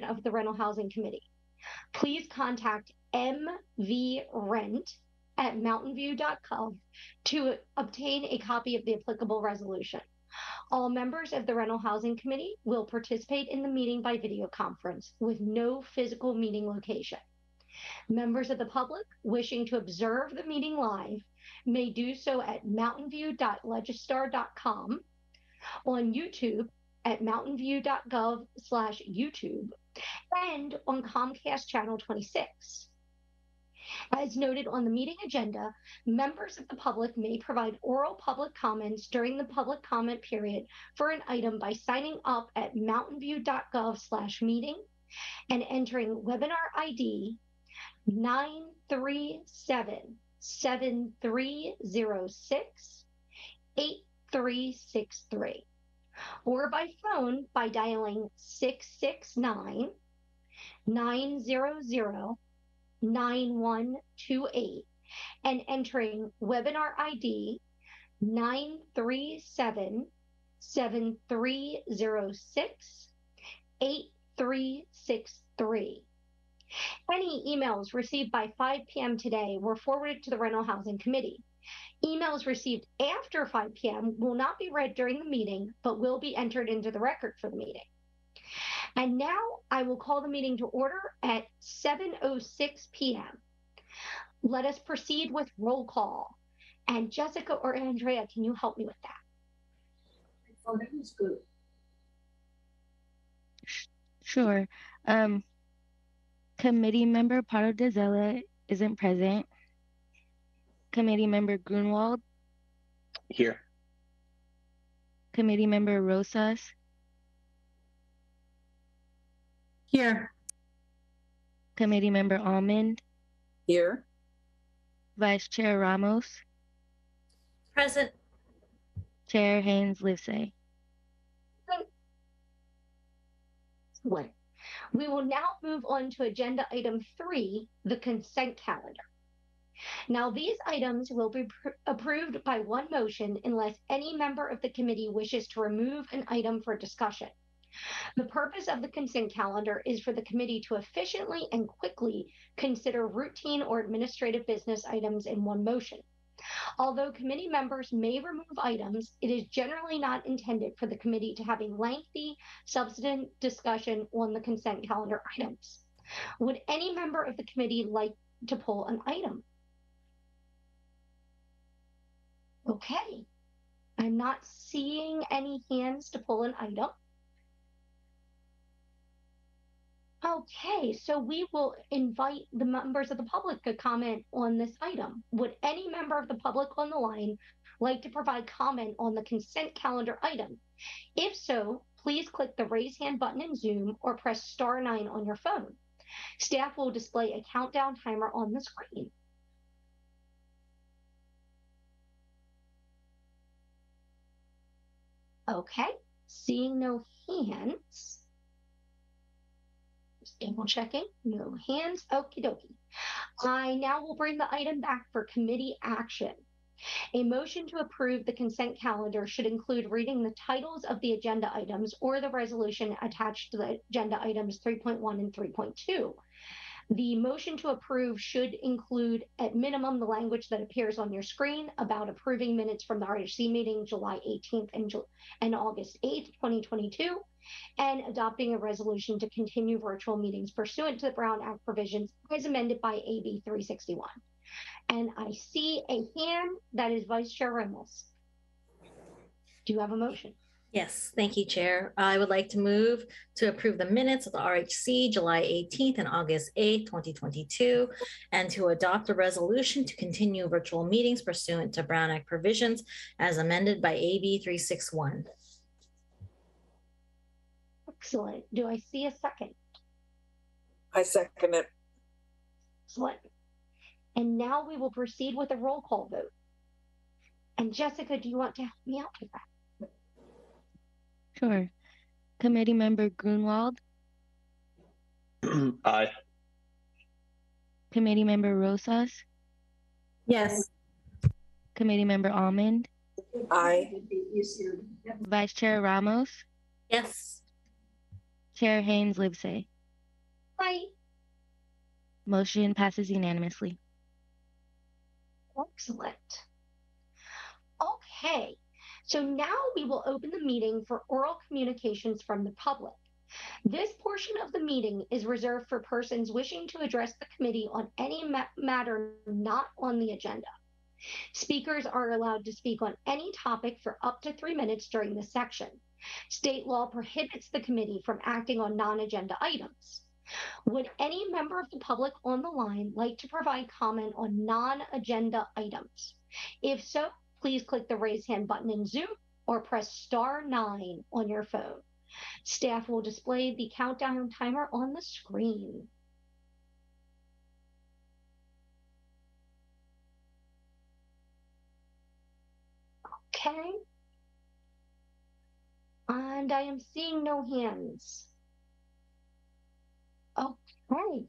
of the Rental Housing Committee. Please contact mvrent@mountainview.gov to obtain a copy of the applicable resolution. All members of the Rental Housing Committee will participate in the meeting by video conference with no physical meeting location. Members of the public wishing to observe the meeting live may do so at mountainview.legistar.com, on YouTube at mountainview.gov/YouTube, and on Comcast Channel 26. As noted on the meeting agenda, members of the public may provide oral public comments during the public comment period for an item by signing up at mountainview.gov/meeting and entering webinar ID 937-7306-8363, or by phone by dialing 669-900-9128 and entering webinar ID 937-7306-8363. Any emails received by 5 p.m. today were forwarded to the Rental Housing Committee. Emails received after 5 p.m. will not be read during the meeting, but will be entered into the record for the meeting. And now I will call the meeting to order at 7:06 p.m. Let us proceed with roll call. And Jessica or Andrea, can you help me with that? Oh, that was good. Sure. Committee member Pardo Dezella isn't present. Committee member Grunwald. Here. Committee member Rosas. Here. Committee member Almond. Here. Vice Chair Ramos. Present. Chair Haynes Livesay. Excellent. We will now move on to agenda item 3, the consent calendar. Now, these items will be approved by one motion unless any member of the committee wishes to remove an item for discussion. The purpose of the consent calendar is for the committee to efficiently and quickly consider routine or administrative business items in one motion. Although committee members may remove items, it is generally not intended for the committee to have a lengthy, substantive discussion on the consent calendar items. Would any member of the committee like to pull an item? Okay, I'm not seeing any hands to pull an item. Okay, so we will invite the members of the public to comment on this item. Would any member of the public on the line like to provide comment on the consent calendar item? If so, please click the raise hand button in Zoom or press *9 on your phone. Staff will display a countdown timer on the screen. Okay, seeing no hands. Double checking, no hands, okie dokie. I now will bring the item back for committee action. A motion to approve the consent calendar should include reading the titles of the agenda items or the resolution attached to the agenda items 3.1 and 3.2. The motion to approve should include, at minimum, the language that appears on your screen about approving minutes from the RHC meeting July 18th and August 8th, 2022, and adopting a resolution to continue virtual meetings pursuant to the Brown Act provisions as amended by AB 361. And I see a hand that is Vice Chair Ramos. Do you have a motion? Yes, thank you, Chair. I would like to move to approve the minutes of the RHC July 18th and August 8th, 2022, and to adopt a resolution to continue virtual meetings pursuant to Brown Act provisions as amended by AB 361. Excellent. Do I see a second? I second it. Excellent. And now we will proceed with a roll call vote. And Jessica, do you want to help me out with that? Sure. Committee member Grunwald. Aye. Committee member Rosas. Yes. Committee member Almond. Aye. Vice Chair Ramos. Yes. Chair Haynes Livesay. Aye. Motion passes unanimously. Excellent. Okay, so now we will open the meeting for oral communications from the public. This portion of the meeting is reserved for persons wishing to address the committee on any matter not on the agenda. Speakers are allowed to speak on any topic for up to 3 minutes during this section. State law prohibits the committee from acting on non-agenda items. Would any member of the public on the line like to provide comment on non-agenda items? If so, please click the raise hand button in Zoom or press *9 on your phone. Staff will display the countdown timer on the screen. Okay. And I am seeing no hands. Okay.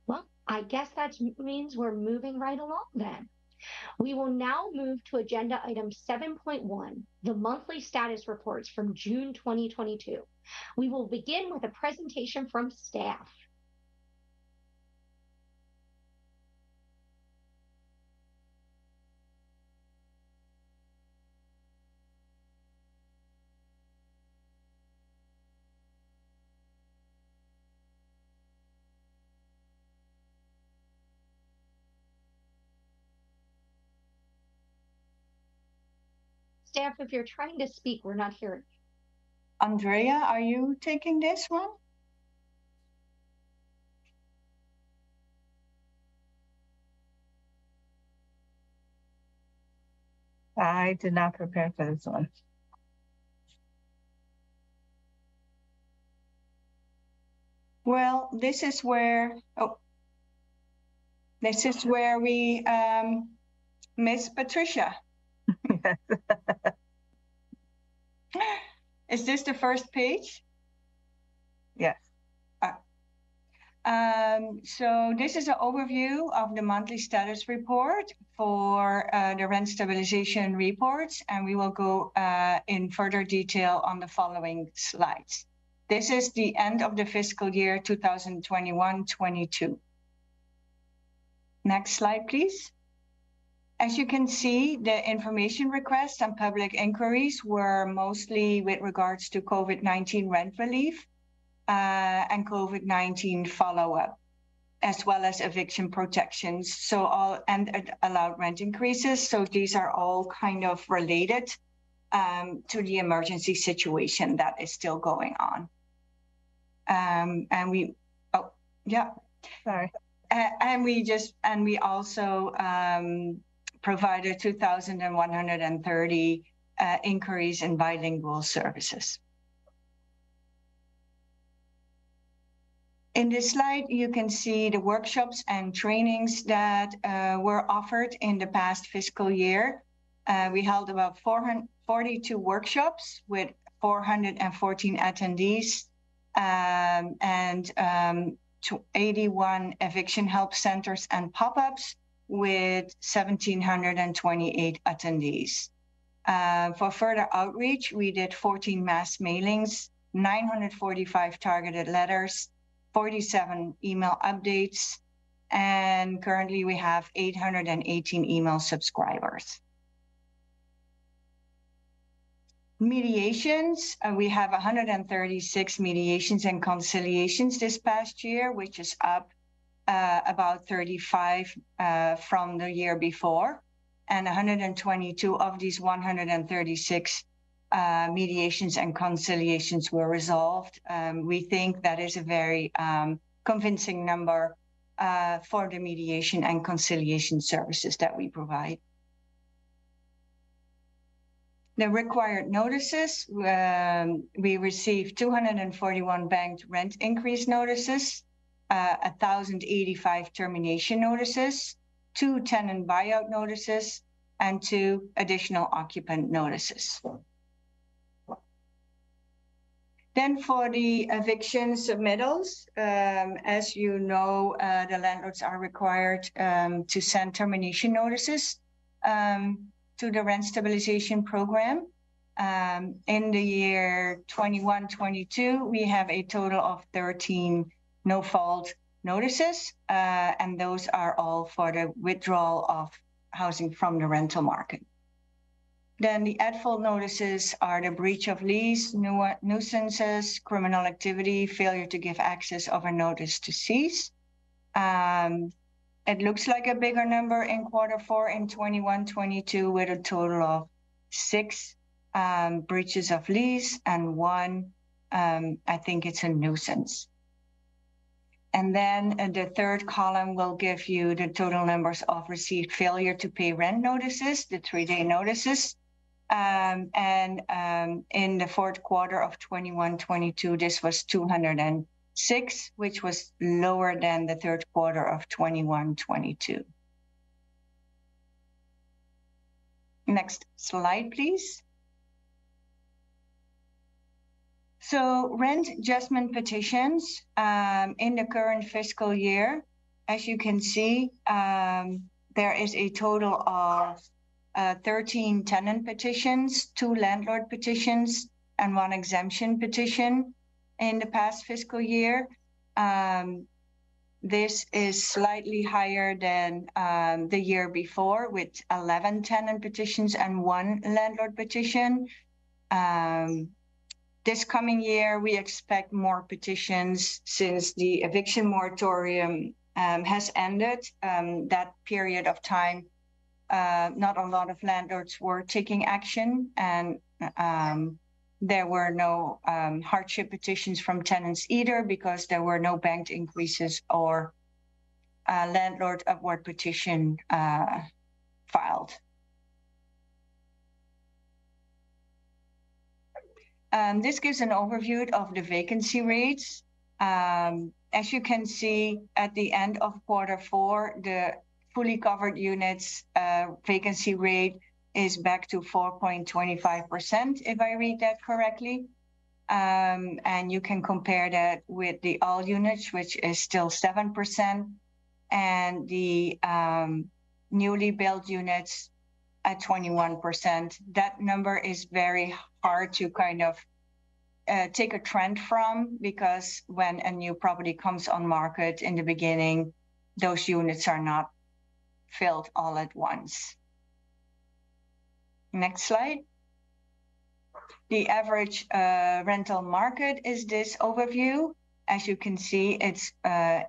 Well, I guess that means we're moving right along then. We will now move to agenda item 7.1, the monthly status reports from June 2022. We will begin with a presentation from staff. Staff, if you're trying to speak, we're not hearing. Andrea, are you taking this one? I did not prepare for this one. Well, this is where we miss Patricia. Yes. Is this the first page? Yes. So this is an overview of the monthly status report for the rent stabilization reports, and we will go in further detail on the following slides. This is the end of the fiscal year 2021-22. Next slide, please. As you can see, the information requests and public inquiries were mostly with regards to COVID-19 rent relief and COVID-19 follow-up, as well as eviction protections. So and allowed rent increases. So these are all kind of related to the emergency situation that is still going on. Sorry. And we also provided 2,130 inquiries in bilingual services. In this slide, you can see the workshops and trainings that were offered in the past fiscal year. We held about 442 workshops with 414 attendees and 81 eviction help centers and pop-ups with 1,728 attendees. For further outreach, we did 14 mass mailings, 945 targeted letters, 47 email updates, and currently we have 818 email subscribers. Mediations, we have 136 mediations and conciliations this past year, which is up about 35 from the year before. And 122 of these 136 mediations and conciliations were resolved. We think that is a very convincing number for the mediation and conciliation services that we provide. The required notices, we received 241 banked rent increase notices, 1,085 termination notices, 2 tenant buyout notices, and 2 additional occupant notices. Then for the eviction submittals, as you know, the landlords are required to send termination notices to the rent stabilization program. In the year 21-22, we have a total of 13 no fault notices, and those are all for the withdrawal of housing from the rental market. Then the at-fault notices are the breach of lease, nuisances, criminal activity, failure to give access of a notice to cease. It looks like a bigger number in Q4 in 21-22 with a total of 6 breaches of lease and 1, I think it's a nuisance. And then the third column will give you the total numbers of received failure to pay rent notices, the 3-day notices. In the Q4 of 21-22, this was 206, which was lower than the Q3 of 21-22. Next slide, please. So rent adjustment petitions in the current fiscal year, as you can see, there is a total of 13 tenant petitions, 2 landlord petitions, and 1 exemption petition in the past fiscal year. This is slightly higher than the year before with 11 tenant petitions and 1 landlord petition. This coming year, we expect more petitions since the eviction moratorium has ended. That period of time, not a lot of landlords were taking action, and there were no hardship petitions from tenants either because there were no banked increases or landlord upward petition filed. This gives an overview of the vacancy rates. As you can see, at the end of Q4, the fully covered units vacancy rate is back to 4.25%, if I read that correctly. And you can compare that with the all units, which is still 7%, and the newly built units at 21%. That number is very hard to kind of take a trend from, because when a new property comes on market in the beginning, those units are not filled all at once. Next slide. The average rental market is this overview. As you can see, it's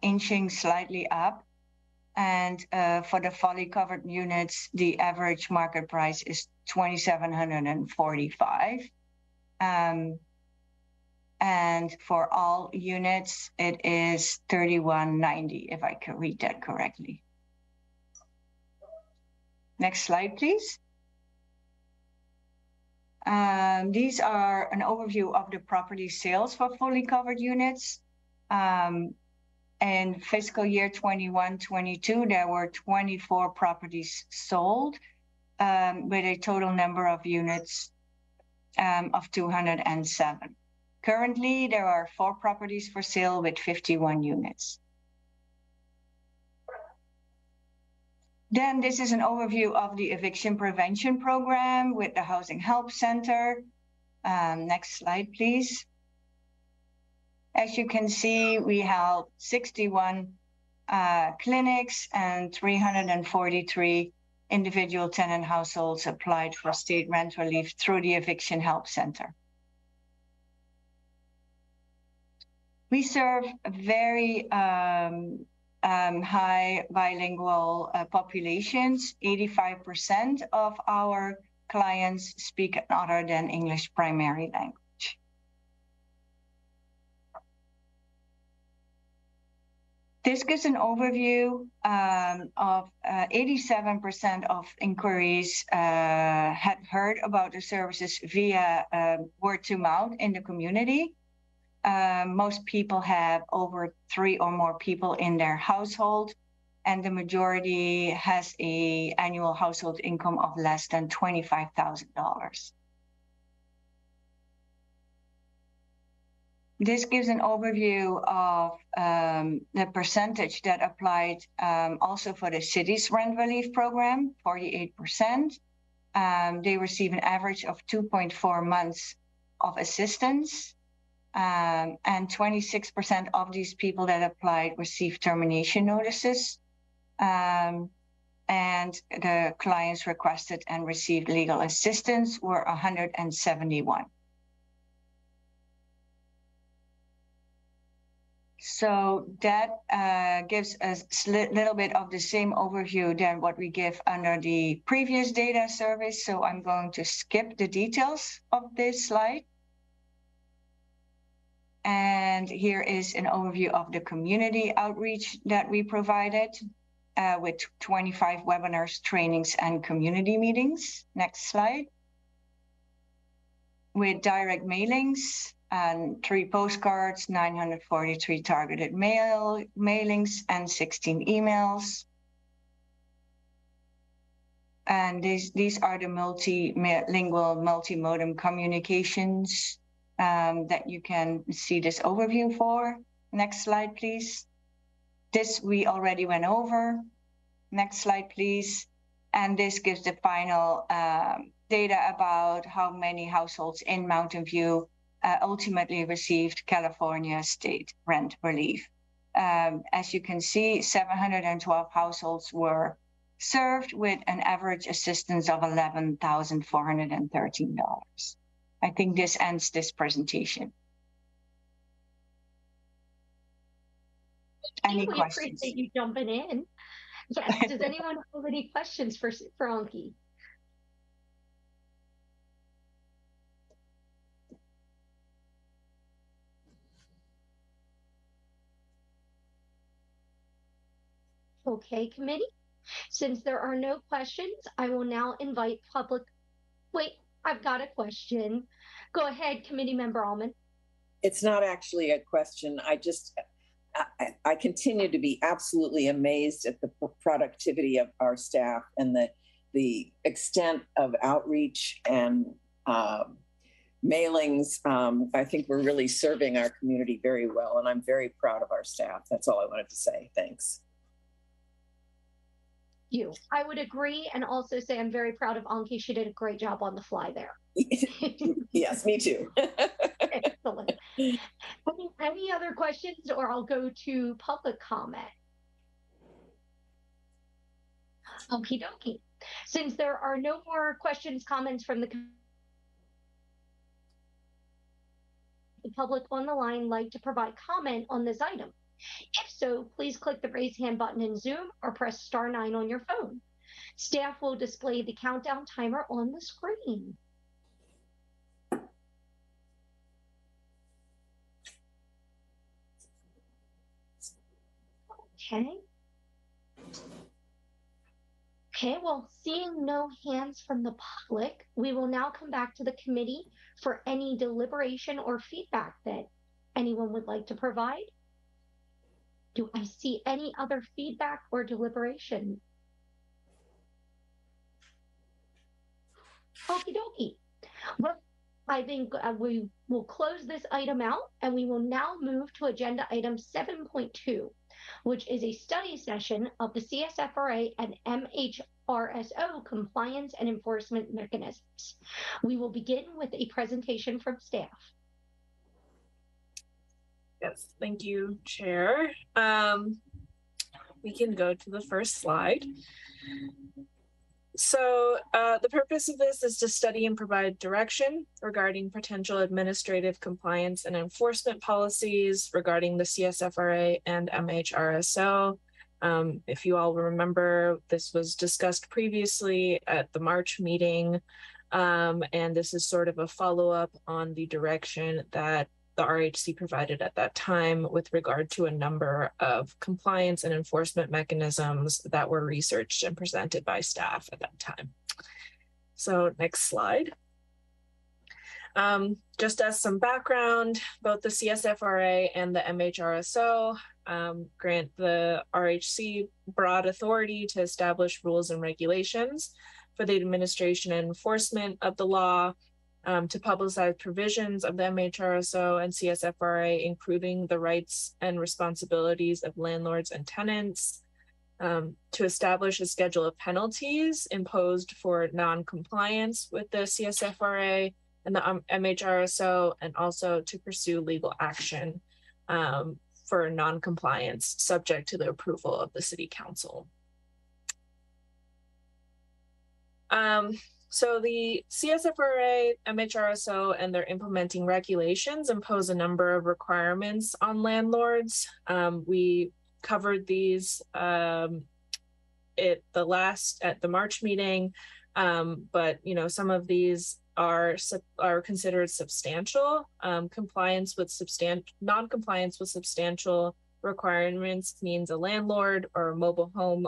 inching slightly up. And for the fully covered units, the average market price is $2,745. And for all units, it is $3,190, if I can read that correctly. Next slide, please. These are an overview of the property sales for fully covered units. In fiscal year 21-22, there were 24 properties sold with a total number of units of 207. Currently, there are 4 properties for sale with 51 units. Then this is an overview of the eviction prevention program with the Housing Help Center. Next slide, please. As you can see, we held 61 clinics and 343 individual tenant households applied for state rent relief through the Eviction Help Center. We serve a very high bilingual populations. 85% of our clients speak other than English primary language. This gives an overview of 87% of inquiries had heard about the services via word to mouth in the community. Most people have over 3 or more people in their household, and the majority has an annual household income of less than $25,000. This gives an overview of the percentage that applied also for the city's rent relief program, 48%. They receive an average of 2.4 months of assistance. and 26% of these people that applied received termination notices. And the clients requested and received legal assistance were 171. So that gives us a little bit of the same overview than what we give under the previous data service. So I'm going to skip the details of this slide. And here is an overview of the community outreach that we provided with 25 webinars, trainings, and community meetings. Next slide. With direct mailings and 3 postcards, 943 targeted mailings, and 16 emails. And these are the multilingual, multimodal communications that you can see this overview for. Next slide, please. This we already went over. Next slide, please. And this gives the final data about how many households in Mountain View ultimately received California state rent relief. As you can see, 712 households were served with an average assistance of $11,413. I think this ends this presentation. Any questions? We appreciate you jumping in. Yes. Does anyone have any questions for Anki? Okay, committee. Since there are no questions, I will now invite public. Wait, I've got a question. Go ahead, Committee Member Allman. It's not actually a question. I continue to be absolutely amazed at the productivity of our staff and the extent of outreach and mailings. I think we're really serving our community very well, and I'm very proud of our staff. That's all I wanted to say. Thanks. I would agree, and also say I'm very proud of Anki. She did a great job on the fly there. Yes, me too. Excellent. Any other questions, or I'll go to public comment. Okie dokie. Since there are no more questions, comments from the public on the line like to provide comment on this item? If so, please click the raise hand button in Zoom or press *9 on your phone. Staff will display the countdown timer on the screen. Okay, well, seeing no hands from the public, we will now come back to the committee for any deliberation or feedback that anyone would like to provide. Do I see any other feedback or deliberation? Okie dokie. Well, I think we will close this item out, and we will now move to agenda item 7.2, which is a study session of the CSFRA and MHRSO compliance and enforcement mechanisms. We will begin with a presentation from staff. Yes, thank you, Chair. We can go to the first slide. So the purpose of this is to study and provide direction regarding potential administrative compliance and enforcement policies regarding the CSFRA and MHRSO. If you all remember, this was discussed previously at the March meeting, and this is sort of a follow-up on the direction that the RHC provided at that time with regard to a number of compliance and enforcement mechanisms that were researched and presented by staff at that time. So next slide. Just as some background, both the CSFRA and the MHRSO grant the RHC broad authority to establish rules and regulations for the administration and enforcement of the law, to publicize provisions of the MHRSO and CSFRA, including the rights and responsibilities of landlords and tenants, to establish a schedule of penalties imposed for non-compliance with the CSFRA and the MHRSO, and also to pursue legal action for non-compliance subject to the approval of the City Council. So the CSFRA, MHRSO, and their implementing regulations impose a number of requirements on landlords. We covered these at the March meeting, but some of these are considered substantial. Non-compliance with substantial requirements means a landlord or a mobile home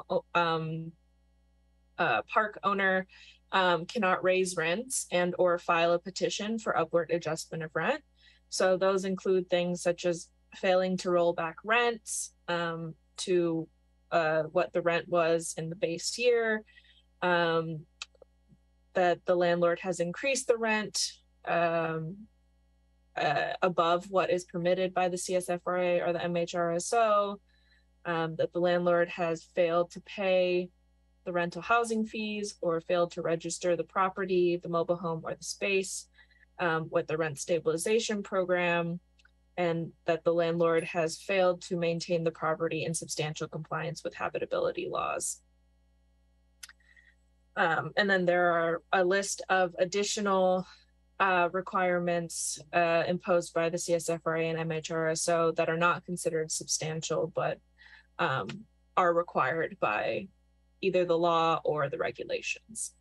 park owner cannot raise rents and or file a petition for upward adjustment of rent. So those include things such as failing to roll back rents to what the rent was in the base year, that the landlord has increased the rent above what is permitted by the CSFRA or the MHRSO, that the landlord has failed to pay the rental housing fees or failed to register the property, the mobile home, or the space with the rent stabilization program, and that the landlord has failed to maintain the property in substantial compliance with habitability laws. And then there are a list of additional requirements imposed by the CSFRA and MHRSO that are not considered substantial, but are required by either the law or the regulations.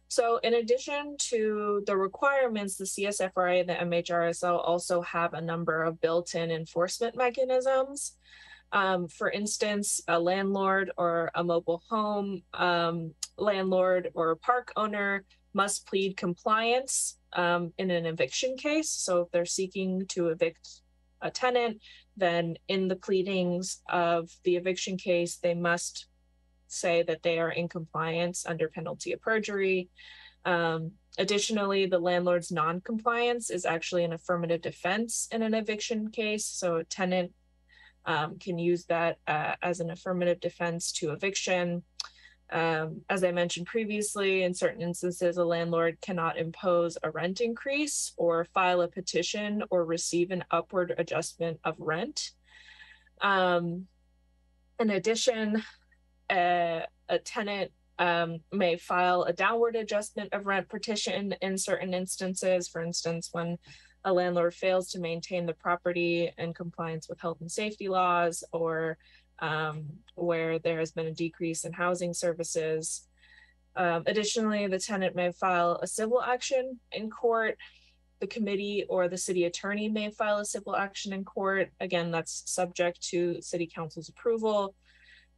So in addition to the requirements, the CSFRA and the MHRSO also have a number of built-in enforcement mechanisms. For instance, a landlord or a mobile home landlord or park owner must plead compliance in an eviction case. So if they're seeking to evict a tenant, then in the pleadings of the eviction case, they must say that they are in compliance under penalty of perjury. Additionally, the landlord's non-compliance is actually an affirmative defense in an eviction case. So a tenant can use that as an affirmative defense to eviction. As I mentioned previously, in certain instances, a landlord cannot impose a rent increase or file a petition or receive an upward adjustment of rent. In addition, a tenant may file a downward adjustment of rent petition in certain instances. For instance, when a landlord fails to maintain the property in compliance with health and safety laws, or where there has been a decrease in housing services. Additionally, the tenant may file a civil action in court. The committee or the city attorney may file a civil action in court. Again, that's subject to city council's approval.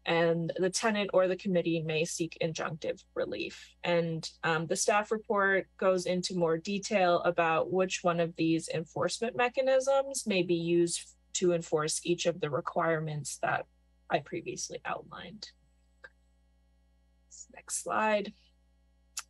And the tenant or the committee may seek injunctive relief. And the staff report goes into more detail about which one of these enforcement mechanisms may be used to enforce each of the requirements that I previously outlined. Next slide.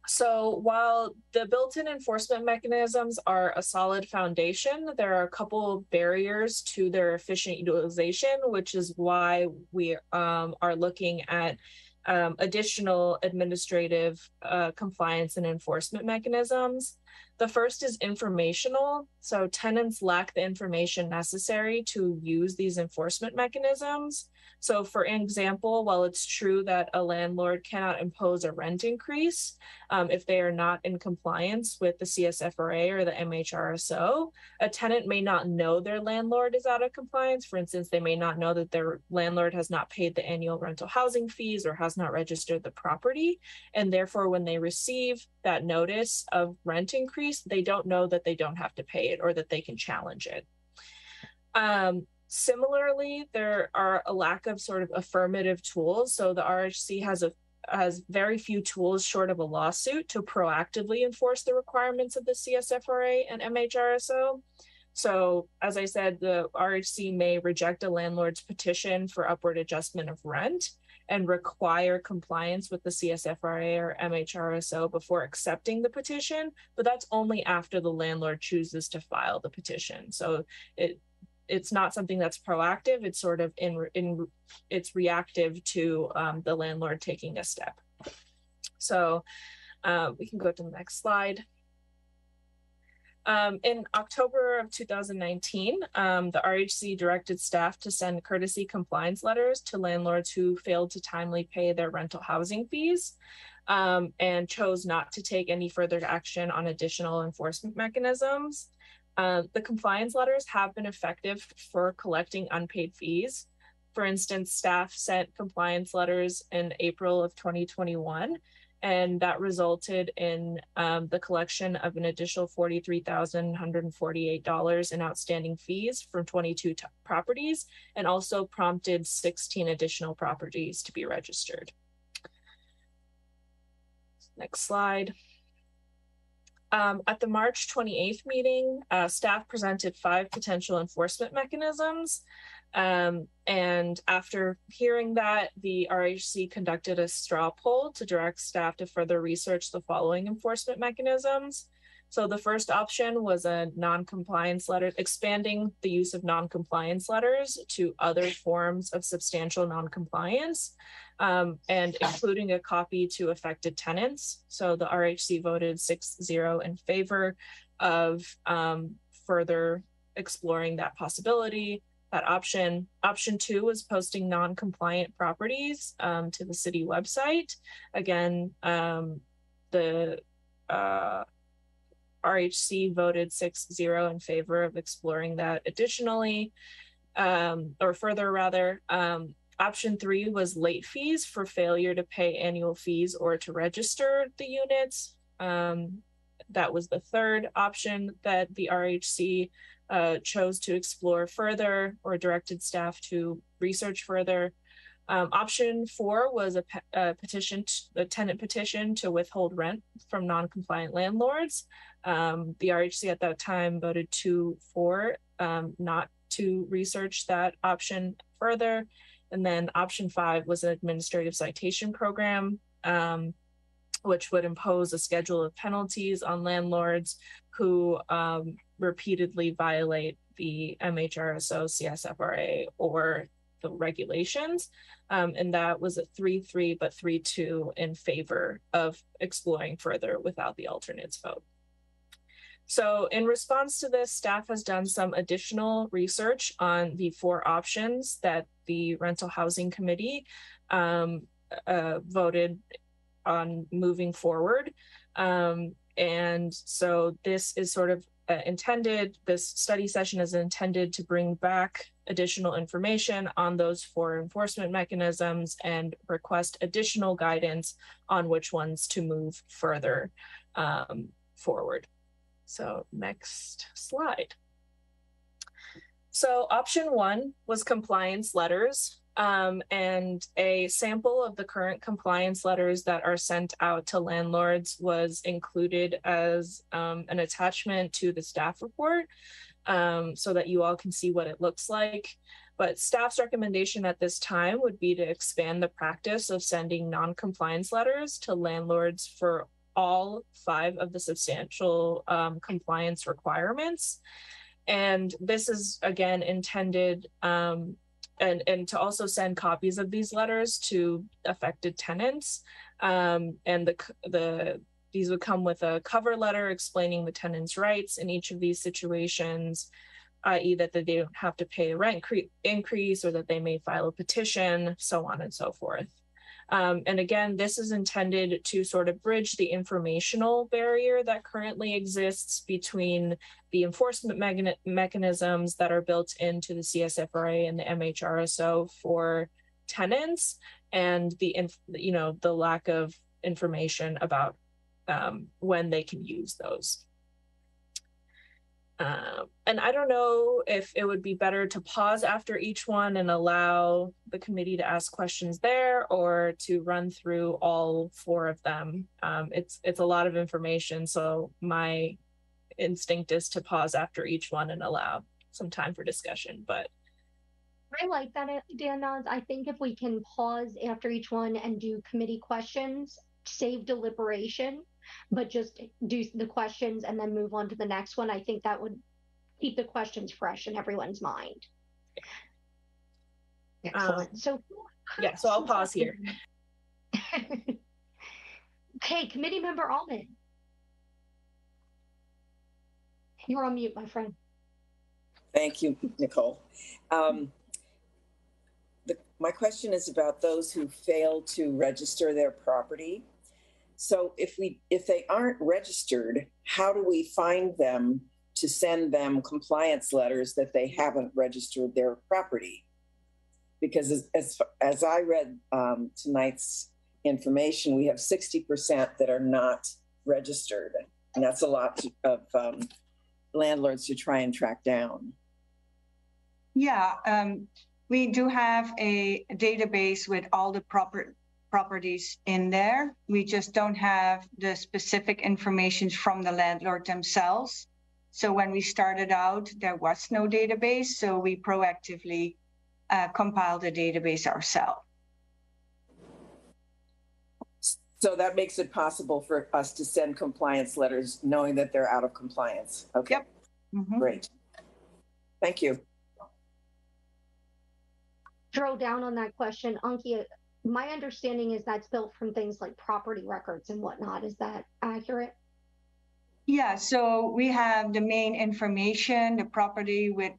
So while the built-in enforcement mechanisms are a solid foundation, there are a couple of barriers to their efficient utilization, which is why we are looking at additional administrative compliance and enforcement mechanisms. The first is informational. So tenants lack the information necessary to use these enforcement mechanisms. So for example, while it's true that a landlord cannot impose a rent increase if they are not in compliance with the CSFRA or the MHRSO, a tenant may not know their landlord is out of compliance. For instance, they may not know that their landlord has not paid the annual rental housing fees or has not registered the property. And therefore, when they receive that notice of rent increase, they don't know that they don't have to pay it or that they can challenge it. Similarly, there are a lack of sort of affirmative tools. So the RHC has very few tools short of a lawsuit to proactively enforce the requirements of the CSFRA and MHRSO. So as I said, the RHC may reject a landlord's petition for upward adjustment of rent and require compliance with the CSFRA or MHRSO before accepting the petition, but that's only after the landlord chooses to file the petition. So it's not something that's proactive. It's sort of it's reactive to the landlord taking a step. So we can go to the next slide. In October of 2019, the RHC directed staff to send courtesy compliance letters to landlords who failed to timely pay their rental housing fees, and chose not to take any further action on additional enforcement mechanisms. The compliance letters have been effective for collecting unpaid fees. For instance, staff sent compliance letters in April of 2021, and that resulted in the collection of an additional $43,148 in outstanding fees from 22 properties, and also prompted 16 additional properties to be registered. Next slide. At the March 28th meeting, staff presented 5 potential enforcement mechanisms. And after hearing that, the RHC conducted a straw poll to direct staff to further research the following enforcement mechanisms. So the first option was a non-compliance letter, expanding the use of non-compliance letters to other forms of substantial non-compliance, and including a copy to affected tenants. So the RHC voted 6-0 in favor of further exploring that possibility. That option. Option 2 was posting non-compliant properties to the city website. Again, the RHC voted 6-0 in favor of exploring that additionally, or further rather. Option 3 was late fees for failure to pay annual fees or to register the units. That was the third option that the RHC chose to explore further, or directed staff to research further. Option 4 was a tenant petition to withhold rent from non-compliant landlords. The RHC at that time voted 2-4 not to research that option further. And then option 5 was an administrative citation program, which would impose a schedule of penalties on landlords who repeatedly violate the MHRSO, CSFRA, or the regulations. And that was a 3-3, but 3-2 in favor of exploring further without the alternates vote. So in response to this, staff has done some additional research on the 4 options that the Rental Housing Committee voted on moving forward. And so this is sort of intended, this study session is intended to bring back additional information on those 4 enforcement mechanisms and request additional guidance on which ones to move further forward. So next slide. So option 1 was compliance letters, and a sample of the current compliance letters that are sent out to landlords was included as an attachment to the staff report, so that you all can see what it looks like. But staff's recommendation at this time would be to expand the practice of sending non-compliance letters to landlords for all 5 of the substantial compliance requirements. And this is, again, intended and to also send copies of these letters to affected tenants. And these would come with a cover letter explaining the tenant's rights in each of these situations, i.e. that they don't have to pay a rent increase, or that they may file a petition, so on and so forth. And again, this is intended to sort of bridge the informational barrier that currently exists between the enforcement mechanisms that are built into the CSFRA and the MHRSO for tenants, and the lack of information about when they can use those. And I don't know if it would be better to pause after each one and allow the committee to ask questions there, or to run through all 4 of them. It's a lot of information, so my instinct is to pause after each one and allow some time for discussion. But I like that, Dana. I think if we can pause after each one and do committee questions, save deliberation, but just do the questions and then move on to the next one, I think that would keep the questions fresh in everyone's mind. Excellent. So I'll pause here. Okay, Committee Member Allman. You're on mute, my friend. Thank you, Nicole. My question is about those who fail to register their property. So if they aren't registered, how do we find them to send them compliance letters that they haven't registered their property? Because as I read tonight's information, we have 60% that are not registered, and that's a lot of landlords to try and track down. Yeah, we do have a database with all the properties in there. We just don't have the specific information from the landlord themselves. So when we started out, there was no database, so we proactively compiled a database ourselves. So that makes it possible for us to send compliance letters knowing that they're out of compliance. Okay. Yep. Mm-hmm. Great. Thank you. Drill down on that question, Anki. My understanding is that's built from things like property records and whatnot. Is that accurate? Yeah, so we have the main information, the property with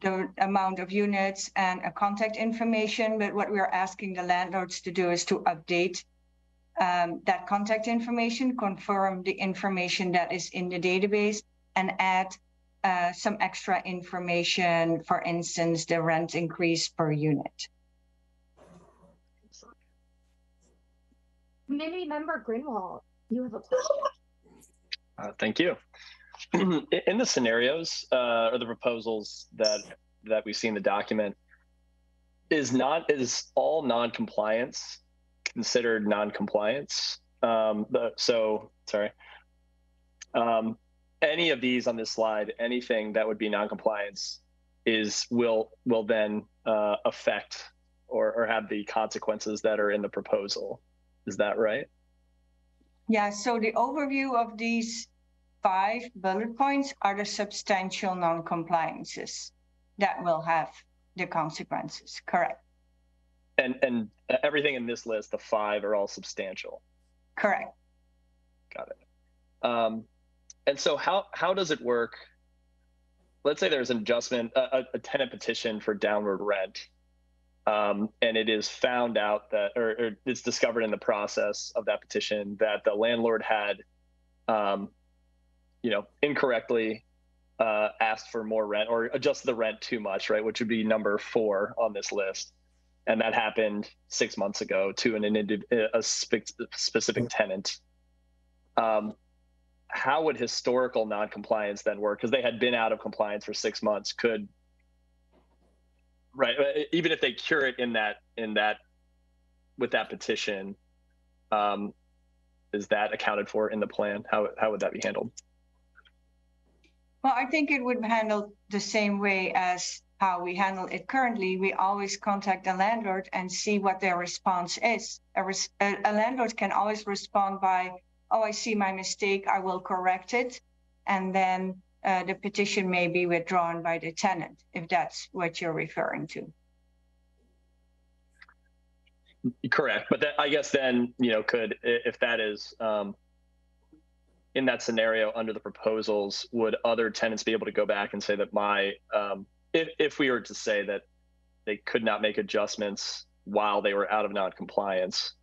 the amount of units and a contact information. But what we're asking the landlords to do is to update that contact information, confirm the information that is in the database, and add some extra information, for instance, the rent increase per unit. Committee member Greenwald, you have a question. Thank you. In the scenarios or the proposals that we see in the document, is all non-compliance considered non-compliance? Any of these on this slide, anything that would be non-compliance will then affect or have the consequences that are in the proposal. Is that right? Yeah, so the overview of these 5 bullet points are the substantial non-compliances that will have the consequences, correct? And everything in this list, the 5 are all substantial. Correct. Got it. And so how does it work? Let's say there's an adjustment, a tenant petition for downward rent, and it is found out that, or it's discovered in the process of that petition that the landlord had, incorrectly asked for more rent or adjusted the rent too much, right? Which would be number 4 on this list. And that happened 6 months ago to a specific tenant. How would historical non-compliance then work? Because they had been out of compliance for 6 months. Even if they cure it with that petition, is that accounted for in the plan? How would that be handled? Well, I think it would be handled the same way as how we handle it currently. We always contact the landlord and see what their response is. A landlord can always respond by, "Oh, I see my mistake, I will correct it." And then the petition may be withdrawn by the tenant, if that's what you're referring to. Correct. But I guess then, if that is in that scenario under the proposals, would other tenants be able to go back and say that if we were to say that they could not make adjustments while they were out of non-compliance,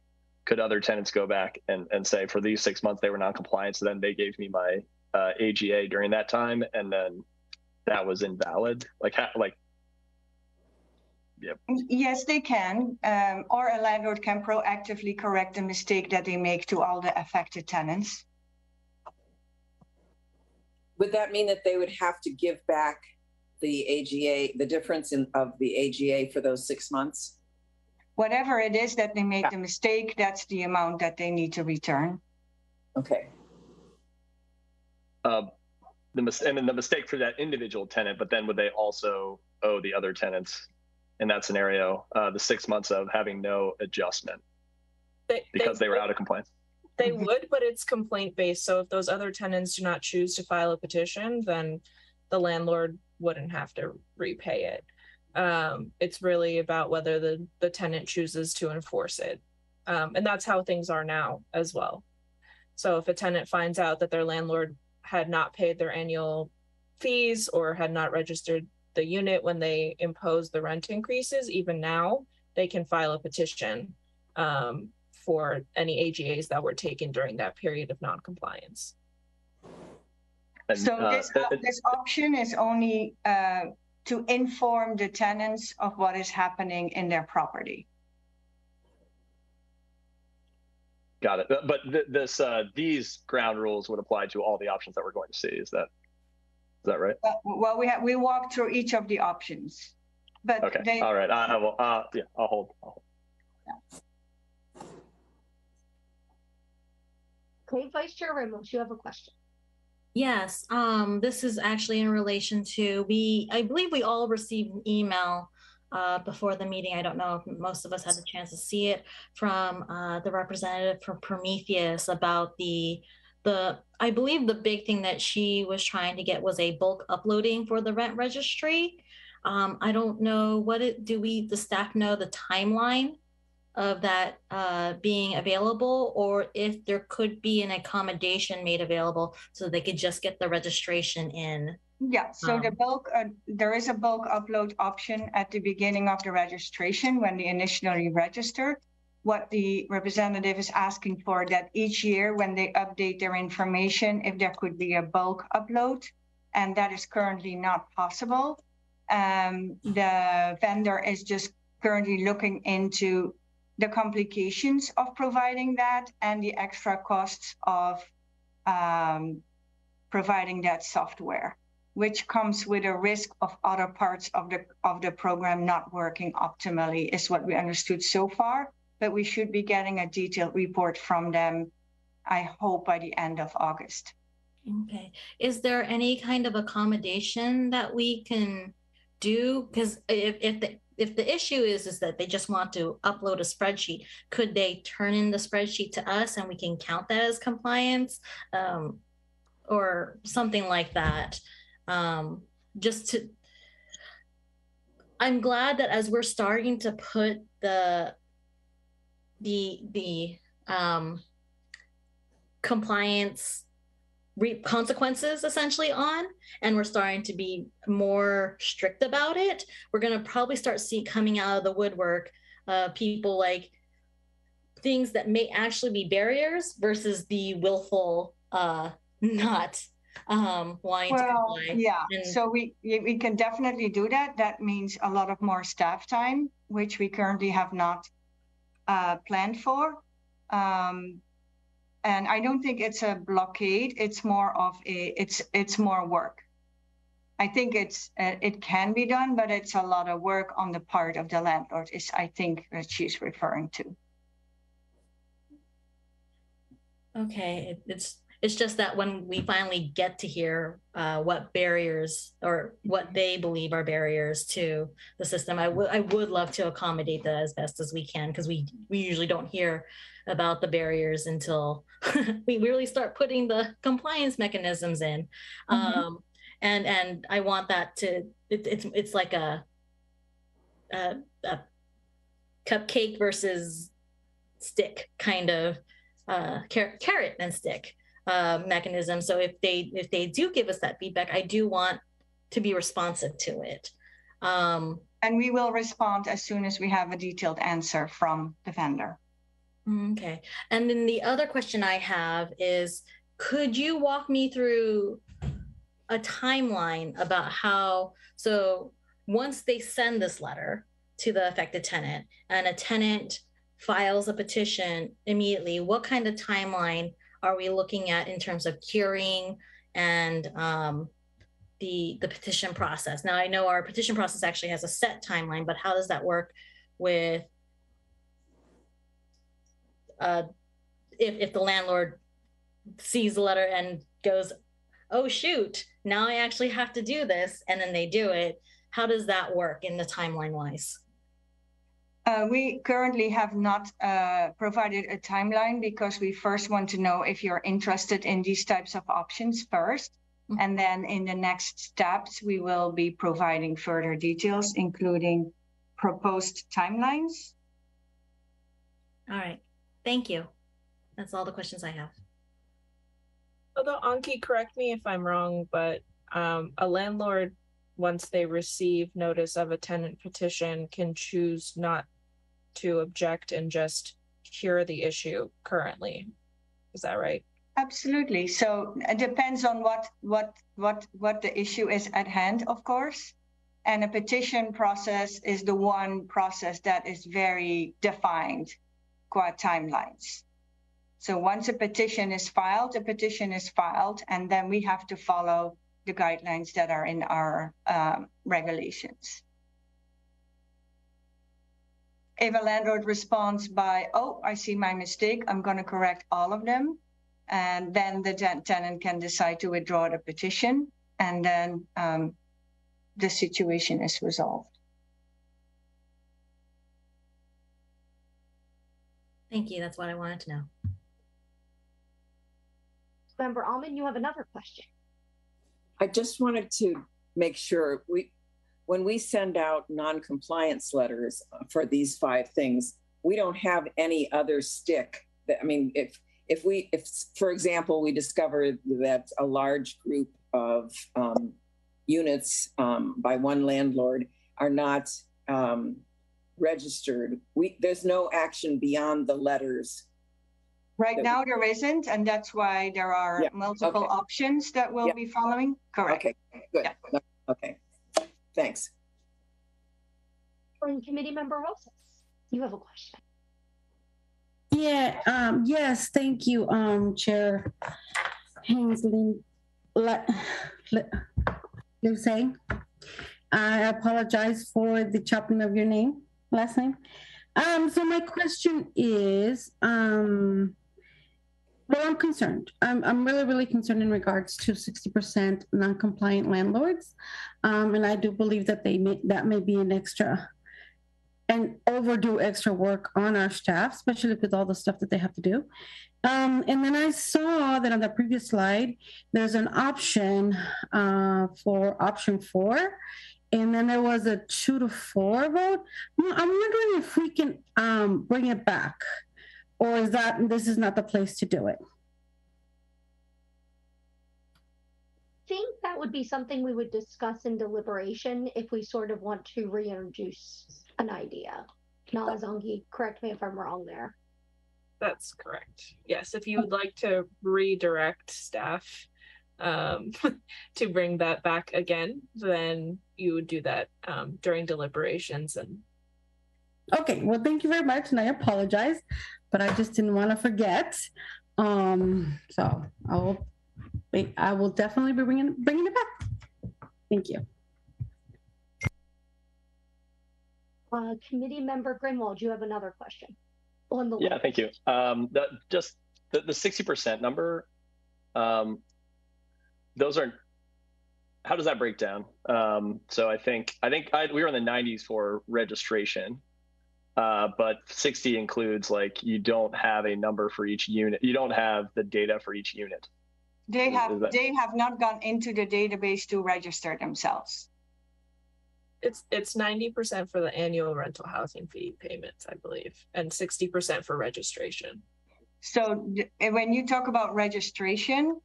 could other tenants go back and say for these 6 months they were non-compliant, so then they gave me my AGA during that time, and then that was invalid? Yep. Yes, they can, or a landlord can proactively correct the mistake that they make to all the affected tenants. Would that mean that they would have to give back the AGA, the difference of the AGA for those 6 months? Whatever it is that they made the mistake, that's the amount that they need to return. Okay. And then the mistake for that individual tenant, but then would they also owe the other tenants in that scenario the 6 months of having no adjustment because they were out of compliance? They would, but it's complaint based. So if those other tenants do not choose to file a petition, then the landlord wouldn't have to repay it. It's really about whether the tenant chooses to enforce it. And that's how things are now as well. So if a tenant finds out that their landlord had not paid their annual fees or had not registered the unit when they imposed the rent increases, even now, they can file a petition for any AGAs that were taken during that period of non-compliance. So this option is only to inform the tenants of what is happening in their property. Got it. But these ground rules would apply to all the options that we're going to see. Is that right? Well, we walked through each of the options, but okay. All right. I will. Yeah, I'll hold. Yeah. Okay, Vice Chair Ramos, you have a question. Yes, this is actually in relation to, I believe we all received an email before the meeting. I don't know if most of us had the chance to see it, from the representative from Prometheus about I believe the big thing that she was trying to get was a bulk uploading for the rent registry. I don't know the staff know the timeline of that being available, or if there could be an accommodation made available so they could just get the registration in. Yeah, so the bulk, there is a bulk upload option at the beginning of the registration when they initially register. What the representative is asking for, that each year when they update their information, if there could be a bulk upload, and that is currently not possible. The vendor is just currently looking into the complications of providing that and the extra costs of providing that software, which comes with a risk of other parts of the program not working optimally, is what we understood so far. But we should be getting a detailed report from them, I hope, by the end of August. Okay. Is there any kind of accommodation that we can do? Because if the issue is that they just want to upload a spreadsheet, could they turn in the spreadsheet to us and we can count that as compliance, or something like that? I'm glad that as we're starting to put the compliance consequences essentially on, and we're starting to be more strict about it, we're going to probably start coming out of the woodwork people like things that may actually be barriers versus the willful not wanting to comply. Yeah, so we can definitely do that. That means a lot of more staff time, which we currently have not planned for. And I don't think it's a blockade. It's more of it's more work. I think it can be done, but it's a lot of work on the part of the landlord, is I think what she's referring to. Okay, it's just that when we finally get to hear what barriers or what they believe are barriers to the system, I would love to accommodate that as best as we can, because we usually don't hear about the barriers until we really start putting the compliance mechanisms in. Mm-hmm. And I want that to it's like a cupcake versus stick kind of carrot and stick mechanism. So if they do give us that feedback, I do want to be responsive to it. And we will respond as soon as we have a detailed answer from the vendor. Okay. And then the other question I have is, could you walk me through a timeline about how, so once they send this letter to the affected tenant and a tenant files a petition immediately, what kind of timeline are we looking at in terms of curing and the petition process? Now, I know our petition process actually has a set timeline, but how does that work with if the landlord sees the letter and goes, oh shoot, now I actually have to do this, and then they do it? How does that work in the timeline wise? We currently have not provided a timeline, because we first want to know if you're interested in these types of options first. Mm-hmm. And then in the next steps, we will be providing further details, including proposed timelines. All right. Thank you. That's all the questions I have. Although Anki, correct me if I'm wrong, but a landlord, once they receive notice of a tenant petition, can choose not to object and just cure the issue currently. Is that right? Absolutely. So it depends on what the issue is at hand, of course. And a petition process is the one process that is very defined, qua timelines. So once a petition is filed, and then we have to follow the guidelines that are in our regulations. If a landlord responds by, oh, I see my mistake, I'm going to correct all of them, and then the tenant can decide to withdraw the petition, and then the situation is resolved. Thank you. That's what I wanted to know. Member Almond, you have another question. I just wanted to make sure when we send out non-compliance letters for these 5 things, we don't have any other stick. I mean, if for example, we discover that a large group of units by one landlord are not registered, there's no action beyond the letters. Right now there isn't, and that's why there are multiple options that we'll be following. Correct. Okay, good. Yeah. Okay, thanks. From Committee Member Rosas, you have a question. Yeah, yes, thank you, Chair Hensley. You're saying? I apologize for the chopping of your last name. So my question is, well, I'm concerned. I'm really, really concerned in regards to 60% non-compliant landlords. And I do believe that that may be an overdue extra work on our staff, especially with all the stuff that they have to do. And then I saw that on the previous slide, there's an option for option 4. And then there was a 2-4 vote. I'm wondering if we can bring it back, or is this is not the place to do it? I think that would be something we would discuss in deliberation if we sort of want to reintroduce an idea. Nalazangi, correct me if I'm wrong there. That's correct. Yes, if you would like to redirect staff to bring that back again, then you would do that during deliberations. And okay, well, thank you very much, and I apologize, but I just didn't want to forget. So I will definitely be bringing it back. Thank you. Committee Member Greenwald, you have another question. Yeah, thank you. Just the 60% number. Those are, how does that break down? So I think we were in the 90s for registration, but 60 includes like you don't have a number for each unit. You don't have the data for each unit. They have not gone into the database to register themselves. It's 90% for the annual rental housing fee payments, I believe, and 60% for registration. So when you talk about registration,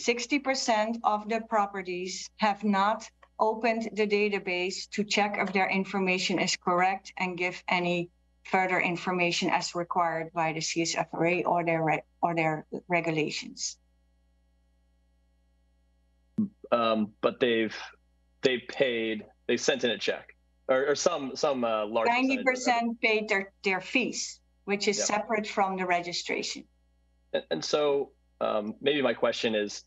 60% of the properties have not opened the database to check if their information is correct and give any further information as required by the Csfra or their regulations. But they've paid. They sent in a check, or some large 90% paid their fees, which is separate from the registration. And so maybe my question is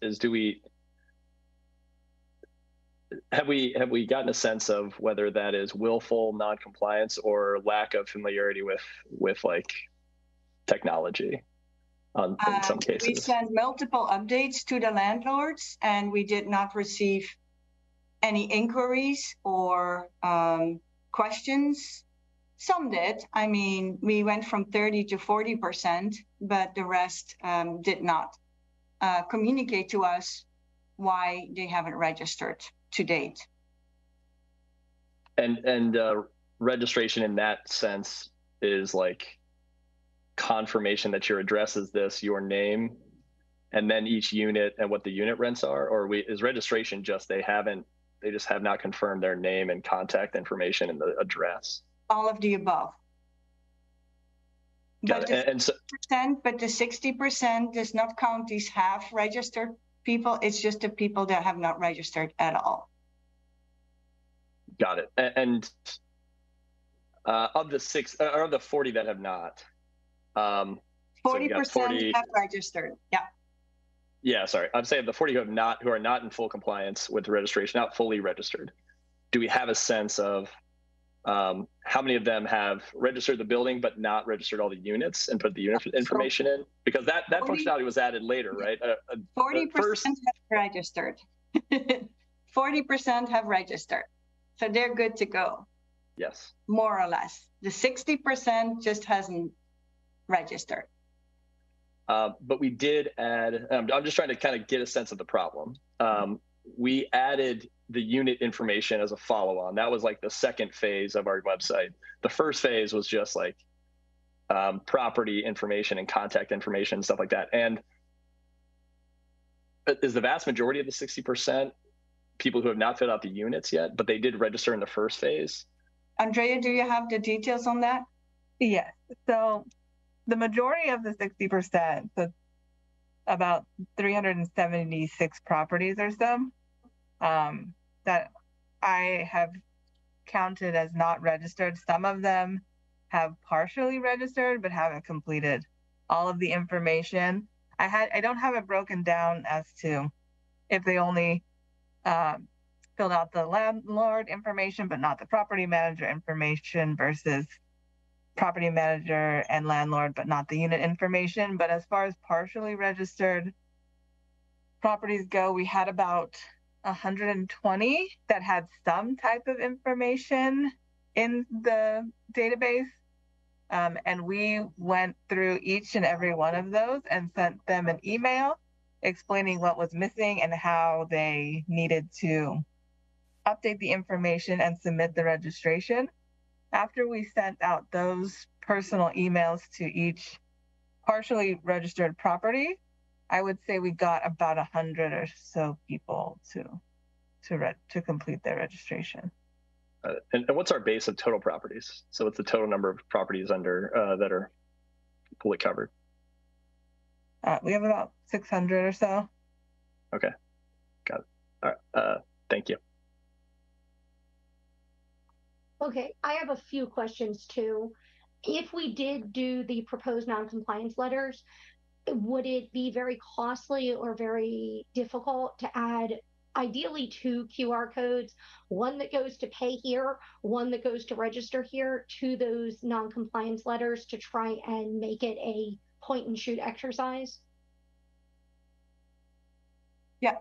have we gotten a sense of whether that is willful noncompliance or lack of familiarity with like technology in some cases? We sent multiple updates to the landlords, and we did not receive any inquiries or questions. Some did. I mean, we went from 30 to 40%, but the rest did not communicate to us why they haven't registered to date. And registration in that sense is like confirmation that your address is this, your name and then each unit and what the unit rents are, or is registration just they just have not confirmed their name and contact information and the address? All of the above. Got it. And so, but the 60% does not count these half registered people. It's just the people that have not registered at all. Got it. And of the 40 that have not, 40% have registered. Yeah. Yeah, sorry. I'm saying the 40 who are not in full compliance with the registration, not fully registered. Do we have a sense of how many of them have registered the building but not registered all the units and put the unit information in? Because that 40, functionality was added later, right? 40% have registered. 40% have registered. So they're good to go. Yes. More or less. The 60% just hasn't registered. But we did add, I'm just trying to kind of get a sense of the problem. We added the unit information as a follow-on. That was like the second phase of our website. The first phase was just like property information and contact information and stuff like that. And is the vast majority of the 60% people who have not filled out the units yet, but they did register in the first phase? Andrea, do you have the details on that? Yes. So the majority of the 60%, so about 376 properties or so, that I have counted as not registered. Some of them have partially registered but haven't completed all of the information. I don't have it broken down as to if they only filled out the landlord information but not the property manager information versus property manager and landlord but not the unit information. But as far as partially registered properties go, we had about 120 that had some type of information in the database. And we went through each and every one of those and sent them an email explaining what was missing and how they needed to update the information and submit the registration. After we sent out those personal emails to each partially registered property, I would say we got about 100 or so people to complete their registration. And what's our base of total properties? So what's the total number of properties under that are fully covered? We have about 600 or so. Okay, got it. All right, thank you. Okay, I have a few questions too. If we did do the proposed non-compliance letters, would it be very costly or very difficult to add ideally 2 QR codes, one that goes to pay here, one that goes to register here, to those non-compliance letters to try and make it a point and shoot exercise? Yeah,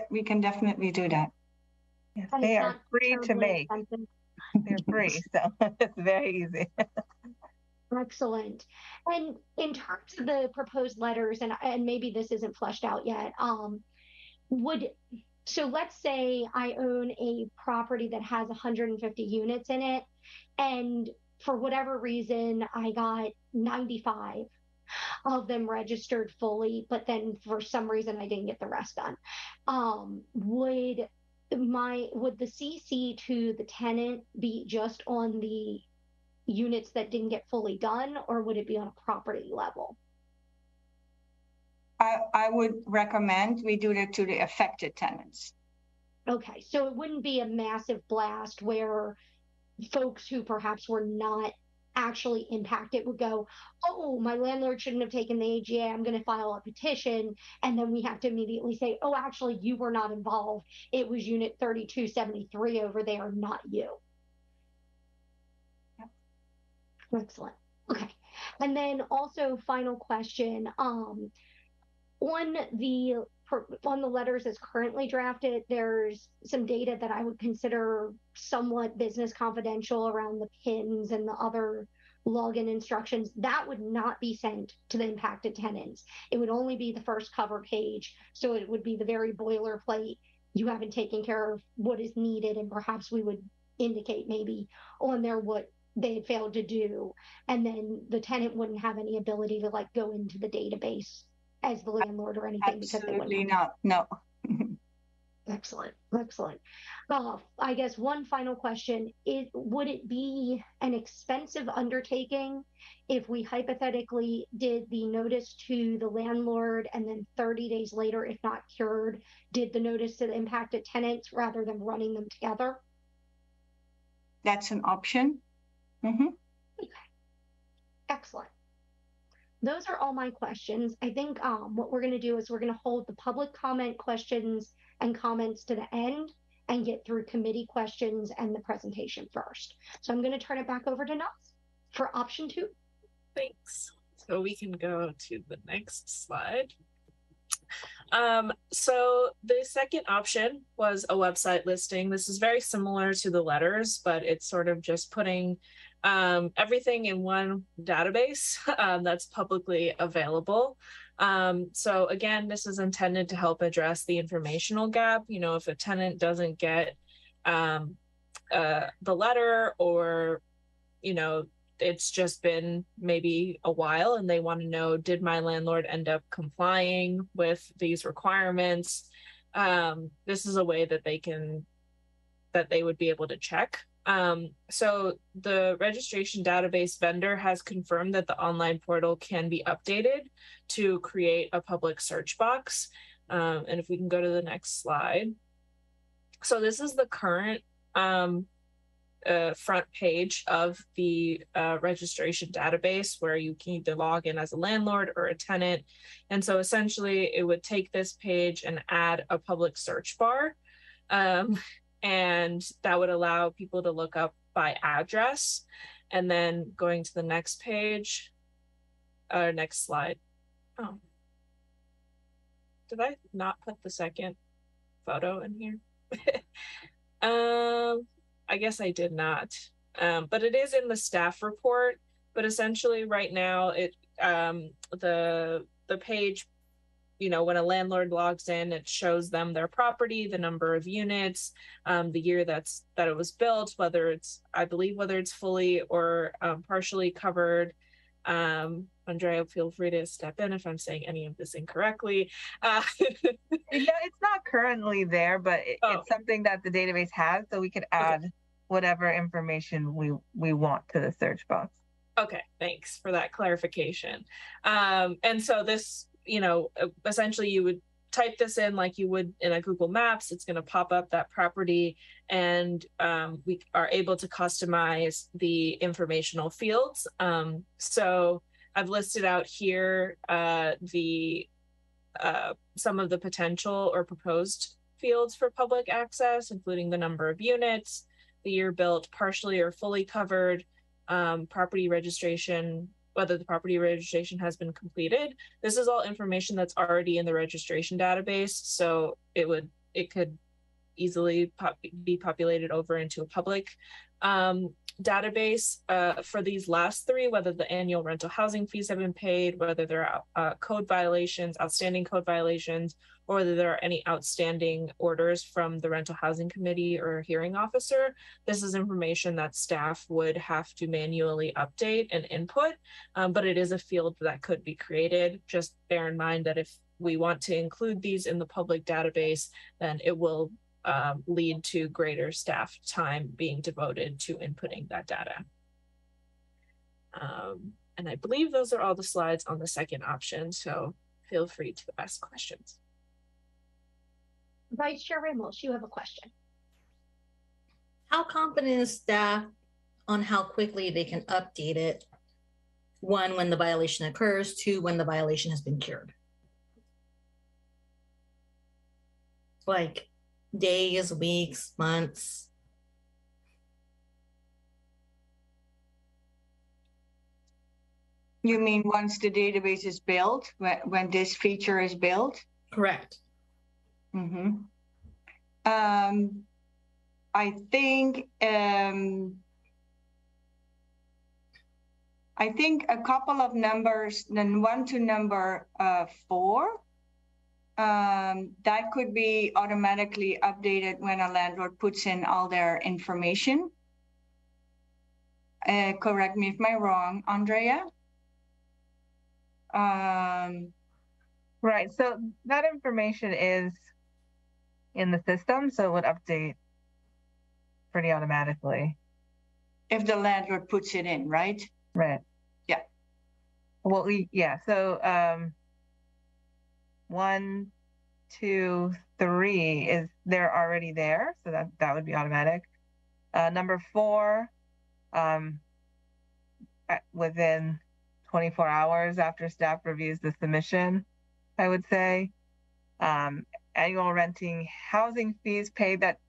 we can definitely do that. Yes, they are free to make. They're free, so it's very easy. Excellent. And in terms of the proposed letters, and maybe this isn't fleshed out yet, so let's say I own a property that has 150 units in it, and for whatever reason, I got 95 of them registered fully, but then for some reason I didn't get the rest done. Would the CC to the tenant be just on the units that didn't get fully done, or would it be on a property level? I would recommend we do that to the affected tenants. Okay, so it wouldn't be a massive blast where folks who perhaps were not actually impacted would go, oh, my landlord shouldn't have taken the AGA, I'm going to file a petition, and then we have to immediately say, oh, actually, you were not involved. It was unit 3273 over there, not you. Yep. Excellent. Okay. And then also final question, on the letters as currently drafted, there's some data that I would consider somewhat business confidential around the PINs and the other login instructions. That would not be sent to the impacted tenants. It would only be the first cover page. So it would be the very boilerplate. You haven't taken care of what is needed, and perhaps we would indicate maybe on there what they had failed to do. And then the tenant wouldn't have any ability to like go into the database as the landlord or anything because they Absolutely wouldn't. not. No. Excellent, excellent. I guess one final question is, would it be an expensive undertaking if we hypothetically did the notice to the landlord and then 30 days later, if not cured, did the notice to the impacted tenants rather than running them together? That's an option. Mm-hmm. Okay. Excellent. Those are all my questions. I think what we're going to do is we're going to hold the public comment questions and comments to the end and get through committee questions and the presentation first. So I'm going to turn it back over to Nuts for option 2. Thanks. So we can go to the next slide. So the second option was a website listing. This is very similar to the letters, but it's sort of just putting everything in one database that's publicly available. So again, this is intended to help address the informational gap. You know, if a tenant doesn't get the letter, or, you know, it's just been maybe a while and they want to know, did my landlord end up complying with these requirements? This is a way that they would be able to check. So the registration database vendor has confirmed that the online portal can be updated to create a public search box. And if we can go to the next slide. So this is the current front page of the registration database, where you can either log in as a landlord or a tenant. And so essentially it would take this page and add a public search bar. And that would allow people to look up by address. And then going to the next page, or next slide. Oh, did I not put the second photo in here? I guess I did not, but it is in the staff report. But essentially right now, it the page, you know, when a landlord logs in, it shows them their property, the number of units, the year that it was built, whether it's, I believe, whether it's fully or partially covered. Andrea, feel free to step in if I'm saying any of this incorrectly. It's not currently there, but it's something that the database has, so we could add whatever information we want to the search box. Okay, thanks for that clarification. And so this, you know, essentially you would type this in like you would in a Google Maps. It's going to pop up that property, and we are able to customize the informational fields. So I've listed out here some of the potential or proposed fields for public access, including the number of units, the year built, partially or fully covered, property registration, whether the property registration has been completed. This is all information that's already in the registration database, so it could easily be populated over into a public database. For these last three, whether the annual rental housing fees have been paid, whether there are code violations, outstanding code violations, or whether there are any outstanding orders from the rental housing committee or hearing officer, this is information that staff would have to manually update and input, but it is a field that could be created. Just bear in mind that if we want to include these in the public database, then it will lead to greater staff time being devoted to inputting that data. And I believe those are all the slides on the second option, so feel free to ask questions. Vice Chair Ramos, you have a question. How confident is staff on how quickly they can update it? 1, when the violation occurs, 2, when the violation has been cured? Like days, weeks, months? You mean once the database is built, when this feature is built? Correct. Mm-hmm. I think a couple of numbers, then 1 to number 4, that could be automatically updated when a landlord puts in all their information. Correct me if I'm wrong, Andrea. Right. So that information is in the system, so it would update pretty automatically. If the landlord puts it in, right? Right. Yeah. Well, yeah. So 1, 2, 3 is they're already there, so that would be automatic. Number 4, within 24 hours after staff reviews the submission, I would say. Annual renting housing fees paid, that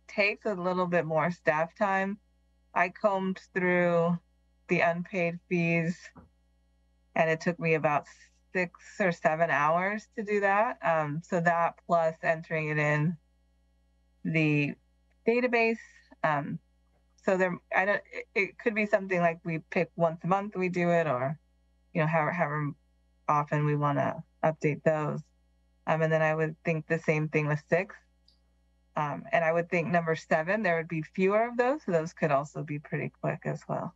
takes a little bit more staff time. I combed through the unpaid fees and it took me about 6 or 7 hours to do that. So that plus entering it in the database. So it could be something like we pick once a month we do it, or, however often we want to update those. And then I would think the same thing with 6. And I would think number 7, there would be fewer of those. So those could also be pretty quick as well.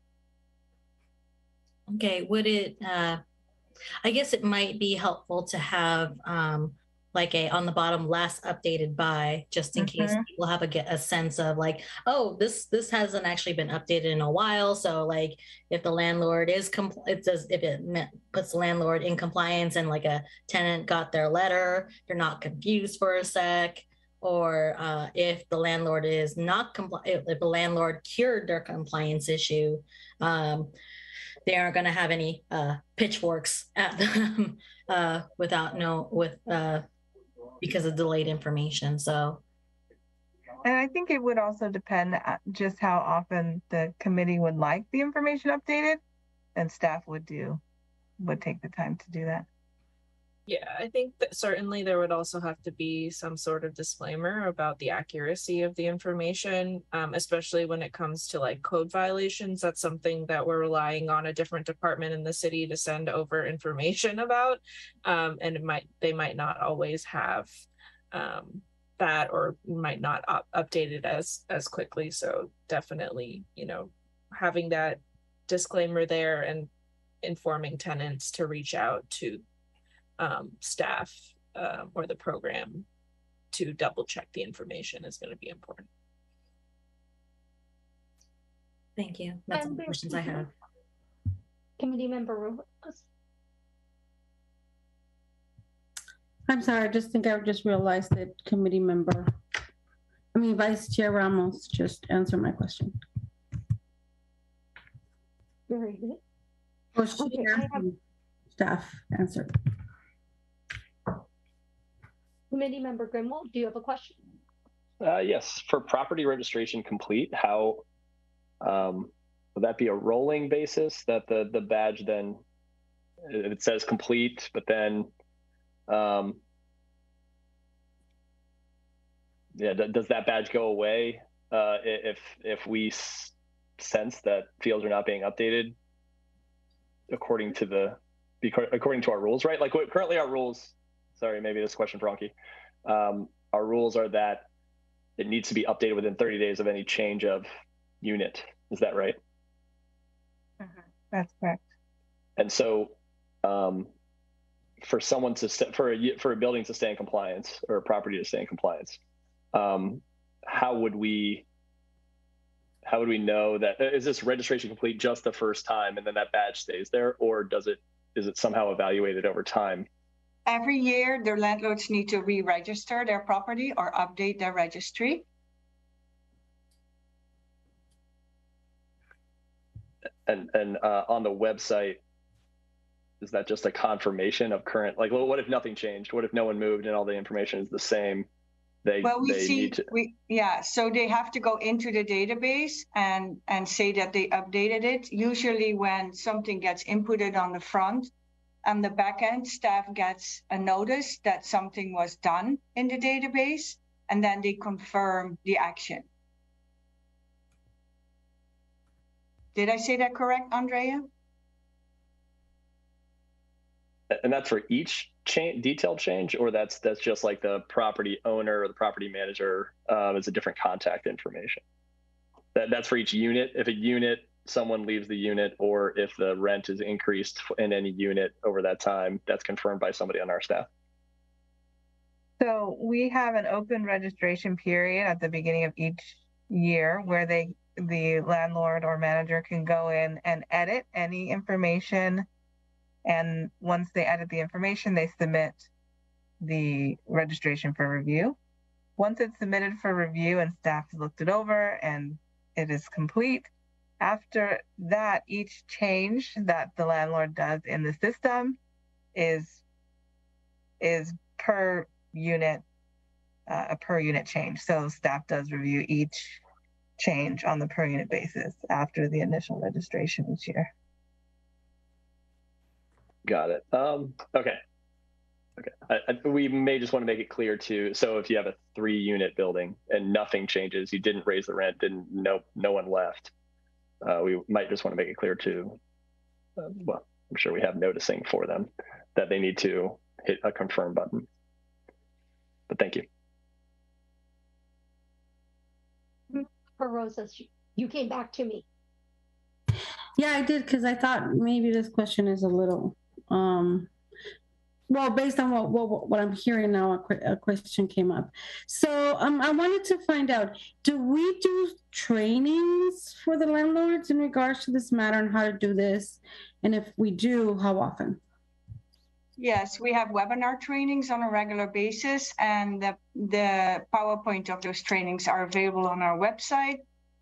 Okay, would it, I guess it might be helpful to have like on the bottom, last updated by, just in case people have a sense of like, oh, this hasn't actually been updated in a while. So like if the landlord is, if it puts the landlord in compliance and like a tenant got their letter, they're not confused for a sec. Or if the landlord is not compliant, if the landlord cured their compliance issue, they aren't going to have any pitchforks at them because of delayed information. So, and I think it would also depend just how often the committee would like the information updated, and staff would take the time to do that. Yeah, I think that certainly there would also have to be some sort of disclaimer about the accuracy of the information, especially when it comes to like code violations. That's something that we're relying on a different department in the city to send over information about, and they might not always have that, or might not update it as quickly. So definitely, having that disclaimer there and informing tenants to reach out to staff or the program to double check the information is going to be important. Thank you. That's all the questions I have. Committee member Rose. I'm sorry, I just realized that Vice Chair Ramos just answered my question. Very good. Or staff answered. Committee member Grimwald, do you have a question? Yes, for property registration complete, how would that be a rolling basis that the badge then, it says complete, but then does that badge go away if we sense that fields are not being updated according to our rules, right? Like currently our rules, sorry, maybe this question for Anki. Our rules are that it needs to be updated within 30 days of any change of unit. Is that right? That's correct. And so for someone for a building to stay in compliance, or a property to stay in compliance, how would we know that, is this registration complete just the first time and then that badge stays there, or is it somehow evaluated over time? Every year, their landlords need to re-register their property or update their registry. And on the website, is that just a confirmation of current, like, well, what if nothing changed? What if no one moved and all the information is the same? So they have to go into the database and say that they updated it. Usually when something gets inputted on the front, and the backend staff gets a notice that something was done in the database, and then they confirm the action. Did I say that correct, Andrea? And that's for each detailed change, or that's just like the property owner or the property manager is a different contact information? That's for each unit. If a unit someone leaves the unit or if the rent is increased in any unit over that time, that's confirmed by somebody on our staff. So we have an open registration period at the beginning of each year where the landlord or manager can go in and edit any information. And once they edit the information, they submit the registration for review. Once it's submitted for review and staff has looked it over and it is complete, after that, each change that the landlord does in the system is per unit, a per unit change. So staff does review each change on the per unit basis after the initial registration each year. Got it. Okay. We may just want to make it clear too. So if you have a 3-unit building and nothing changes, you didn't raise the rent, and no one left. We might just want to make it clear too. Well, I'm sure we have noticing for them that they need to hit a confirm button. But thank you. Rosa, you came back to me. Yeah, I did, because I thought maybe this question is a little, well, based on what I'm hearing now, a question came up. So I wanted to find out, do we do trainings for the landlords in regards to this matter and how to do this? And if we do, how often? Yes, we have webinar trainings on a regular basis, and the PowerPoint of those trainings are available on our website.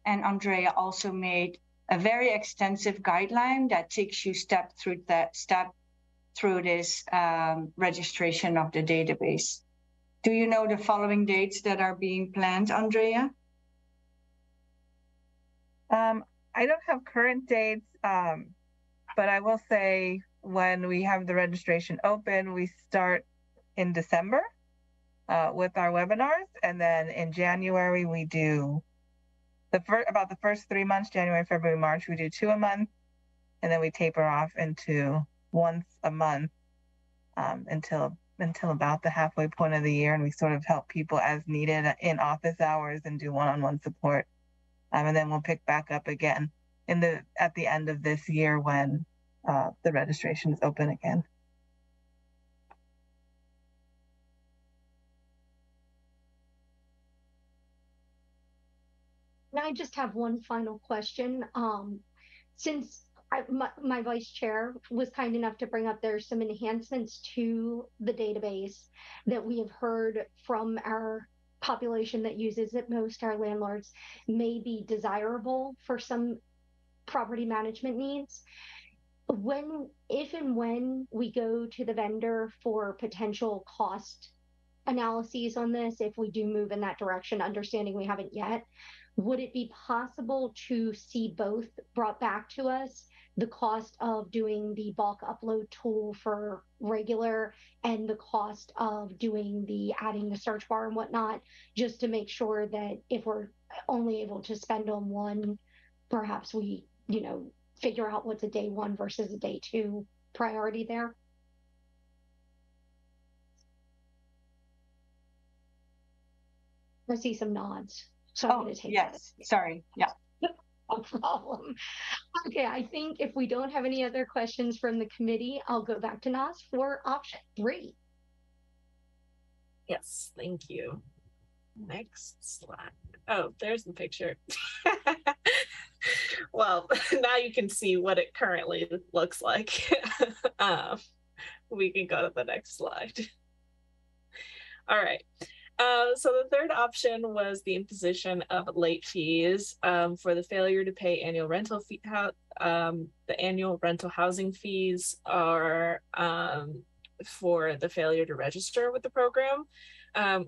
And Andrea also made a very extensive guideline that takes you step through this registration of the database. Do you know the following dates that are being planned, Andrea? I don't have current dates, but I will say when we have the registration open, we start in December with our webinars. And then in January, we do about the first 3 months, January, February, March, we do 2 a month. And then we taper off into once a month until about the halfway point of the year. And we sort of help people as needed in office hours and do one-on-one support. And then we'll pick back up again at the end of this year when the registration is open again. And I just have one final question. Since my vice chair was kind enough to bring up, there's some enhancements to the database that we have heard from our population that uses it most, our landlords, may be desirable for some property management needs. If and when we go to the vendor for potential cost analyses on this, if we do move in that direction, understanding we haven't yet, would it be possible to see both brought back to us, the cost of doing the bulk upload tool for regular and the cost of doing adding the search bar and whatnot, just to make sure that if we're only able to spend on one, perhaps we, figure out what's a day 1 versus a day 2 priority there? I see some nods. So I'm going to take yes. that. Sorry. Yeah. No problem. Okay, I think if we don't have any other questions from the committee, I'll go back to Nas for option 3. Yes, thank you. Next slide. Oh, there's the picture. Well, now you can see what it currently looks like. We can go to the next slide. All right. So the third option was the imposition of late fees for the failure to pay annual rental fee. The annual rental housing fees are for the failure to register with the program.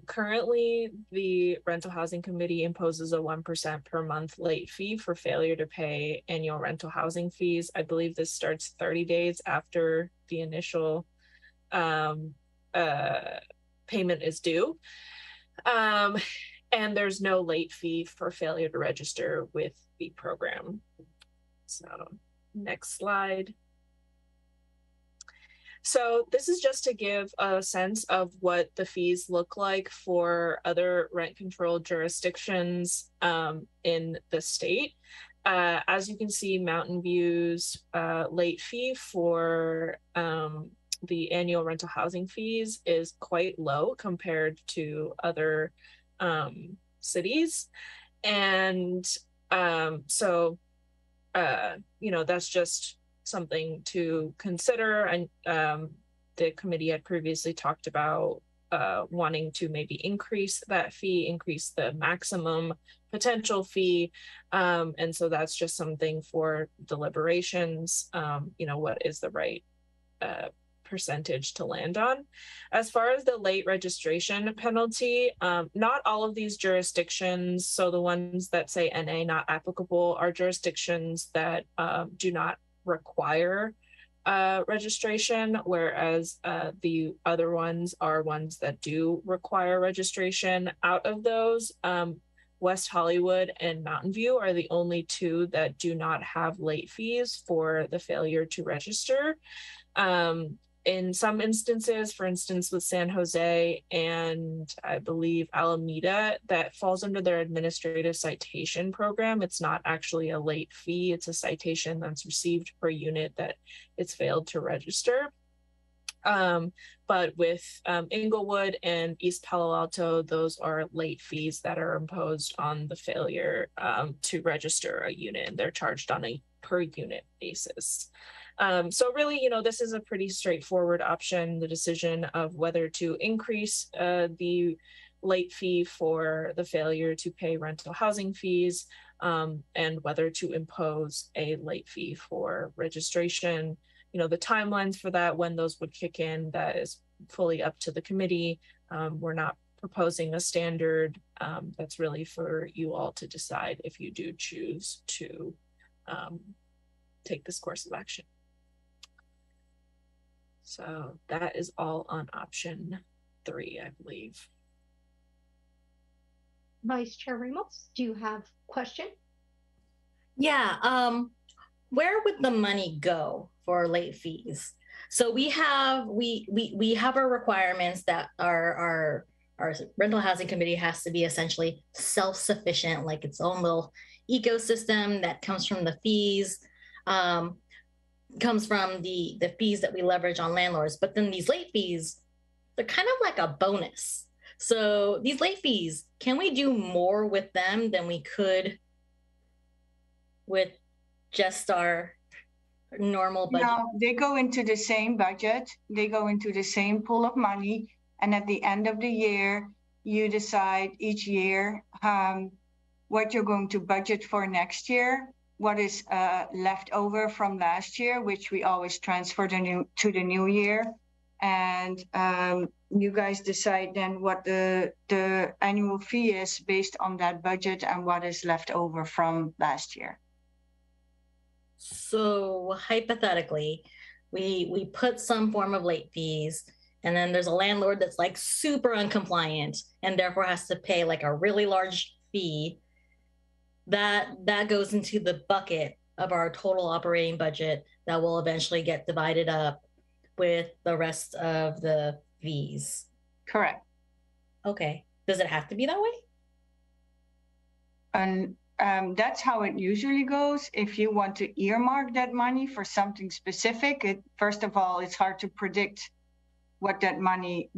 Currently, the Rental Housing Committee imposes a 1% per month late fee for failure to pay annual rental housing fees. I believe this starts 30 days after the initial payment is due. And there's no late fee for failure to register with the program. So next slide. So this is just to give a sense of what the fees look like for other rent control jurisdictions in the state. as you can see, Mountain View's late fee for the annual rental housing fees is quite low compared to other cities. And so, you know, that's just something to consider. And the committee had previously talked about wanting to maybe increase that fee, increase the maximum potential fee. And so that's just something for deliberations, you know, what is the right percentage to land on. As far as the late registration penalty, not all of these jurisdictions, so the ones that say NA not applicable, are jurisdictions that do not require registration, whereas the other ones are ones that do require registration. Out of those, West Hollywood and Mountain View are the only two that do not have late fees for the failure to register. In some instances, for instance, with San Jose and I believe Alameda, that falls under their administrative citation program. It's not actually a late fee. It's a citation that's received per unit that it's failed to register. But with Inglewood and East Palo Alto, those are late fees that are imposed on the failure to register a unit, and they're charged on a per unit basis. So really, you know, this is a pretty straightforward option, the decision of whether to increase the late fee for the failure to pay rental housing fees, and whether to impose a late fee for registration. You know, the timelines for that, when those would kick in, that is fully up to the committee. We're not proposing a standard. That's really for you all to decide if you do choose to take this course of action. So that is all on option 3, I believe. Vice Chair Ramos, do you have a question? Yeah, where would the money go for late fees? So we have our requirements that our rental housing committee has to be essentially self-sufficient, like its own little ecosystem that comes from the fees, comes from the fees that we leverage on landlords. But then these late fees, they're kind of like a bonus. So these late fees, can we do more with them than we could with just our normal budget? No, they go into the same budget. They go into the same pool of money. And at the end of the year, you decide each year what you're going to budget for next year, what is left over from last year, which we always transfer to the new year. And you guys decide then what the annual fee is based on that budget and what is left over from last year. So hypothetically, we put some form of late fees, and then there's a landlord that's like super uncompliant and therefore has to pay like a really large fee. That goes into the bucket of our total operating budget that will eventually get divided up with the rest of the fees. Correct. Okay. Does it have to be that way? And that's how it usually goes. If you want to earmark that money for something specific, first of all, it's hard to predict what money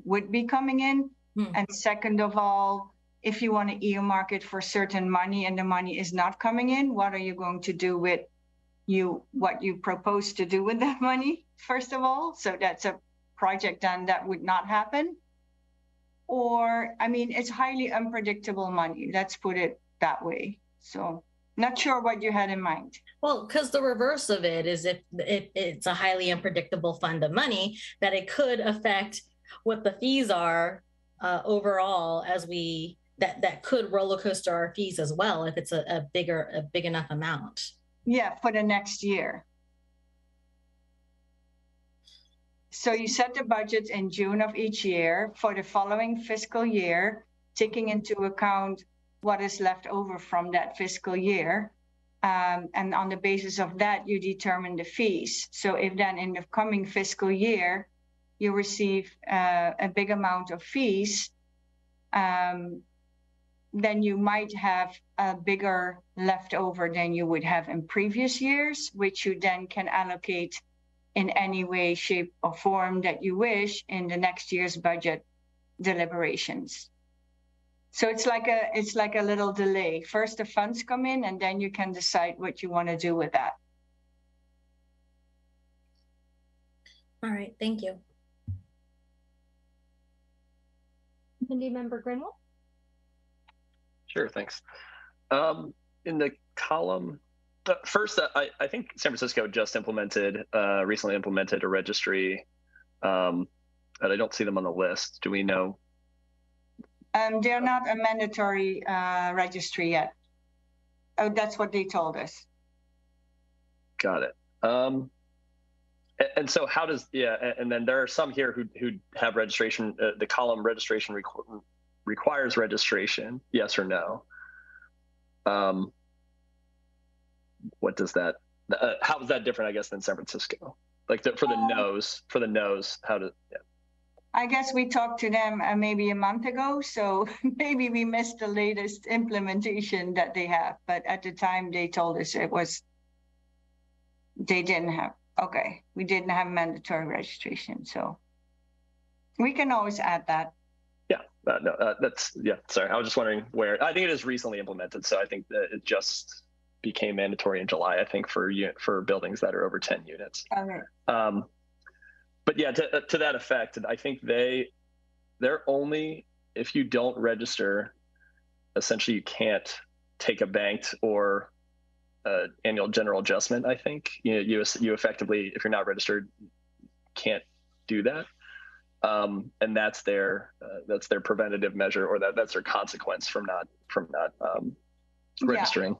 would be coming in. And second of all, if you want to earmark it for certain money and the money is not coming in, what are you going to do with what you propose to do with that money, first of all? So that's a project then that would not happen. Or, I mean, it's highly unpredictable money. Let's put it that way. So not sure what you had in mind. Well, because the reverse of it is if it's a highly unpredictable fund of money, that it could affect what the fees are overall, as that could roller coaster our fees as well if it's a big enough amount. Yeah, for the next year. So you set the budget in June of each year for the following fiscal year, taking into account what is left over from that fiscal year. And on the basis of that, you determine the fees. So if then in the coming fiscal year, you receive a big amount of fees, then you might have a bigger leftover than you would have in previous years, which you then can allocate in any way, shape, or form that you wish in the next year's budget deliberations. So it's like a little delay. First the funds come in, and then you can decide what you want to do with that. All right, thank you. Committee Member Greenwald? Sure, thanks. In the column, first, I think San Francisco just recently implemented a registry, and I don't see them on the list. Do we know? They're not a mandatory registry yet. Oh, that's what they told us. Got it. And so how does, and then there are some here who have registration, the column registration requires registration, yes or no? What does that, how is that different, I guess, than San Francisco? Like for the no's, how to, yeah. I guess we talked to them maybe a month ago, so maybe we missed the latest implementation that they have, but at the time they told us they didn't have. Okay, we didn't have mandatory registration, so we can always add that. Yeah, sorry, I was just wondering where. I think it is recently implemented, so I think that it just became mandatory in July, I think, for buildings that are over 10 units. Okay. But yeah, to that effect, I think they're only, if you don't register, essentially you can't take a banked or annual general adjustment. I think you effectively, if you're not registered, can't do that, and that's their preventative measure, or that's their consequence from not registering.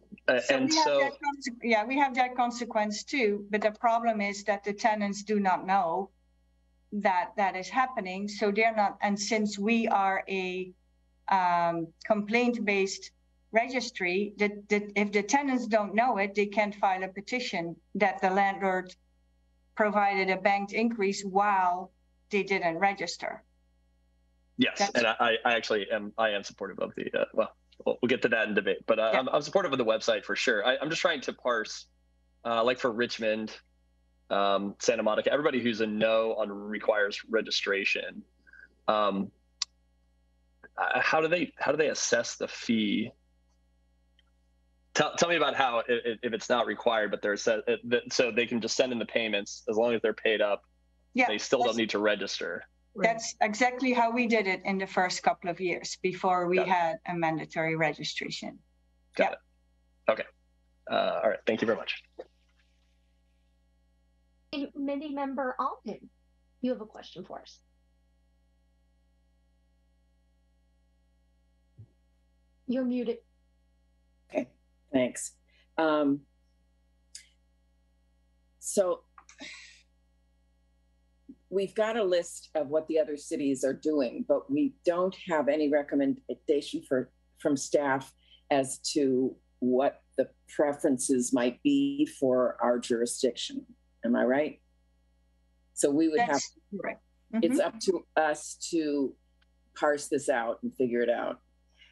Yeah. We have that consequence too. But the problem is that the tenants do not know that is happening, so they're not. And since we are a complaint-based registry, that if the tenants don't know it, they can't file a petition that the landlord provided a banked increase while they didn't register. Yes, and I actually am supportive of the we'll get to that in debate, but yeah. I'm supportive of the website for sure. I'm just trying to parse, like for Richmond, Santa Monica, everybody who's a no on requires registration. How do they assess the fee? Tell me about how, if it's not required, but they're set, so they can just send in the payments as long as they're paid up. Yeah, they still don't need to register. That's exactly how we did it in the first couple of years before we had a mandatory registration. Got it. Okay. All right. Thank you very much. Committee Member Alton, you have a question for us. You're muted. Okay. Thanks. So we've got a list of what the other cities are doing, but we don't have any recommendation from staff as to what the preferences might be for our jurisdiction. Am I right? So we would have, right. It's up to us to parse this out and figure it out.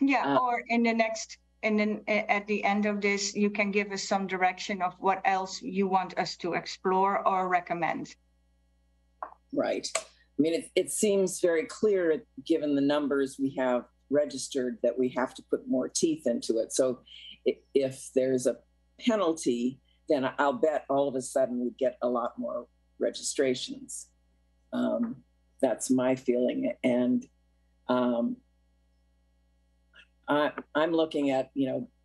Yeah, or in the next, and then at the end of this, you can give us some direction of what else you want us to explore or recommend. Right. I mean, it seems very clear, given the numbers we have registered, that we have to put more teeth into it. So if there's a penalty, then I'll bet all of a sudden we get a lot more registrations. That's my feeling. And I'm looking at,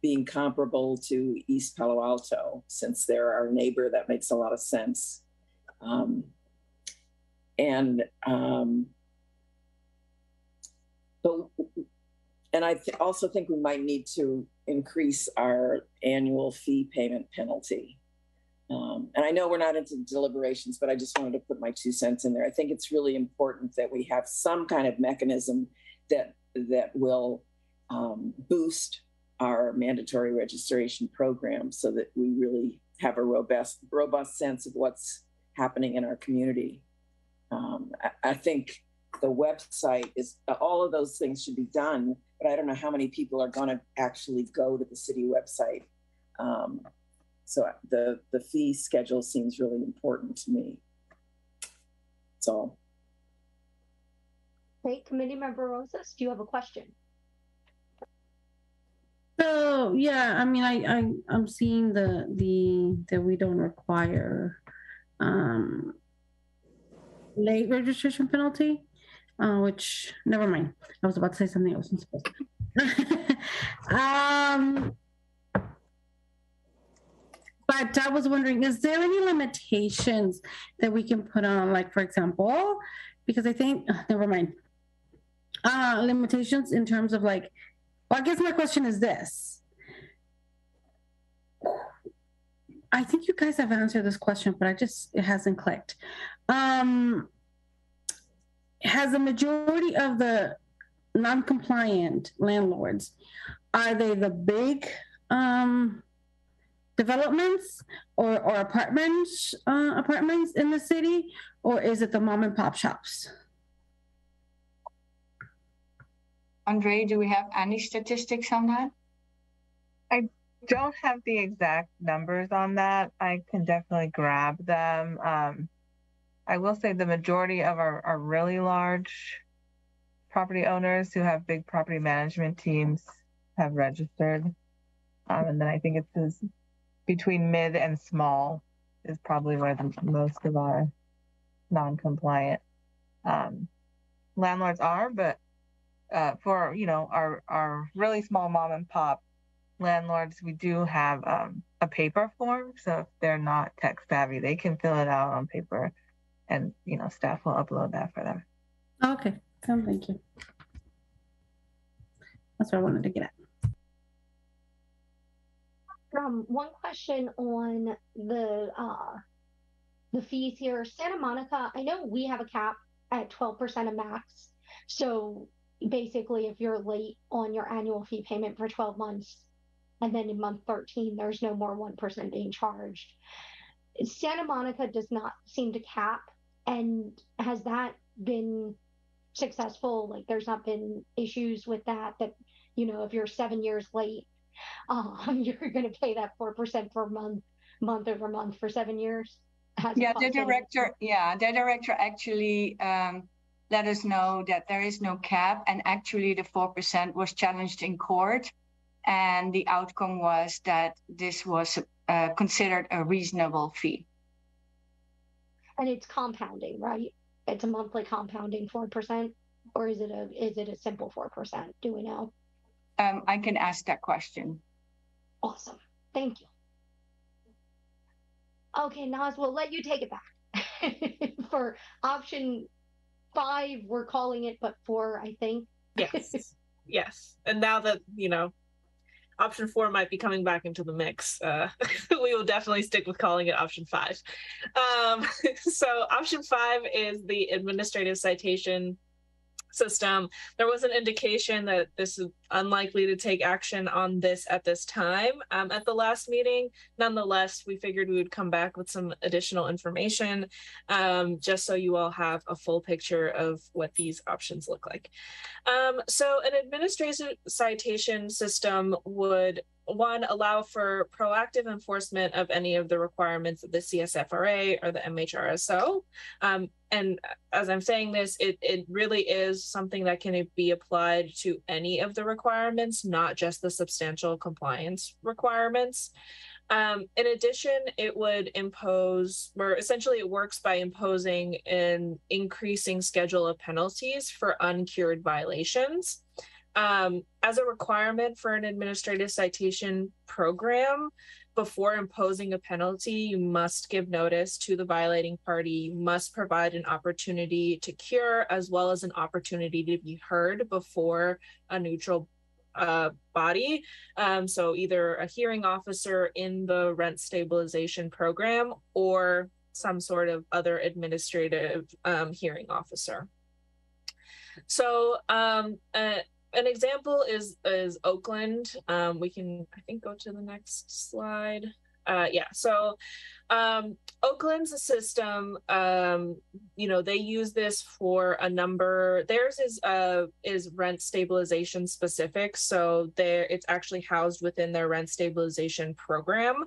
being comparable to East Palo Alto, since they're our neighbor. That makes a lot of sense. And I also think we might need to increase our annual fee payment penalty. And I know we're not into deliberations, but I just wanted to put my 2 cents in there. I think it's really important that we have some kind of mechanism that will boost our mandatory registration program, so that we really have a robust sense of what's happening in our community. I think the website is, all of those things should be done but I don't know how many people are going to actually go to the city website. So the fee schedule seems really important to me. That's all. Great. Committee Member Rosas, do you have a question? So yeah, I mean, I'm seeing that we don't require late registration penalty, which never mind. I was about to say something I wasn't supposed to. But I was wondering, is there any limitations that we can put on, like, for example, because I think, never mind, limitations in terms of like, well, I guess my question is this. I think you guys have answered this question, but it hasn't clicked. Has the majority of the non-compliant landlords, are they the big developments or apartments in the city, or is it the mom and pop shops? Andre, do we have any statistics on that? I don't have the exact numbers on that. I can definitely grab them. I will say the majority of our really large property owners who have big property management teams have registered. And then I think it's between mid and small is probably where most of our non-compliant landlords are. But for our really small mom and pop landlords, we do have a paper form. So if they're not tech savvy, they can fill it out on paper, and staff will upload that for them. Okay, thank you. That's what I wanted to get at. One question on the fees here. Santa Monica, I know we have a cap at 12% of max. So basically, if you're late on your annual fee payment for 12 months, and then in month 13, there's no more 1% being charged. Santa Monica does not seem to cap. And has that been successful? Like, there's not been issues with that, if you're 7 years late, you're going to pay that 4% per month over month for 7 years. The director actually let us know that there is no cap, and actually the 4% was challenged in court, and the outcome was that this was considered a reasonable fee. And it's compounding, right? It's a monthly compounding 4%, or is it a simple 4%? Do we know? I can ask that question. Awesome. Thank you. Okay, Naz, we'll let you take it back. For option 5, we're calling it, but 4, I think. Yes. Yes. And now that, option 4 might be coming back into the mix, we will definitely stick with calling it option 5. So option 5 is the administrative citation system. There was an indication that this is unlikely to take action on this at this time at the last meeting. Nonetheless, we figured we would come back with some additional information just so you all have a full picture of what these options look like. So an administrative citation system would, one, allow for proactive enforcement of any of the requirements of the Csfra or the Mhrso. And as I'm saying this, it really is something that can be applied to any of the requirements, not just the substantial compliance requirements. In addition, it would impose, or essentially it works by imposing an increasing schedule of penalties for uncured violations. As a requirement for an administrative citation program, before imposing a penalty, you must give notice to the violating party. You must provide an opportunity to cure, as well as an opportunity to be heard before a neutral body. So either a hearing officer in the rent stabilization program or some sort of other administrative hearing officer. So an example is Oakland. We can, I think, go to the next slide. So Oakland's a system, they use this for a number. Theirs is rent stabilization specific. So it's actually housed within their rent stabilization program,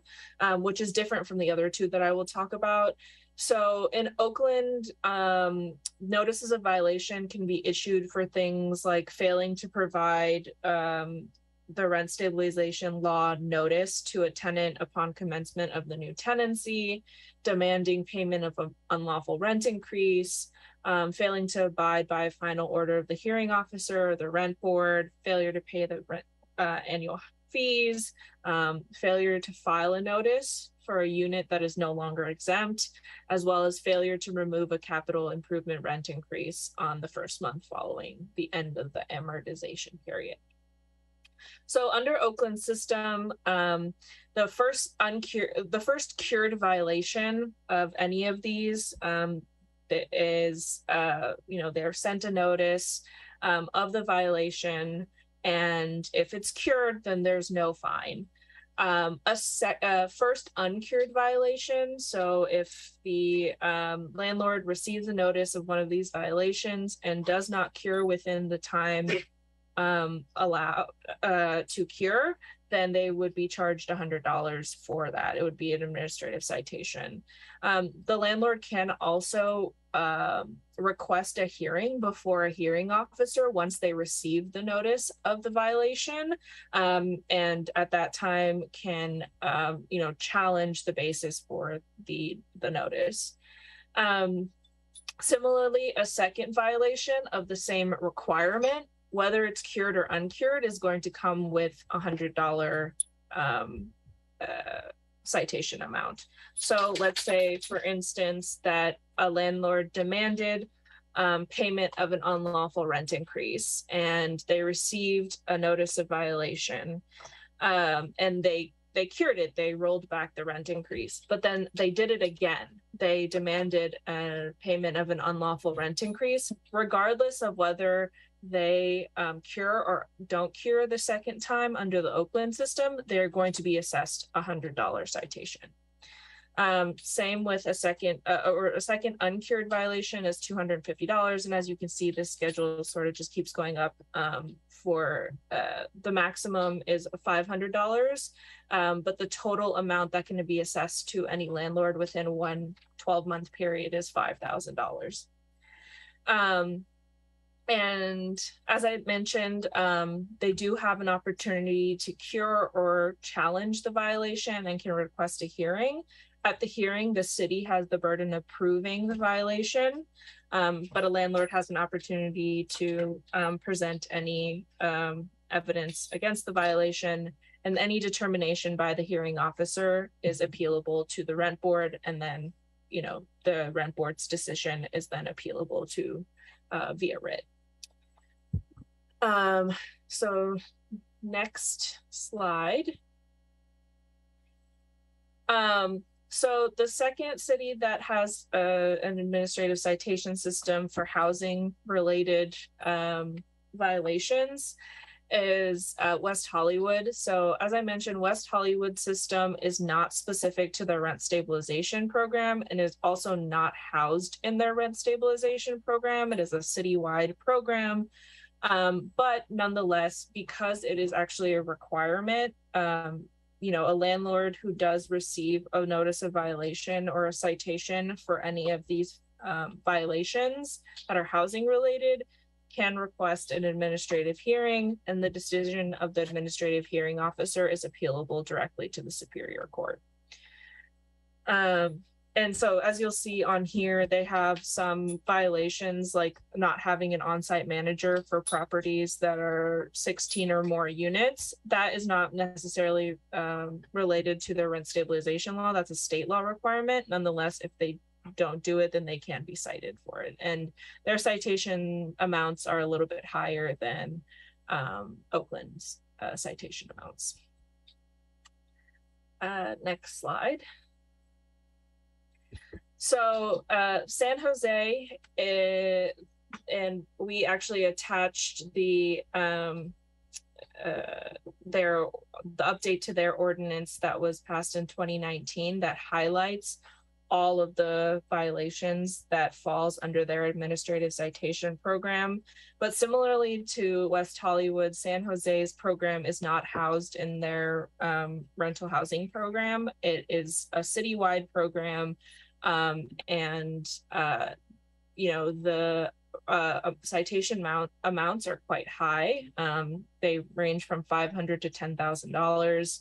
which is different from the other two that I will talk about. So in Oakland, notices of violation can be issued for things like failing to provide the rent stabilization law notice to a tenant upon commencement of the new tenancy, demanding payment of an unlawful rent increase, failing to abide by a final order of the hearing officer or the rent board, failure to pay the rent annual fees, failure to file a notice for a unit that is no longer exempt, as well as failure to remove a capital improvement rent increase on the first month following the end of the amortization period. So under Oakland's system, the first cured violation of any of these is, they're sent a notice of the violation, and if it's cured, then there's no fine. A first uncured violation, so if the landlord receives a notice of one of these violations and does not cure within the time allowed to cure, then they would be charged $100 for that. It would be an administrative citation. The landlord can also request a hearing before a hearing officer once they receive the notice of the violation, and at that time can challenge the basis for the notice. Similarly, a second violation of the same requirement, whether it's cured or uncured, is going to come with $100 citation amount. So let's say, for instance, that a landlord demanded payment of an unlawful rent increase, and they received a notice of violation, and they cured it. They rolled back the rent increase, but then they did it again. They demanded a payment of an unlawful rent increase, regardless of whether they cure or don't cure the second time under the Oakland system, they're going to be assessed $100 citation. Same with a second uncured violation is $250. And as you can see, this schedule sort of just keeps going up. For the maximum is $500, but the total amount that can be assessed to any landlord within one 12-month period is $5,000. And as I mentioned, they do have an opportunity to cure or challenge the violation and can request a hearing. At the hearing, the city has the burden of proving the violation, but a landlord has an opportunity to present any evidence against the violation, and any determination by the hearing officer is appealable to the rent board, and then, the rent board's decision is then appealable to via writ. So next slide. So the second city that has an administrative citation system for housing related violations is West Hollywood. So as I mentioned, West Hollywood system is not specific to their rent stabilization program and is also not housed in their rent stabilization program. It is a citywide program. But nonetheless, because it is actually a requirement, a landlord who does receive a notice of violation or a citation for any of these violations that are housing related can request an administrative hearing, and the decision of the administrative hearing officer is appealable directly to the Superior Court. And so as you'll see on here, they have some violations like not having an on-site manager for properties that are 16 or more units. That is not necessarily related to their rent stabilization law. That's a state law requirement. Nonetheless, if they don't do it, then they can be cited for it. And their citation amounts are a little bit higher than Oakland's citation amounts. Next slide. So San Jose, and we actually attached the the update to their ordinance that was passed in 2019 that highlights all of the violations that falls under their administrative citation program. But similarly to West Hollywood, San Jose's program is not housed in their rental housing program. It is a citywide program, and the citation amounts are quite high. They range from $500 to $10,000.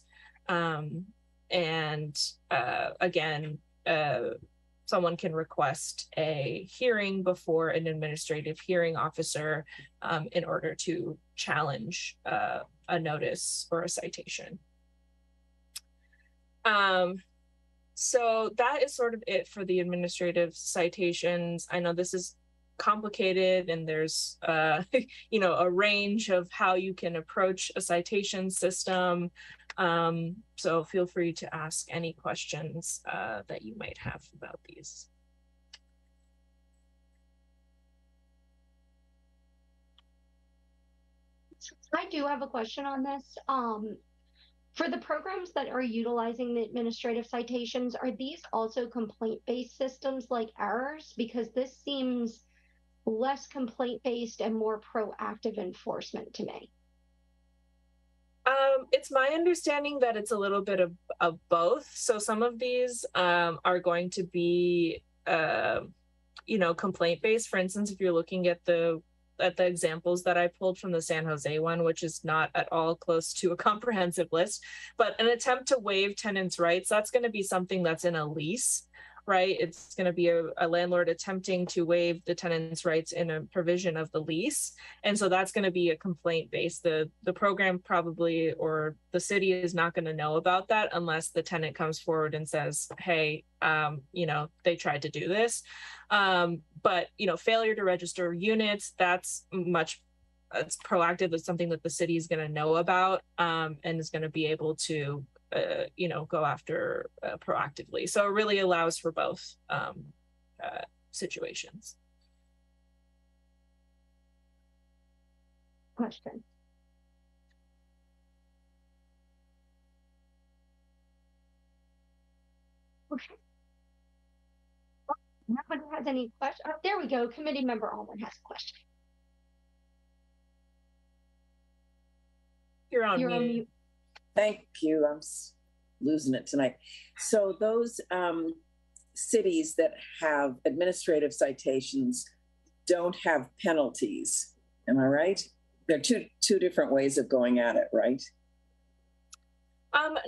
Again, someone can request a hearing before an administrative hearing officer in order to challenge a notice or a citation. So that is sort of it for the administrative citations. I know this is complicated and there's a range of how you can approach a citation system. So feel free to ask any questions that you might have about these. I do have a question on this. For the programs that are utilizing the administrative citations, are these also complaint-based systems like ours? Because this seems less complaint-based and more proactive enforcement to me. It's my understanding that it's a little bit of both. So some of these are going to be, complaint-based. For instance, if you're looking at the examples that I pulled from the San Jose one, which is not at all close to a comprehensive list, but an attempt to waive tenants' rights, that's going to be something that's in a lease, right? It's going to be a landlord attempting to waive the tenant's rights in a provision of the lease. And so that's going to be a complaint based. The program probably, or the city is not going to know about that unless the tenant comes forward and says, hey, they tried to do this. But, failure to register units, it's proactive. That's something that the city is going to know about and is going to be able to go after proactively. So it really allows for both situations. Question. Okay. Nobody has any questions. Oh, there we go. Committee member Allman has a question. You're on mute. Thank you. I'm losing it tonight. So those cities that have administrative citations don't have penalties. Am I right? There are two different ways of going at it, right?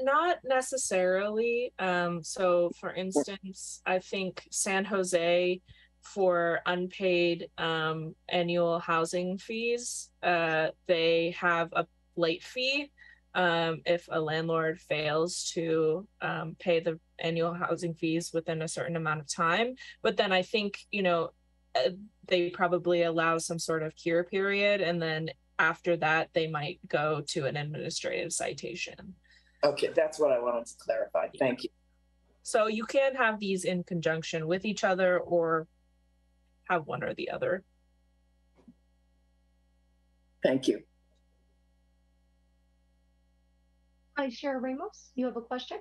Not necessarily. So for instance, I think San Jose, for unpaid annual housing fees, they have a late fee if a landlord fails to pay the annual housing fees within a certain amount of time. But then I think, they probably allow some sort of cure period. And then after that, they might go to an administrative citation. Okay, that's what I wanted to clarify. Thank you. So you can have these in conjunction with each other or have one or the other. Thank you. Hi, Chair Ramos, you have a question?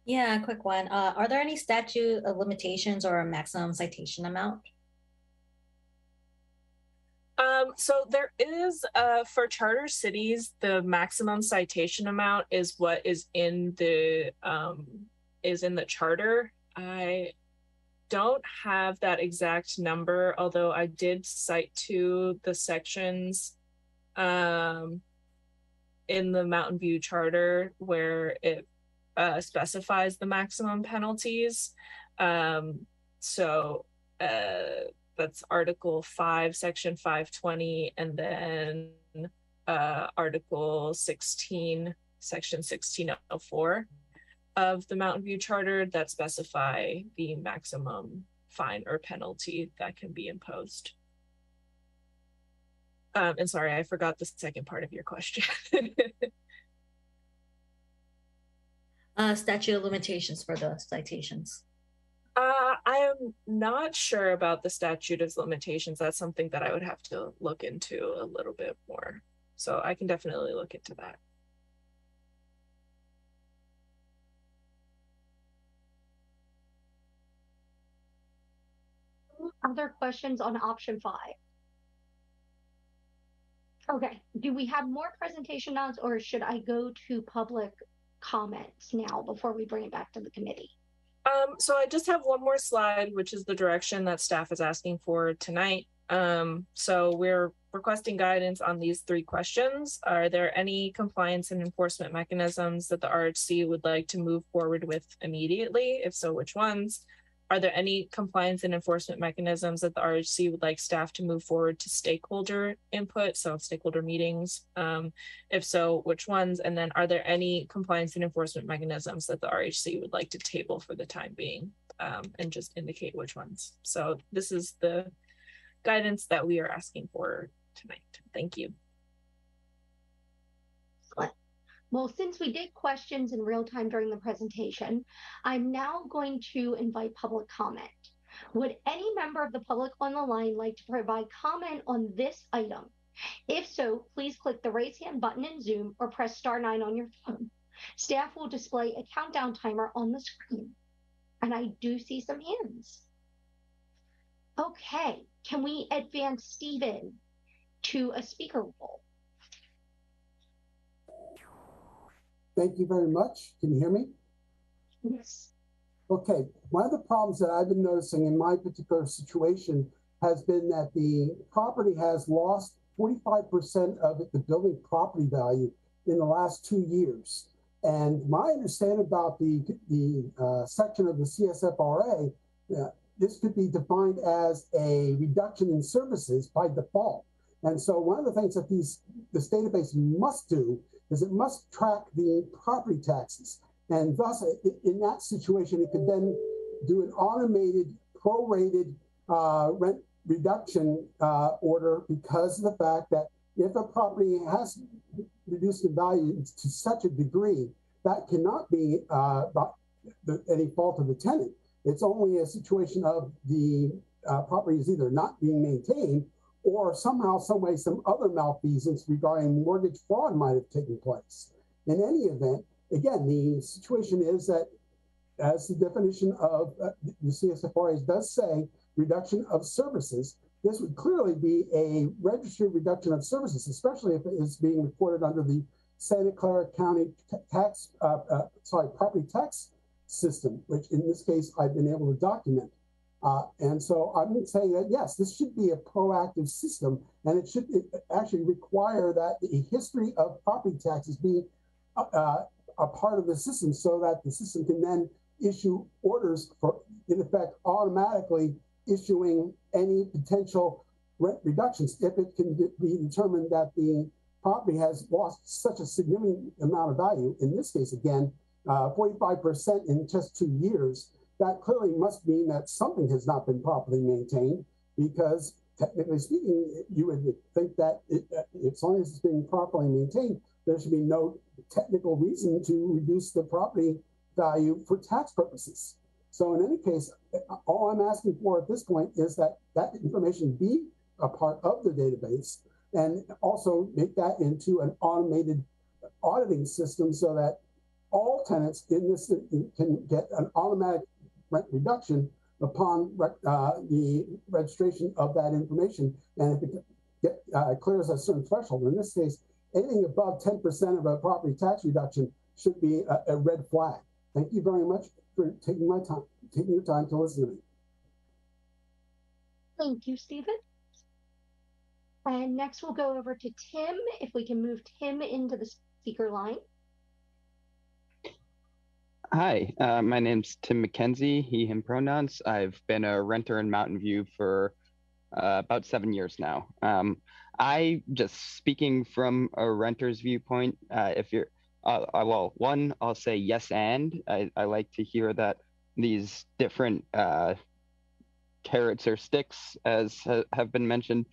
Yeah, a quick one. Are there any statute of limitations or a maximum citation amount? So there is, for charter cities, the maximum citation amount is what is in the charter. I don't have that exact number, although I did cite to the sections in the Mountain View Charter where it specifies the maximum penalties. That's Article 5, Section 520, and then Article 16, Section 1604 of the Mountain View Charter that specify the maximum fine or penalty that can be imposed. And sorry, I forgot the second part of your question. Statute of limitations for the citations. I am not sure about the statute of limitations. That's something that I would have to look into a little bit more So I can definitely look into that. Other questions on option 5? Okay, do we have more presentation notes, or should I go to public comments now before we bring it back to the committee? So I just have one more slide, which is the direction that staff is asking for tonight. So we're requesting guidance on these 3 questions. Are there any compliance and enforcement mechanisms that the RHC would like to move forward with immediately? If so, which ones? Are there any compliance and enforcement mechanisms that the RHC would like staff to move forward to stakeholder input, so stakeholder meetings? If so, which ones? And then are there any compliance and enforcement mechanisms that the RHC would like to table for the time being, and just indicate which ones? So this is the guidance that we are asking for tonight. Thank you. Well, since we did questions in real time during the presentation, I'm now going to invite public comment. Would any member of the public on the line like to provide comment on this item? If so, please click the raise hand button in Zoom or press *9 on your phone. Staff will display a countdown timer on the screen. And I do see some hands. Okay, can we advance Stephen to a speaker role? Thank you very much. Can you hear me? Yes. Okay, one of the problems that I've been noticing in my particular situation has been that the property has lost 45% of the building property value in the last 2 years. And my understanding about the section of the CSFRA, this could be defined as a reduction in services by default. And so one of the things that this database must do is it must track the property taxes. And thus, in that situation, it could then do an automated, prorated rent reduction order, because of the fact that if a property has reduced in value to such a degree, that cannot be any fault of the tenant. It's only a situation of the property is either not being maintained, or somehow, some way, some other malfeasance regarding mortgage fraud might have taken place. In any event, again, the situation is that, as the definition of the CSFRA does say, reduction of services, this would clearly be a registered reduction of services, especially if it is being reported under the Santa Clara County property tax system, which in this case I've been able to document. And so I'm saying that, yes, this should be a proactive system, and it should actually require that a history of property taxes be a part of the system, so that the system can then issue orders for, in effect, automatically issuing any potential rent reductions if it can be determined that the property has lost such a significant amount of value. In this case, again, 45% in just 2 years. That clearly must mean that something has not been properly maintained, because technically speaking, you would think that as long as it's being properly maintained, there should be no technical reason to reduce the property value for tax purposes. So in any case, all I'm asking for at this point is that that information be a part of the database, and also make that into an automated auditing system, so that all tenants in this can get an automatic rent reduction upon the registration of that information. And if it clears a certain threshold, in this case, anything above 10% of a property tax reduction should be a red flag. Thank you very much for taking your time to listen to me. Thank you, Stephen. And next we'll go over to Tim, if we can move Tim into the speaker line. Hi, my name's Tim McKenzie, he, him pronouns. I've been a renter in Mountain View for about 7 years now. I just speaking from a renter's viewpoint, if you're, well, one, I'll say yes, and I like to hear that these different carrots or sticks, as have been mentioned,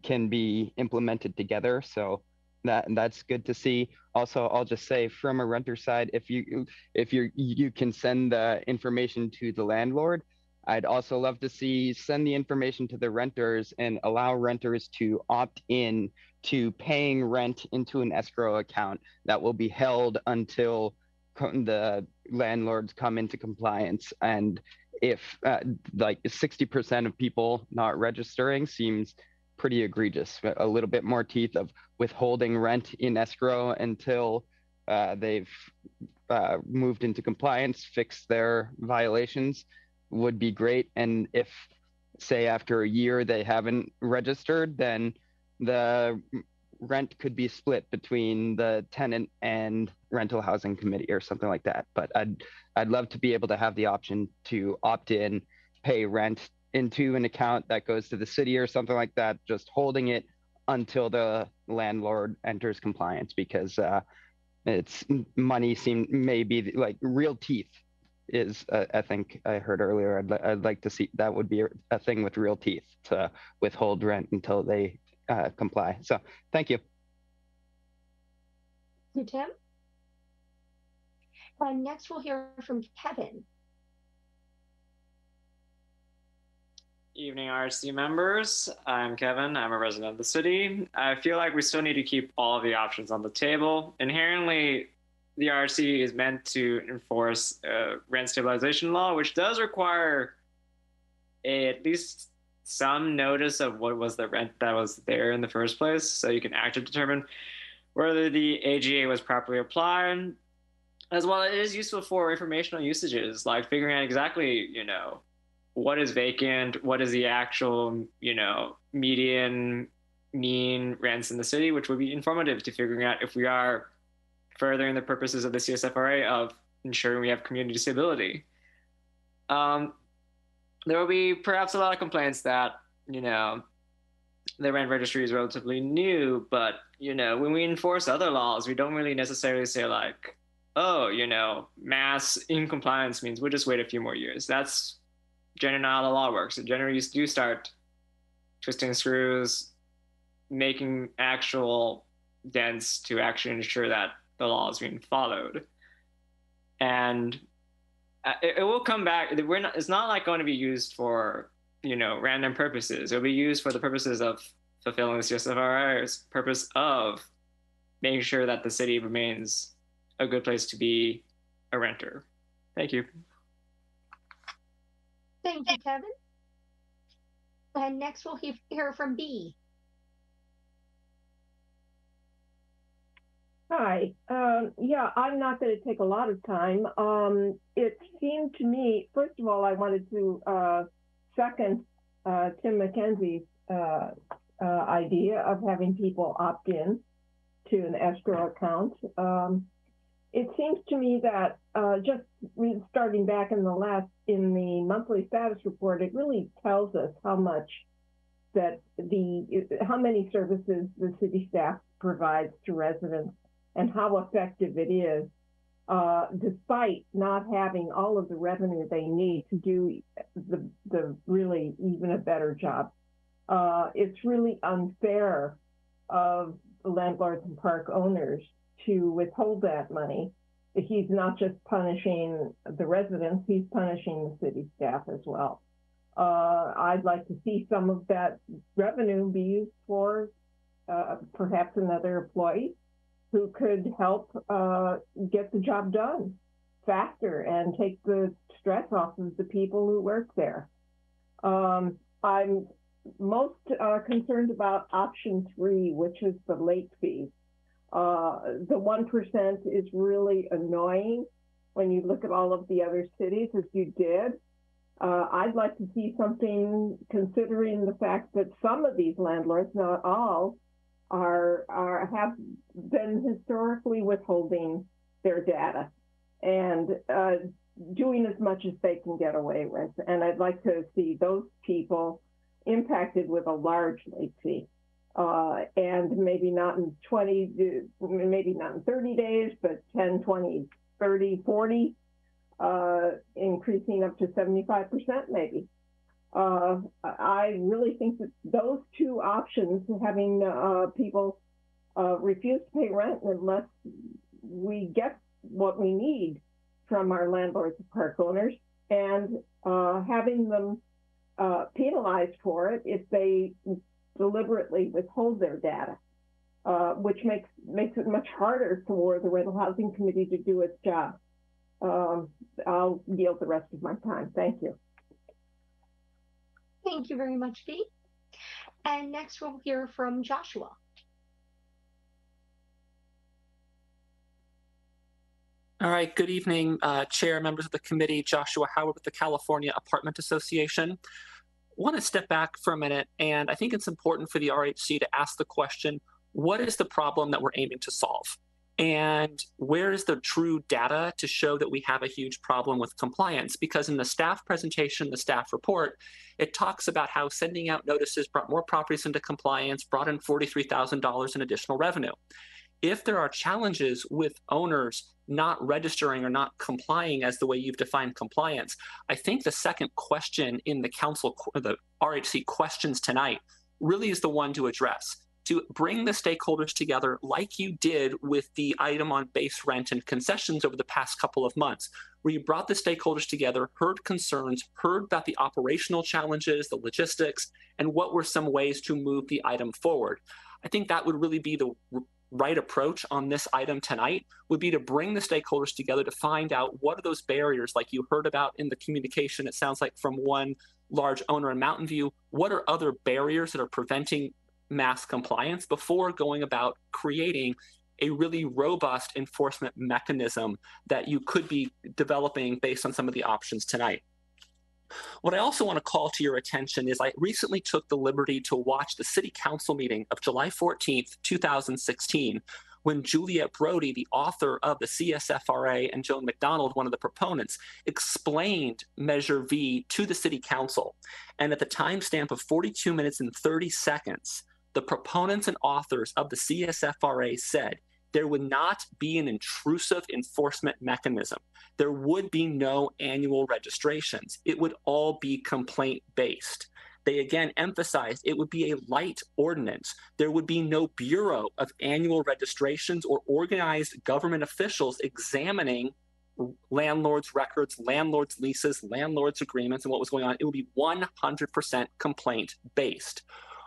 can be implemented together. So that's good to see. Also, I'll just say from a renter side, if you can send the information to the landlord, I'd also love to see send the information to the renters and allow renters to opt in to paying rent into an escrow account that will be held until the landlords come into compliance. And if like 60% of people not registering seems pretty egregious. A little bit more teeth of withholding rent in escrow until they've moved into compliance, fixed their violations would be great. And if, say, after a year they haven't registered, then the rent could be split between the tenant and rental housing committee or something like that. But I'd love to be able to have the option to opt in, pay rent into an account that goes to the city or something like that, just holding it until the landlord enters compliance, because it's money maybe like real teeth is I think I heard earlier. I'd like to see that would be a thing with real teeth to withhold rent until they comply. So thank you. Thank you, Tim. Next, we'll hear from Kevin. Evening, RC members. I'm Kevin. I'm a resident of the city. I feel like we still need to keep all of the options on the table. Inherently, the RC is meant to enforce rent stabilization law, which does require at least some notice of what was the rent that was there in the first place, so you can actually determine whether the AGA was properly applied. As well, it is useful for informational usages, like figuring out exactly, what is vacant, what is the actual, median mean rents in the city, which would be informative to figuring out if we are furthering the purposes of the CSFRA of ensuring we have community stability. There will be perhaps a lot of complaints that, the rent registry is relatively new, but, when we enforce other laws, we don't really necessarily say like, oh, mass in compliance means we'll just wait a few more years. That's generally not how the law works. Generally, you do start twisting screws, making actual dents to actually ensure that the law is being followed. And it will come back. It's not like going to be used for, random purposes. It'll be used for the purposes of fulfilling the CSFRA's purpose of making sure that the city remains a good place to be a renter. Thank you. Thank you, Kevin. And next we'll hear from B. Hi. Yeah, I'm not going to take a lot of time. It seemed to me, first of all, I wanted to second Tim McKenzie's idea of having people opt in to an escrow account. It seems to me that just starting back in the monthly status report, it really tells us how many services the city staff provides to residents and how effective it is, despite not having all of the revenue they need to do the really even a better job. It's really unfair of the landlords and park owners to withhold that money. He's not just punishing the residents, he's punishing the city staff as well. I'd like to see some of that revenue be used for perhaps another employee who could help get the job done faster and take the stress off of the people who work there. I'm most concerned about option 3, which is the late fees. The 1% is really annoying when you look at all of the other cities, as you did. I'd like to see something considering the fact that some of these landlords, not all, have been historically withholding their data and doing as much as they can get away with. And I'd like to see those people impacted with a large late fee. And maybe not in 30 days, but 10, 20, 30, 40, increasing up to 75% maybe. I really think that those two options, having people refuse to pay rent unless we get what we need from our landlords and park owners, and having them penalized for it if they deliberately withhold their data, which makes it much harder for the Rental Housing Committee to do its job. I'll yield the rest of my time. Thank you. Thank you very much, Dee. And next we'll hear from Joshua. All right, good evening, Chair, members of the committee. Joshua Howard with the California Apartment Association. I want to step back for a minute, and I think it's important for the RHC to ask the question, what is the problem that we're aiming to solve? And where is the true data to show that we have a huge problem with compliance? Because in the staff presentation, the staff report, it talks about how sending out notices brought more properties into compliance, brought in $43,000 in additional revenue. If there are challenges with owners not registering or not complying as the way you've defined compliance, I think the second question in the council, the RHC questions tonight, really is the one to address. To bring the stakeholders together like you did with the item on base rent and concessions over the past couple of months, where you brought the stakeholders together, heard concerns, heard about the operational challenges, the logistics, and what were some ways to move the item forward. I think that would really be the right approach on this item tonight, would be to bring the stakeholders together to find out what are those barriers, like you heard about in the communication, it sounds like from one large owner in Mountain View, what are other barriers that are preventing mass compliance before going about creating a really robust enforcement mechanism that you could be developing based on some of the options tonight. What I also want to call to your attention is I recently took the liberty to watch the City Council meeting of July 14th, 2016, when Juliet Brody, the author of the CSFRA, and Joan McDonald, one of the proponents, explained Measure V to the City Council. And at the timestamp of 42 minutes and 30 seconds, the proponents and authors of the CSFRA said there would not be an intrusive enforcement mechanism. There would be no annual registrations. It would all be complaint-based. They again emphasized it would be a light ordinance. There would be no bureau of annual registrations or organized government officials examining landlords' records, landlords' leases, landlords' agreements, and what was going on. It would be 100% complaint-based.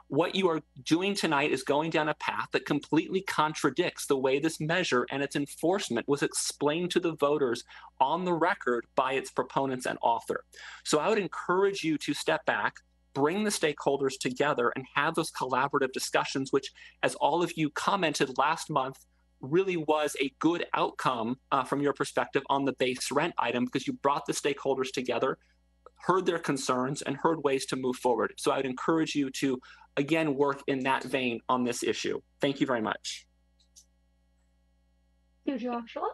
What you are doing tonight is going down a path that completely contradicts the way this measure and its enforcement was explained to the voters on the record by its proponents and author. So I would encourage you to step back, bring the stakeholders together, and have those collaborative discussions, which, as all of you commented last month, really was a good outcome from your perspective on the base rent item, because you brought the stakeholders together, heard their concerns, and heard ways to move forward. So I would encourage you to, again, work in that vein on this issue. Thank you very much. Thank you, Joshua.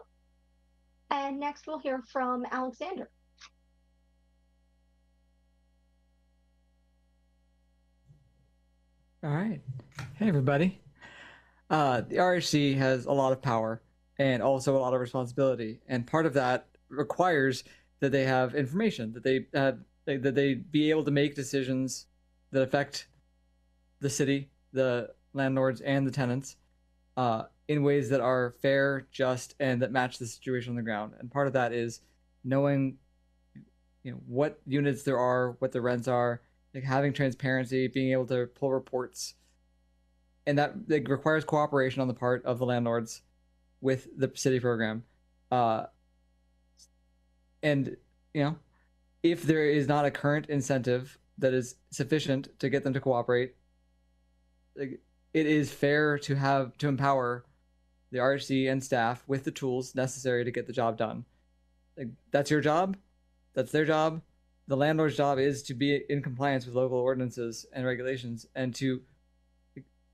And next we'll hear from Alexander. All right. Hey, everybody. The RHC has a lot of power and also a lot of responsibility. And part of that requires that they have information, that they be able to make decisions that affect the city, the landlords, and the tenants in ways that are fair, just, and that match the situation on the ground. And part of that is knowing, what units there are, what the rents are, like having transparency, being able to pull reports, and that requires cooperation on the part of the landlords with the city program. And, if there is not a current incentive that is sufficient to get them to cooperate, it is fair to empower the RHC and staff with the tools necessary to get the job done. That's your job. That's their job. The landlord's job is to be in compliance with local ordinances and regulations, and to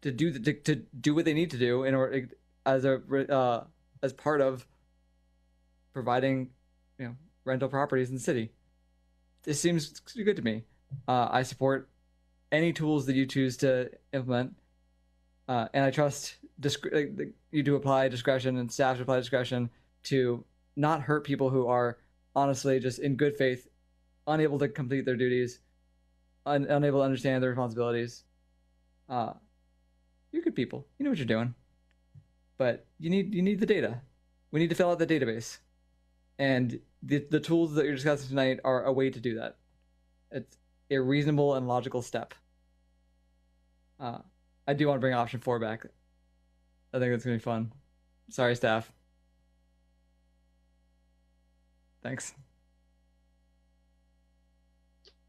do what they need to do in order as part of providing rental properties in the city. This seems good to me. I support any tools that you choose to implement, and I trust you to apply discretion and staff to apply discretion to not hurt people who are honestly just in good faith, unable to complete their duties, unable to understand their responsibilities. You're good people. You know what you're doing, but you need the data. We need to fill out the database, and the tools that you're discussing tonight are a way to do that. It's a reasonable and logical step. I do want to bring option 4 back. I think that's gonna be fun. Sorry, staff. Thanks.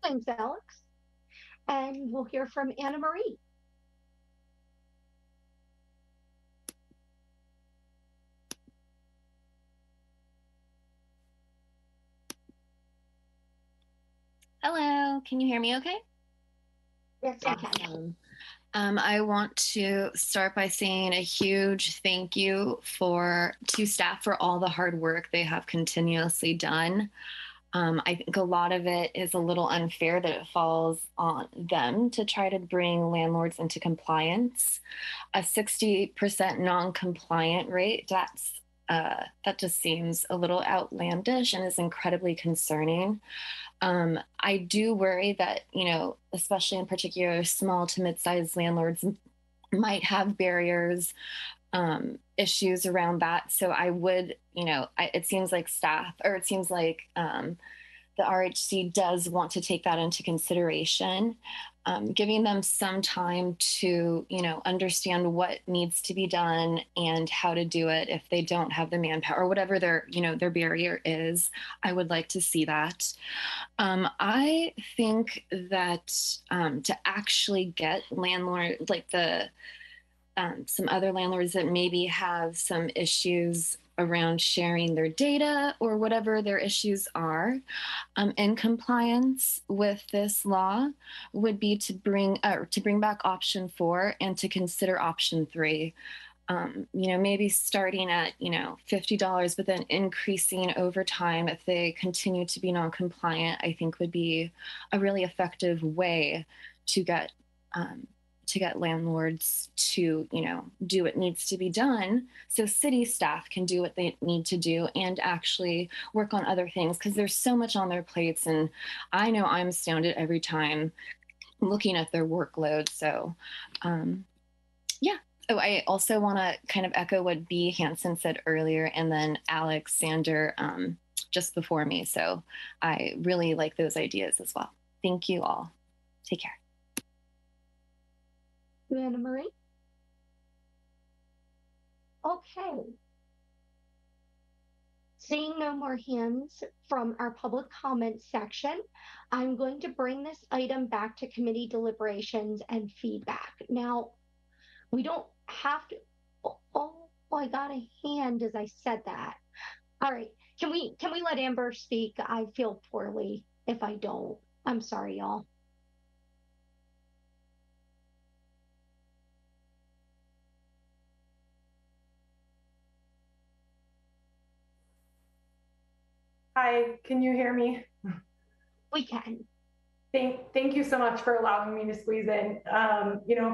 Thanks, Alex. And we'll hear from Anna Marie. Hello, can you hear me okay? Yes, I can. I want to start by saying a huge thank you to staff for all the hard work they have continuously done. I think a lot of it is a little unfair that it falls on them to try to bring landlords into compliance. A 60% non-compliant rate, that just seems a little outlandish and is incredibly concerning. I do worry that, especially in particular, small to mid-sized landlords might have barriers, issues around that. So I would, it seems like the RHC does want to take that into consideration, giving them some time to, understand what needs to be done and how to do it if they don't have the manpower or whatever their barrier is. I would like to see that. I think that to actually get landlord, like some other landlords that maybe have some issues around sharing their data or whatever their issues are in compliance with this law would be to bring back option 4 and to consider option 3. Maybe starting at, $50, but then increasing over time if they continue to be non-compliant, I think would be a really effective way to get landlords to, do what needs to be done so city staff can do what they need to do and actually work on other things, because there's so much on their plates. And I know I'm astounded every time looking at their workload. So, yeah. Oh, I also want to kind of echo what B. Hansen said earlier, and then Alexander just before me. So I really like those ideas as well. Thank you all. Take care. Anna Marie? Okay. Seeing no more hands from our public comment section, I'm going to bring this item back to committee deliberations and feedback. Now, we don't have to, oh, I got a hand as I said that. All right, can we let Amber speak? I feel poorly if I don't. I'm sorry, y'all. Hi, can you hear me? We can. Thank you so much for allowing me to squeeze in.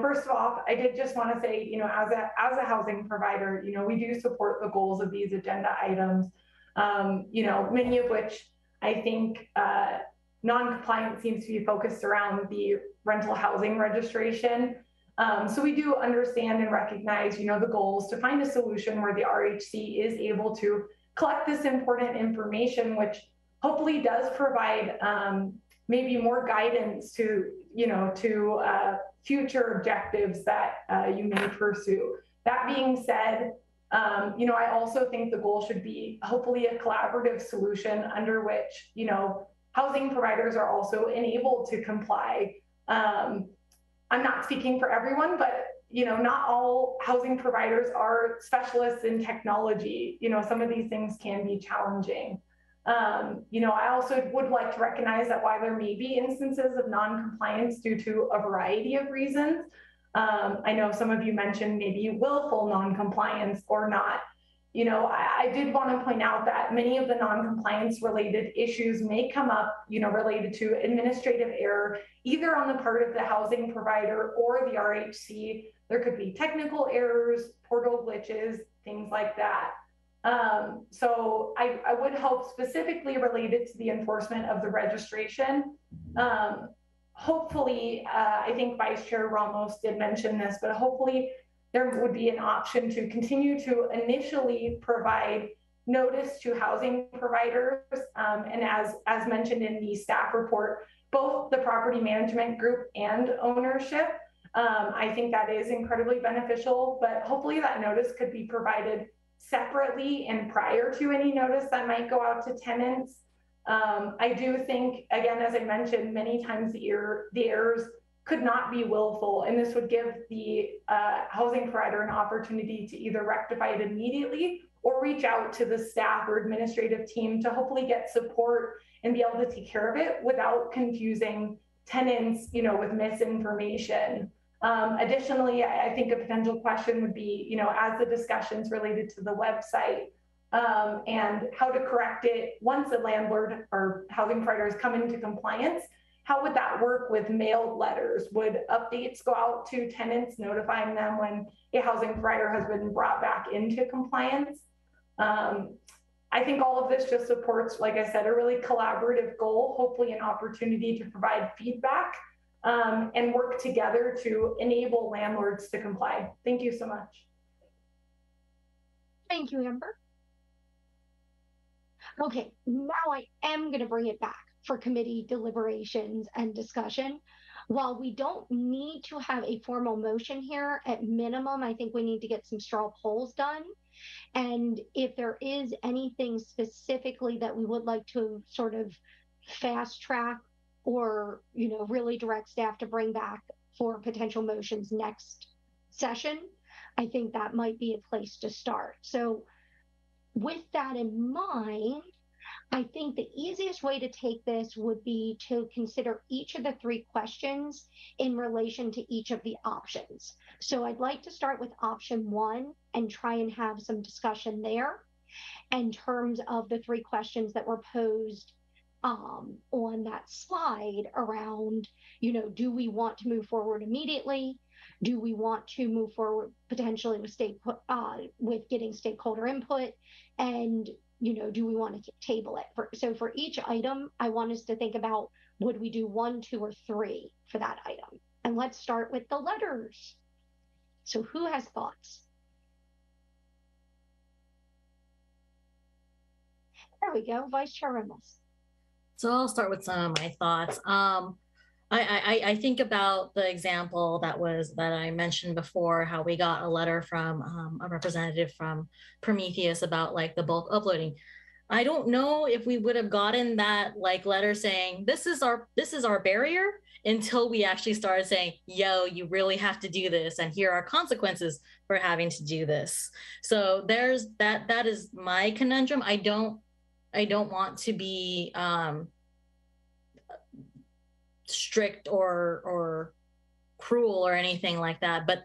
First of all, I did just want to say, as a housing provider, we do support the goals of these agenda items, many of which I think non-compliance seems to be focused around the rental housing registration. So we do understand and recognize, the goals to find a solution where the RHC is able to collect this important information, which hopefully does provide maybe more guidance to future objectives that you may pursue. That being said, I also think the goal should be hopefully a collaborative solution under which, housing providers are also enabled to comply. I'm not speaking for everyone, but not all housing providers are specialists in technology. Some of these things can be challenging. I also would like to recognize that while there may be instances of non-compliance due to a variety of reasons, I know some of you mentioned maybe willful non-compliance or not. I did want to point out that many of the non-compliance related issues may come up, related to administrative error, either on the part of the housing provider or the RHC. There could be technical errors, portal glitches, things like that. So I would hope specifically related to the enforcement of the registration. Hopefully, I think Vice Chair Ramos did mention this, but hopefully there would be an option to continue to initially provide notice to housing providers. And as mentioned in the staff report, both the property management group and ownership. I think that is incredibly beneficial, but hopefully that notice could be provided separately and prior to any notice that might go out to tenants. I do think, again, as I mentioned, many times the errors could not be willful, and this would give the housing provider an opportunity to either rectify it immediately or reach out to the staff or administrative team to hopefully get support and be able to take care of it without confusing tenants, with misinformation. Additionally, I think a potential question would be, as the discussions related to the website and how to correct it once a landlord or housing providers come into compliance, how would that work with mailed letters? Would updates go out to tenants notifying them when a housing provider has been brought back into compliance? I think all of this just supports, like I said, a really collaborative goal, hopefully an opportunity to provide feedback and work together to enable landlords to comply. Thank you so much. Thank you, Amber. Okay, now I am going to bring it back for committee deliberations and discussion. While we don't need to have a formal motion here, at minimum, I think we need to get some straw polls done. And if there is anything specifically that we would like to sort of fast track or, really direct staff to bring back for potential motions next session, I think that might be a place to start. So with that in mind, I think the easiest way to take this would be to consider each of the three questions in relation to each of the options. So I'd like to start with option one and try and have some discussion there in terms of the three questions that were posed on that slide around, do we want to move forward immediately? Do we want to move forward potentially with getting stakeholder input? And do we want to table it? So for each item, I want us to think about, would we do 1, 2, or 3 for that item? And let's start with the letters. So who has thoughts? There we go, Vice Chair Reynolds. So I'll start with some of my thoughts. I think about the example that I mentioned before, how we got a letter from a representative from Prometheus about the bulk uploading. I don't know if we would have gotten that letter saying this is our barrier until we actually started saying, yo, you really have to do this, and here are consequences for having to do this. So there's that is my conundrum. I don't want to be strict or cruel or anything like that, but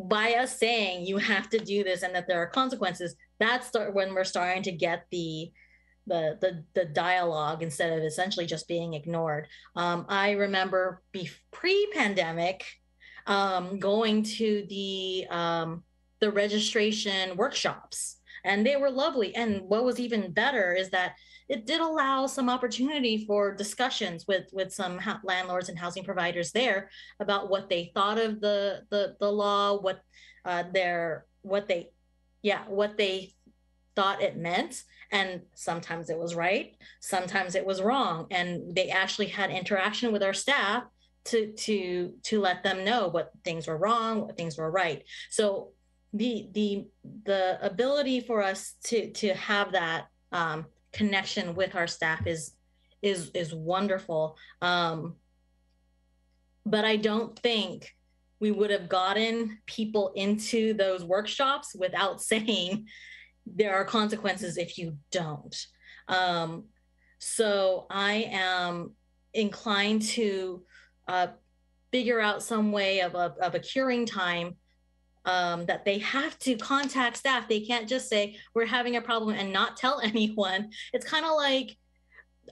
by us saying you have to do this and that there are consequences, that's when we're starting to get the dialogue instead of essentially just being ignored. I remember pre-pandemic going to the registration workshops, and they were lovely. And what was even better is that it did allow some opportunity for discussions with some landlords and housing providers there about what they thought of the law, what they thought it meant. And sometimes it was right, sometimes it was wrong. And they actually had interaction with our staff to let them know what things were wrong, what things were right. So the ability for us to have that connection with our staff is wonderful. But I don't think we would have gotten people into those workshops without saying there are consequences if you don't. So I am inclined to figure out some way of a curing time that they have to contact staff. They can't just say, we're having a problem and not tell anyone. It's kind of like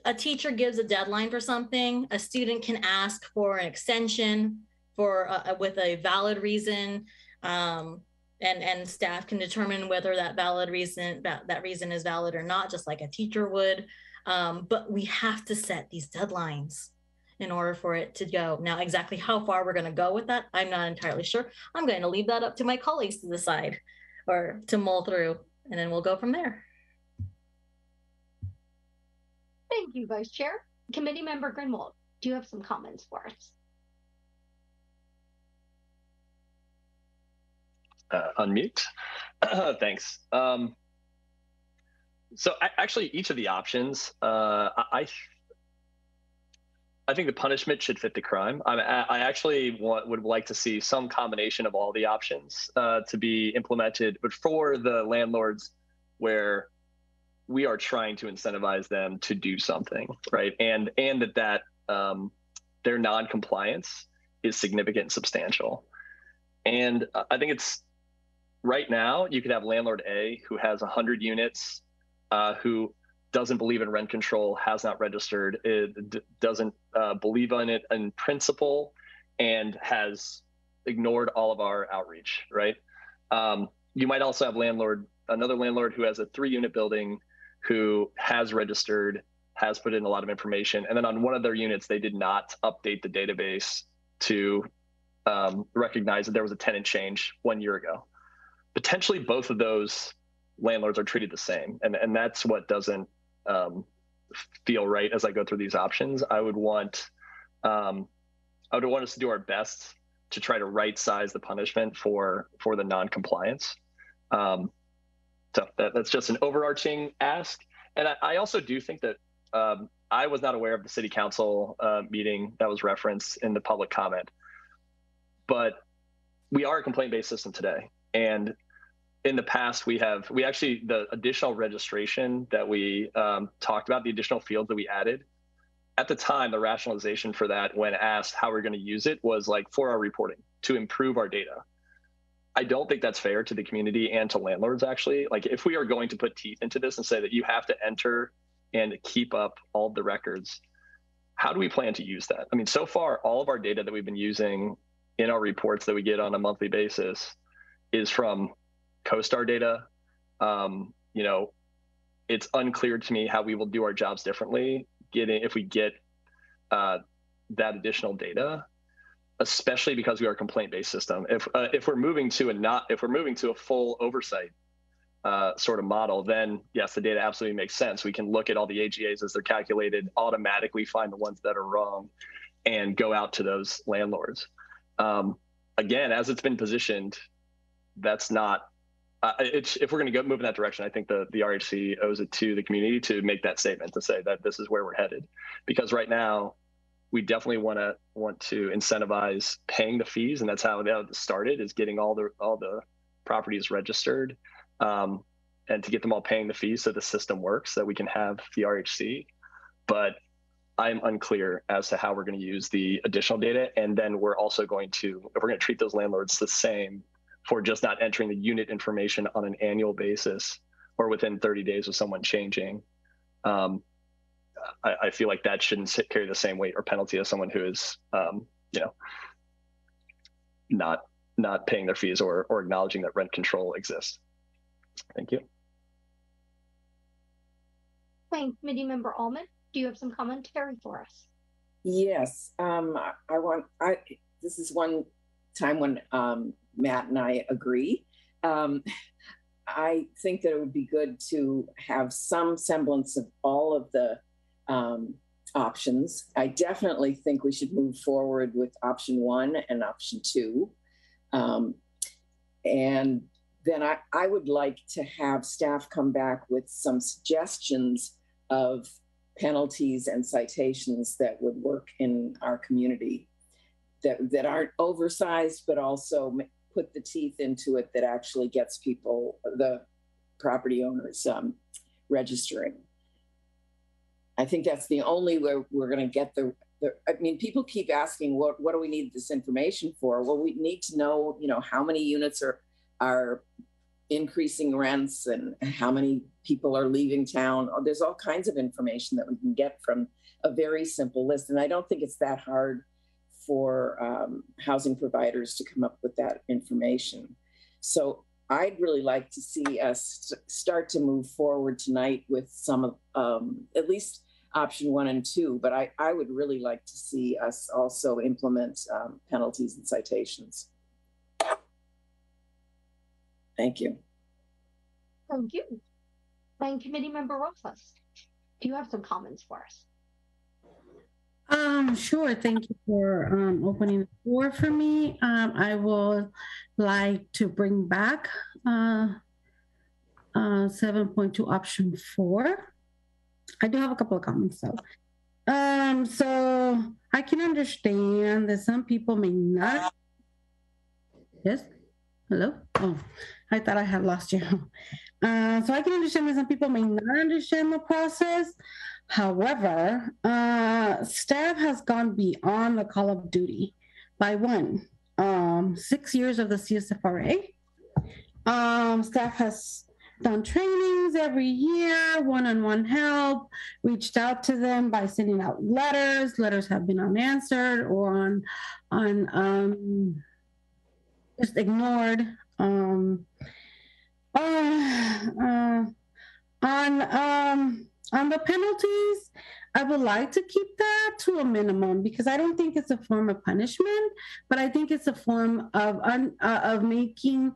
a teacher gives a deadline for something. A student can ask for an extension with a valid reason, and staff can determine whether that reason is valid or not, just like a teacher would. But we have to set these deadlines in order for it to go. Now, exactly how far we're going to go with that, I'm not entirely sure. I'm going to leave that up to my colleagues to decide or to mull through, and then we'll go from there. Thank you, Vice Chair. Committee Member Grunwald, do you have some comments for us? Unmute. Thanks. So actually, each of the options, I think the punishment should fit the crime. I actually would like to see some combination of all the options to be implemented, but for the landlords where we are trying to incentivize them to do something, right? And that their non-compliance is significant and substantial. And I think it's right now, you could have landlord A who has 100 units, who doesn't believe in rent control, has not registered, doesn't believe in it in principle, and has ignored all of our outreach, right? You might also have another landlord who has a 3-unit building who has registered, has put in a lot of information, and then on one of their units, they did not update the database to recognize that there was a tenant change 1 year ago. Potentially both of those landlords are treated the same. And that's what doesn't feel right as I go through these options. I would want us to do our best to try to right size the punishment for the non-compliance. So that's just an overarching ask. And I also do think that I was not aware of the city council meeting that was referenced in the public comment, but we are a complaint-based system today. And in the past, the additional registration that we talked about, the additional fields that we added, at the time, the rationalization for that when asked how we're going to use it was like for our reporting to improve our data. I don't think that's fair to the community and to landlords, actually. Like if we are going to put teeth into this and say that you have to enter and keep up all of the records, how do we plan to use that? I mean, so far, all of our data that we've been using in our reports that we get on a monthly basis is from CoStar data. It's unclear to me how we will do our jobs differently if we get that additional data, especially because we are a complaint-based system. If we're moving to a full oversight sort of model, then yes, the data absolutely makes sense. We can look at all the AGAs as they're calculated, automatically find the ones that are wrong, and go out to those landlords. Again, as it's been positioned, that's not. If we're going to move in that direction, I think the RHC owes it to the community to make that statement to say that this is where we're headed, because right now we definitely want to incentivize paying the fees, and that's how it started, is getting all the properties registered, and to get them all paying the fees so the system works, so that we can have the RHC. But I'm unclear as to how we're going to use the additional data, and then we're also if we're going to treat those landlords the same for just not entering the unit information on an annual basis or within 30 days of someone changing. I feel like that shouldn't carry the same weight or penalty as someone who is, not paying their fees or acknowledging that rent control exists. Thank you. Thanks, Committee Member Allman. Do you have some commentary for us? Yes, this is one time when Matt and I agree. I think that it would be good to have some semblance of all of the options. I definitely think we should move forward with option 1 and option 2. And then I would like to have staff come back with some suggestions of penalties and citations that would work in our community that aren't oversized, but also put the teeth into it that actually gets people, the property owners, registering. I think that's the only way we're going to get I mean, people keep asking, what do we need this information for? Well, we need to know, how many units are increasing rents and how many people are leaving town. There's all kinds of information that we can get from a very simple list. And I don't think it's that hard for housing providers to come up with that information. So I'd really like to see us start to move forward tonight with some of, at least option 1 and 2, but I would really like to see us also implement penalties and citations. Thank you. Thank you. And Committee Member Rosas, do you have some comments for us? Sure. Thank you for opening the floor for me. I would like to bring back 7.2 option 4. I do have a couple of comments though. So I can understand that some people may not. Yes. Hello. Oh, I thought I had lost you. So I can understand that some people may not understand the process. However, staff has gone beyond the call of duty by 6 years of the CSFRA. Staff has done trainings every year, one-on-one help, reached out to them by sending out letters. Letters have been unanswered or just ignored. On the penalties, I would like to keep that to a minimum because I don't think it's a form of punishment, but I think it's a form of making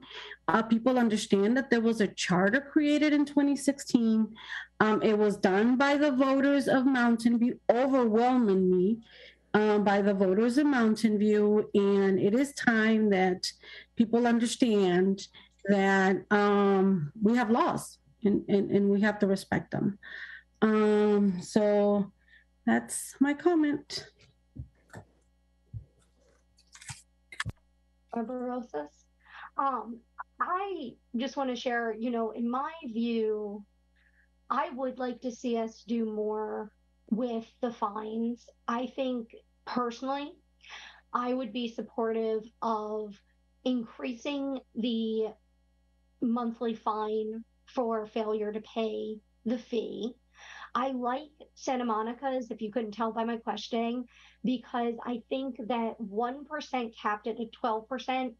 people understand that there was a charter created in 2016. It was done by the voters of Mountain View, overwhelmingly by the voters of Mountain View, and it is time that people understand that we have laws and we have to respect them. So that's my comment. Barbarosas. I just want to share, in my view, I would like to see us do more with the fines. I think personally, I would be supportive of increasing the monthly fine for failure to pay the fee. I like Santa Monica's, if you couldn't tell by my questioning, because I think that 1% capped at 12%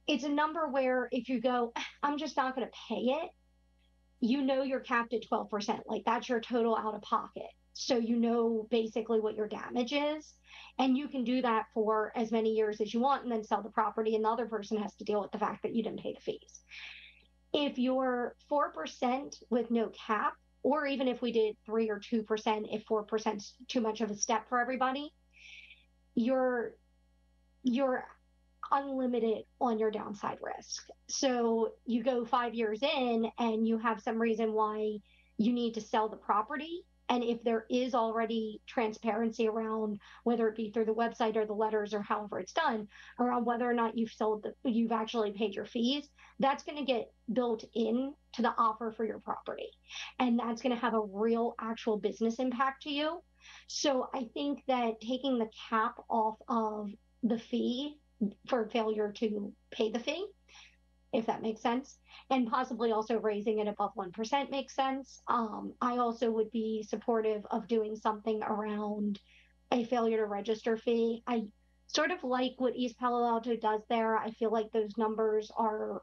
it's a number where if you go, I'm just not going to pay it, you're capped at 12%. Like that's your total out of pocket. So basically what your damage is. And you can do that for as many years as you want and then sell the property, and the other person has to deal with the fact that you didn't pay the fees. If you're 4% with no cap, or even if we did 3 or 2%, if 4% is too much of a step for everybody, you're unlimited on your downside risk. So you go 5 years in and you have some reason why you need to sell the property. And if there is already transparency around whether it be through the website or the letters or however it's done around whether or not you've actually paid your fees, that's going to get built in to the offer for your property. And that's going to have a real actual business impact to you. So I think that taking the cap off of the fee for failure to pay the fee, if that makes sense, and possibly also raising it above 1% makes sense. I also would be supportive of doing something around a failure to register fee. I sort of like what East Palo Alto does there. I feel like those numbers are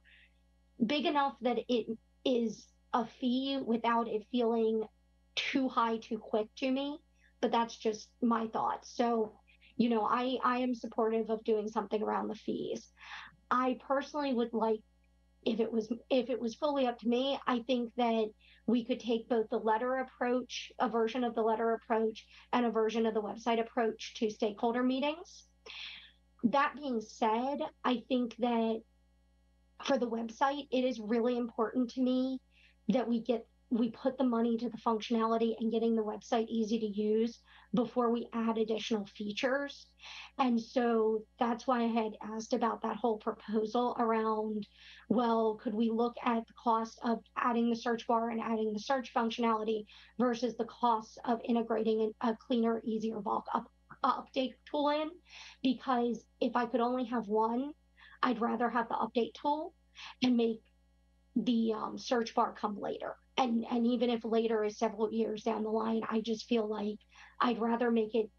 big enough that it is a fee without it feeling too high too quick to me, but that's just my thoughts. So, I am supportive of doing something around the fees. I personally would like, if it was fully up to me, I think that we could take both the letter approach, a version of the letter approach, and a version of the website approach to stakeholder meetings. That being said, I think that for the website, it is really important to me that we put the money to the functionality and getting the website easy to use before we add additional features. And so that's why I had asked about that whole proposal around, well, could we look at the cost of adding the search bar and adding the search functionality versus the cost of integrating a cleaner, easier bulk update tool in? Because if I could only have one, I'd rather have the update tool and make the search bar come later. And even if later is several years down the line, I just feel like I'd rather make it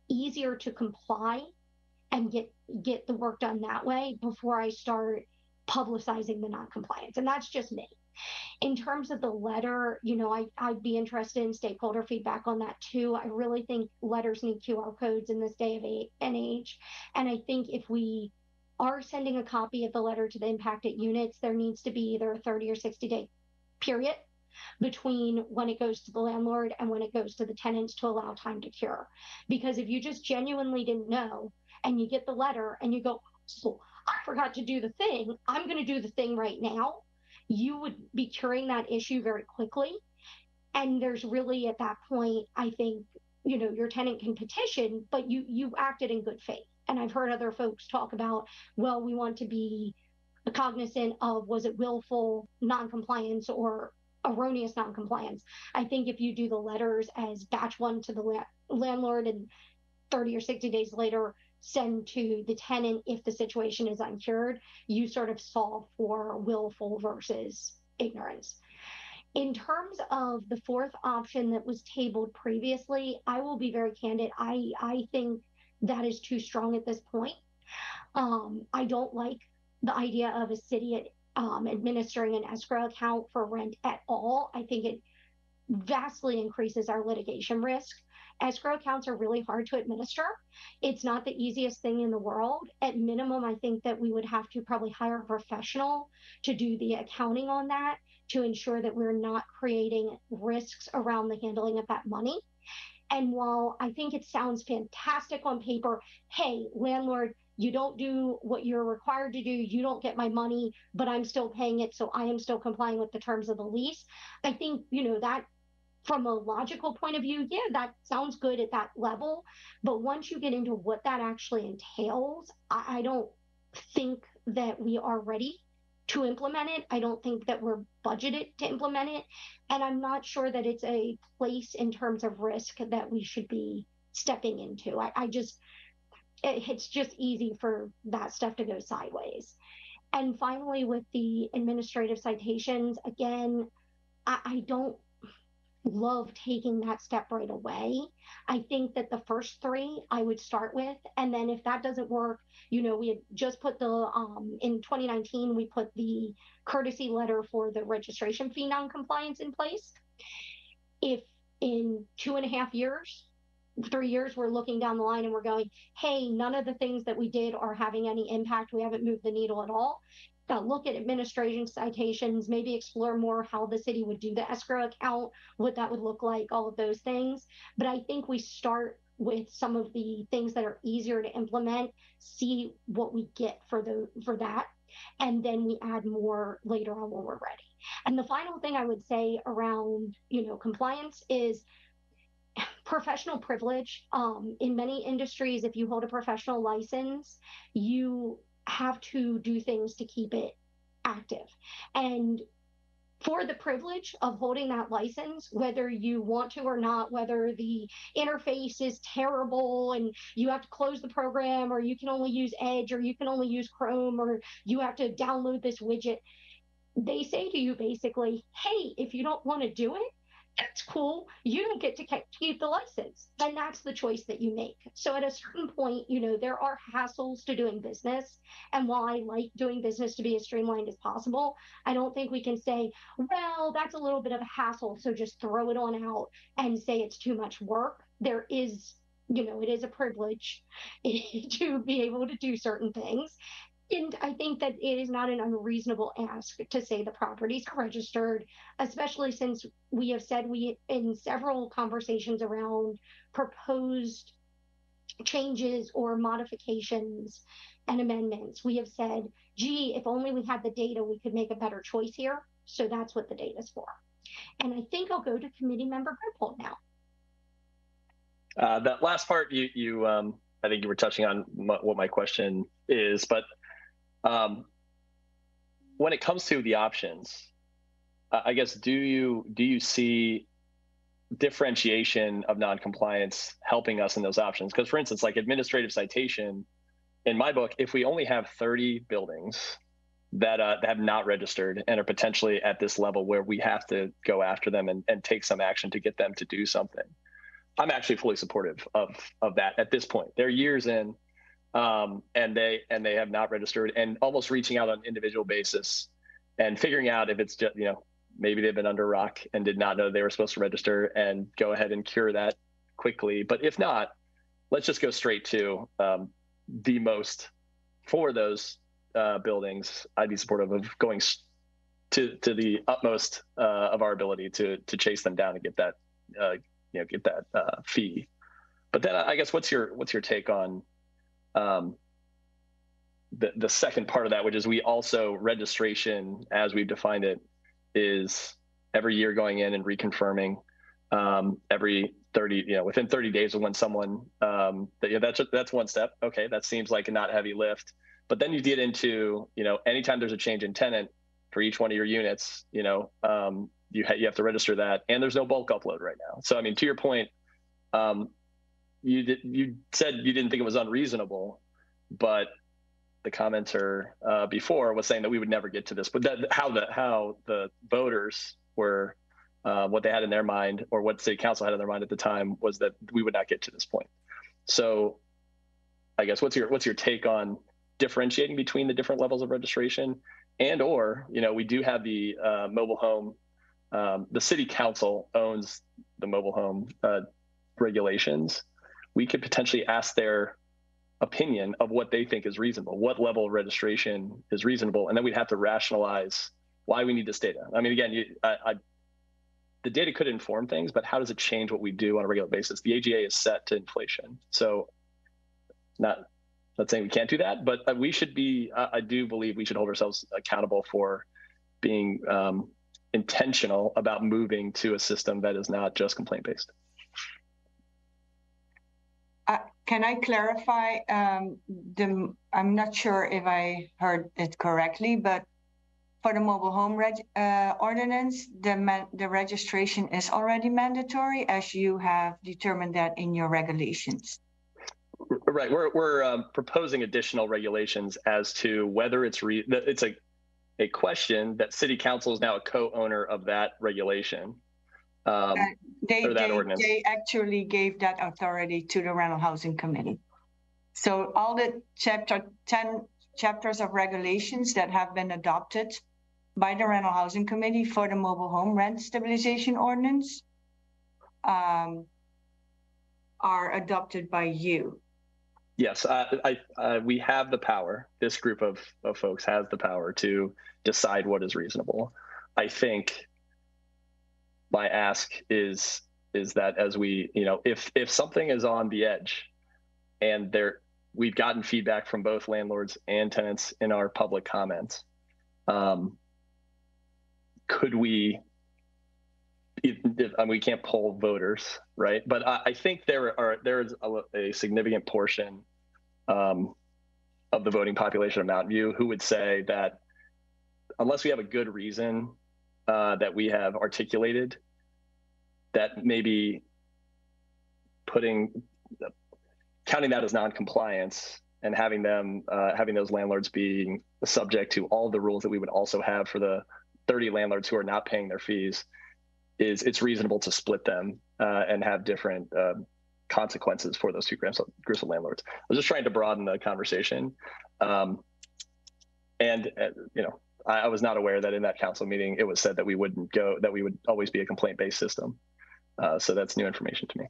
easier to comply and get the work done that way before I start publicizing the non-compliance. And that's just me. In terms of the letter, I'd be interested in stakeholder feedback on that too. I really think letters need QR codes in this day and age. And I think if we are sending a copy of the letter to the impacted units, there needs to be either a 30 or 60 day period between when it goes to the landlord and when it goes to the tenants to allow time to cure. Because if you just genuinely didn't know and you get the letter and you go, oh, I forgot to do the thing, I'm going to do the thing right now, you would be curing that issue very quickly. And there's really at that point, I think, you know, your tenant can petition, but you acted in good faith. And I've heard other folks talk about, well, we want to be cognizant of, was it willful noncompliance or erroneous noncompliance? I think if you do the letters as batch one to the landlord and 30 or 60 days later send to the tenant if the situation is uncured, you sort of solve for willful versus ignorance. In terms of the fourth option that was tabled previously, I will be very candid. I think that is too strong at this point. I don't like the idea of a city administering an escrow account for rent at all. I think it vastly increases our litigation risk. Escrow accounts are really hard to administer. It's not the easiest thing in the world. At minimum, I think that we would have to probably hire a professional to do the accounting on that to ensure that we're not creating risks around the handling of that money. And while I think it sounds fantastic on paper, hey, landlord, you don't do what you're required to do, you don't get my money, but I'm still paying it, so I am still complying with the terms of the lease. I think, you know, that from a logical point of view, yeah, that sounds good at that level. But once you get into what that actually entails, I don't think that we are ready to implement it. I don't think that we're budgeted to implement it. And I'm not sure that it's a place in terms of risk that we should be stepping into. It's just easy for that stuff to go sideways. And finally, with the administrative citations, again, I don't love taking that step right away. I think that the first three I would start with, and then if that doesn't work, you know, we had just put the in 2019 we put the courtesy letter for the registration fee noncompliance in place. If in 2.5 years, 3 years, we're looking down the line and we're going, hey, none of the things that we did are having any impact, we haven't moved the needle at all, look at administration citations, maybe explore more how the city would do the escrow account, what that would look like, all of those things. But I think we start with some of the things that are easier to implement, see what we get for that, and then we add more later on when we're ready. And the final thing I would say around, you know, compliance is professional privilege. In many industries, if you hold a professional license, you have to do things to keep it active. And for the privilege of holding that license, whether you want to or not, whether the interface is terrible and you have to close the program, or you can only use Edge, or you can only use Chrome, or you have to download this widget, they say to you basically, hey, if you don't want to do it, that's cool. You don't get to keep the license. And that's the choice that you make. So at a certain point, you know, there are hassles to doing business. And while I like doing business to be as streamlined as possible, I don't think we can say, well, that's a little bit of a hassle, so just throw it on out and say it's too much work. There is, you know, it is a privilege to be able to do certain things. And I think that it is not an unreasonable ask to say the properties are registered, especially since we have said in several conversations around proposed changes or modifications and amendments, we have said, gee, if only we had the data, we could make a better choice here. So that's what the data is for. And I think I'll go to committee member Grippold now. That last part, I think you were touching on what my question is, but when it comes to the options, I guess, do you see differentiation of noncompliance helping us in those options? Because, for instance, like administrative citation, in my book, if we only have 30 buildings that have not registered and are potentially at this level where we have to go after them and take some action to get them to do something, I'm actually fully supportive of that at this point. They're years in. And they have not registered, and almost reaching out on an individual basis and figuring out if it's just, you know, maybe they've been under a rock and did not know they were supposed to register, and go ahead and cure that quickly. But if not, let's just go straight to the most for those buildings. I'd be supportive of going to the utmost of our ability to chase them down and get that fee. But then I guess what's your take on the second part of that, which is we also registration as we've defined it is every year going in and reconfirming every 30, within 30 days of when someone, that's one step. Okay, that seems like a not heavy lift. But then you get into, anytime there's a change in tenant for each one of your units, you have to register that, and there's no bulk upload right now. So, I mean, to your point, you said you didn't think it was unreasonable, but the commenter before was saying that we would never get to this. But how the voters were, what they had in their mind, or what city council had in their mind at the time, was that we would not get to this point. So, I guess what's your take on differentiating between the different levels of registration, or we do have the mobile home. The city council owns the mobile home regulations. We could potentially ask their opinion of what they think is reasonable, what level of registration is reasonable, and then we'd have to rationalize why we need this data. I mean, again, the data could inform things, but how does it change what we do on a regular basis? The AGA is set to inflation, so not saying we can't do that, but we should be. I do believe we should hold ourselves accountable for being intentional about moving to a system that is not just complaint based. Can I clarify? I'm not sure if I heard it correctly, but for the mobile home ordinance, the registration is already mandatory, as you have determined that in your regulations. Right. We're proposing additional regulations as to whether it's a question that city council is now a co-owner of that regulation. They actually gave that authority to the Rental Housing Committee. So all the 10 chapters of regulations that have been adopted by the Rental Housing Committee for the mobile home rent stabilization ordinance are adopted by you. Yes, we have the power. This group of folks has the power to decide what is reasonable. I think my ask is that as we, if something is on the edge, and we've gotten feedback from both landlords and tenants in our public comments, could we? We can't poll voters, right? But I think there is a significant portion of the voting population of Mountain View who would say that unless we have a good reason that we have articulated, that maybe counting that as non-compliance and having those landlords being subject to all the rules that we would also have for the 30 landlords who are not paying their fees, it's reasonable to split them and have different consequences for those two groups of landlords. I was just trying to broaden the conversation. I was not aware that in that council meeting, it was said that we would always be a complaint-based system. So that's new information to me.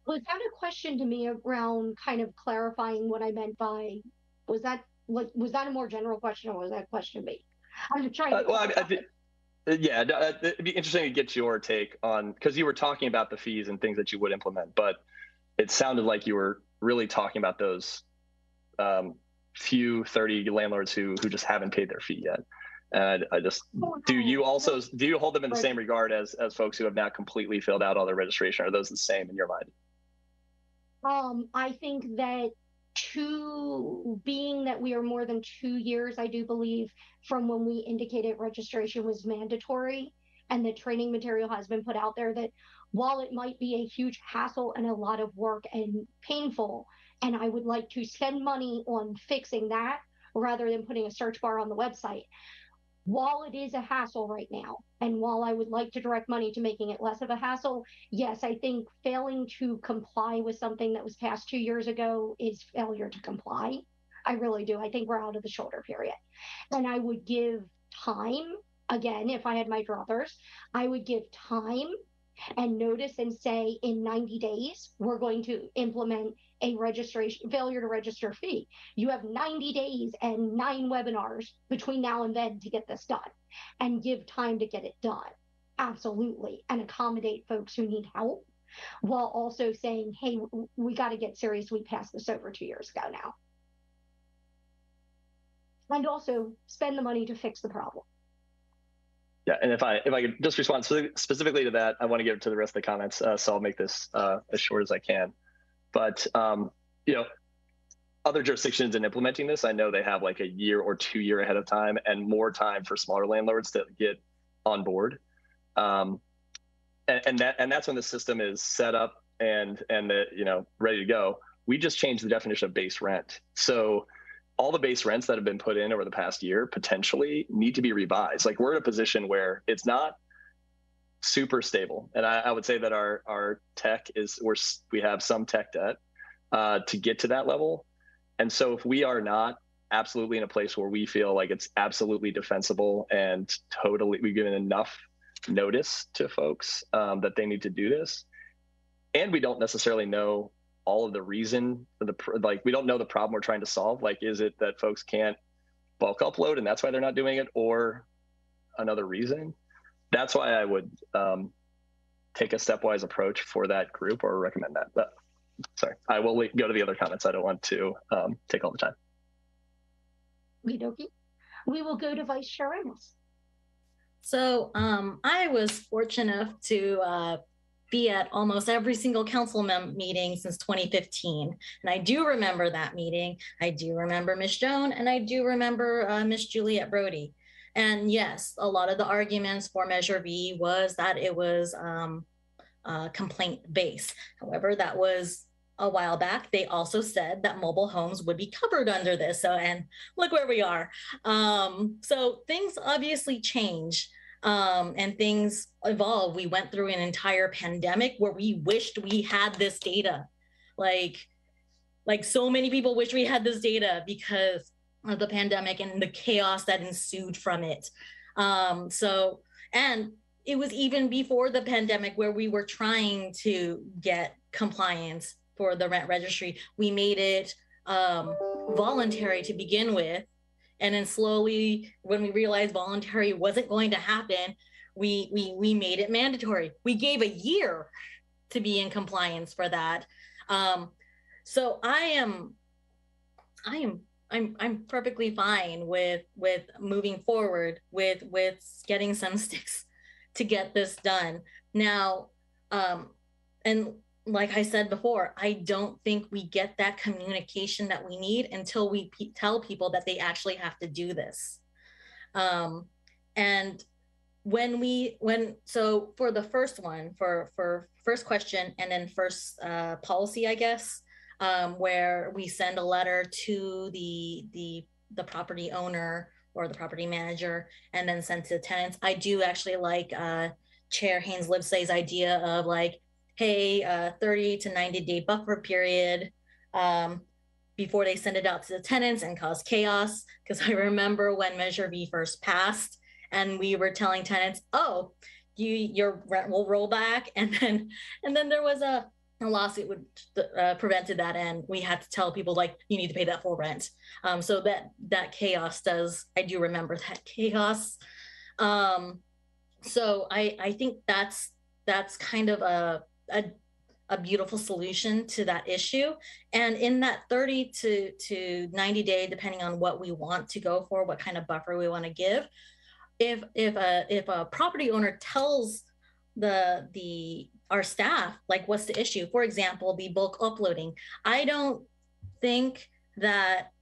Was that a question to me around kind of clarifying what I meant by, was that a more general question, or was that a question to me? I'm just trying to it'd be interesting to get your take on, because you were talking about the fees and things that you would implement, but it sounded like you were really talking about those few 30 landlords who just haven't paid their fee yet. And do you hold them in the same regard as folks who have now completely filled out all their registration? Are those the same in your mind? I think that being that we are more than 2 years, I do believe, from when we indicated registration was mandatory and the training material has been put out there, that while it might be a huge hassle and a lot of work and painful, and I would like to spend money on fixing that rather than putting a search bar on the website, while it is a hassle right now, and while I would like to direct money to making it less of a hassle, yes, I think failing to comply with something that was passed 2 years ago is failure to comply. I really do. I think we're out of the shoulder period. And I would give time, again, if I had my druthers, I would give time and notice and say in 90 days, we're going to implement a registration failure to register fee. You have 90 days and 9 webinars between now and then to get this done, and give time to get it done. Absolutely. And accommodate folks who need help, while also saying, hey, we got to get serious. We passed this over 2 years ago now. And also spend the money to fix the problem. Yeah, and if I could just respond specifically to that, I want to get to the rest of the comments, so I'll make this as short as I can. But you know, other jurisdictions in implementing this, I know they have like a year or 2 year ahead of time, and more time for smaller landlords to get on board. And that's when the system is set up and ready to go. We just changed the definition of base rent, so all the base rents that have been put in over the past year potentially need to be revised. Like, we're in a position where it's not super stable. And I would say that our tech we have some tech debt to get to that level. And so if we are not absolutely in a place where we feel like it's absolutely defensible and totally, we've given enough notice to folks that they need to do this, and we don't necessarily know all of the reason for we don't know the problem we're trying to solve. Like, is it that folks can't bulk upload and that's why they're not doing it, or another reason? That's why I would take a stepwise approach for that group, or recommend that. But sorry, I will go to the other comments. I don't want to take all the time. Okie dokie. We will go to Vice Chair Reynolds. So I was fortunate enough to be at almost every single council meeting since 2015. And I do remember that meeting. I do remember Ms. Joan, and I do remember Ms. Juliette Brody. And yes, a lot of the arguments for Measure B was that it was complaint-based. However, that was a while back. They also said that mobile homes would be covered under this. So, and look where we are. So things obviously change. And things evolve. We went through an entire pandemic where we wished we had this data. Like so many people wish we had this data because of the pandemic and the chaos that ensued from it. And it was even before the pandemic where we were trying to get compliance for the rent registry. We made it voluntary to begin with. And then slowly, when we realized voluntary wasn't going to happen, we made it mandatory. We gave a year to be in compliance for that. So I'm perfectly fine with moving forward with getting some sticks to get this done now. And like I said before, I don't think we get that communication that we need until we tell people that they actually have to do this. And so for the first one, for first question and then first policy, I guess, where we send a letter to the property owner or the property manager and then send to the tenants. I do actually like Chair Haynes Livesay's idea of like, hey, 30 to 90 day buffer period before they send it out to the tenants and cause chaos. Because I remember when Measure B first passed and we were telling tenants, oh, your rent will roll back. And then there was a lawsuit which prevented that. And we had to tell people like, you need to pay that full rent. So that chaos I do remember that chaos. So I think that's kind of a beautiful solution to that issue. And in that 30 to 90 day, depending on what we want to go for, what kind of buffer we want to give, if a property owner tells our staff, like, what's the issue? For example, the bulk uploading. I don't think that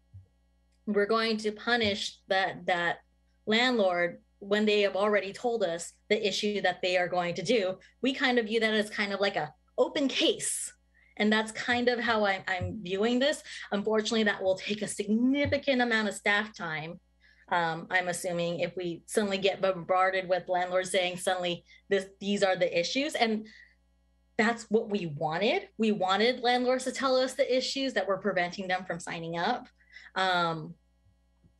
we're going to punish that landlord when they have already told us the issue that they are going to do. We kind of view that as kind of like a open case. And that's kind of how I'm viewing this. Unfortunately, that will take a significant amount of staff time. I'm assuming if we suddenly get bombarded with landlords saying suddenly these are the issues. And that's what we wanted. We wanted landlords to tell us the issues that were preventing them from signing up.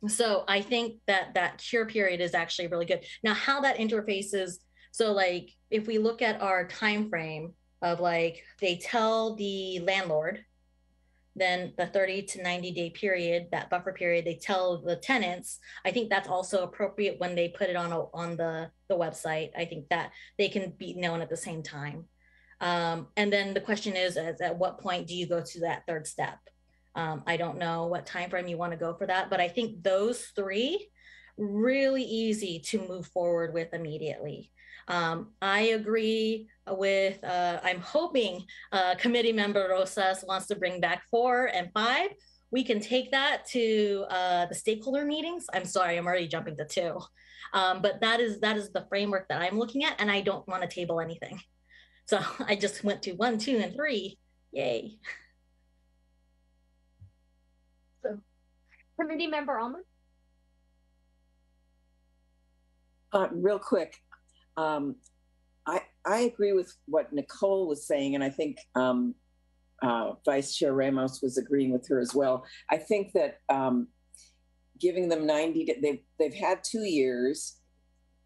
So I think that cure period is actually really good. Now, how that interfaces, So like, if we look at our time frame of like, they tell the landlord, then the 30 to 90 day period, that buffer period, they tell the tenants, I think that's also appropriate when they put it on the website. I think that they can be known at the same time. And then the question is at what point do you go to that third step? I don't know what time frame you want to go for that, but I think those three really easy to move forward with immediately. I agree with, I'm hoping committee member Rosas wants to bring back 4 and 5. We can take that to the stakeholder meetings. I'm sorry, I'm already jumping to 2. But that is the framework that I'm looking at, and I don't want to table anything. So I just went to 1, 2, and 3. Yay. So, committee member Almond. Real quick, I agree with what Nicole was saying, and I think Vice Chair Ramos was agreeing with her as well. I think that giving them 90, they've had 2 years,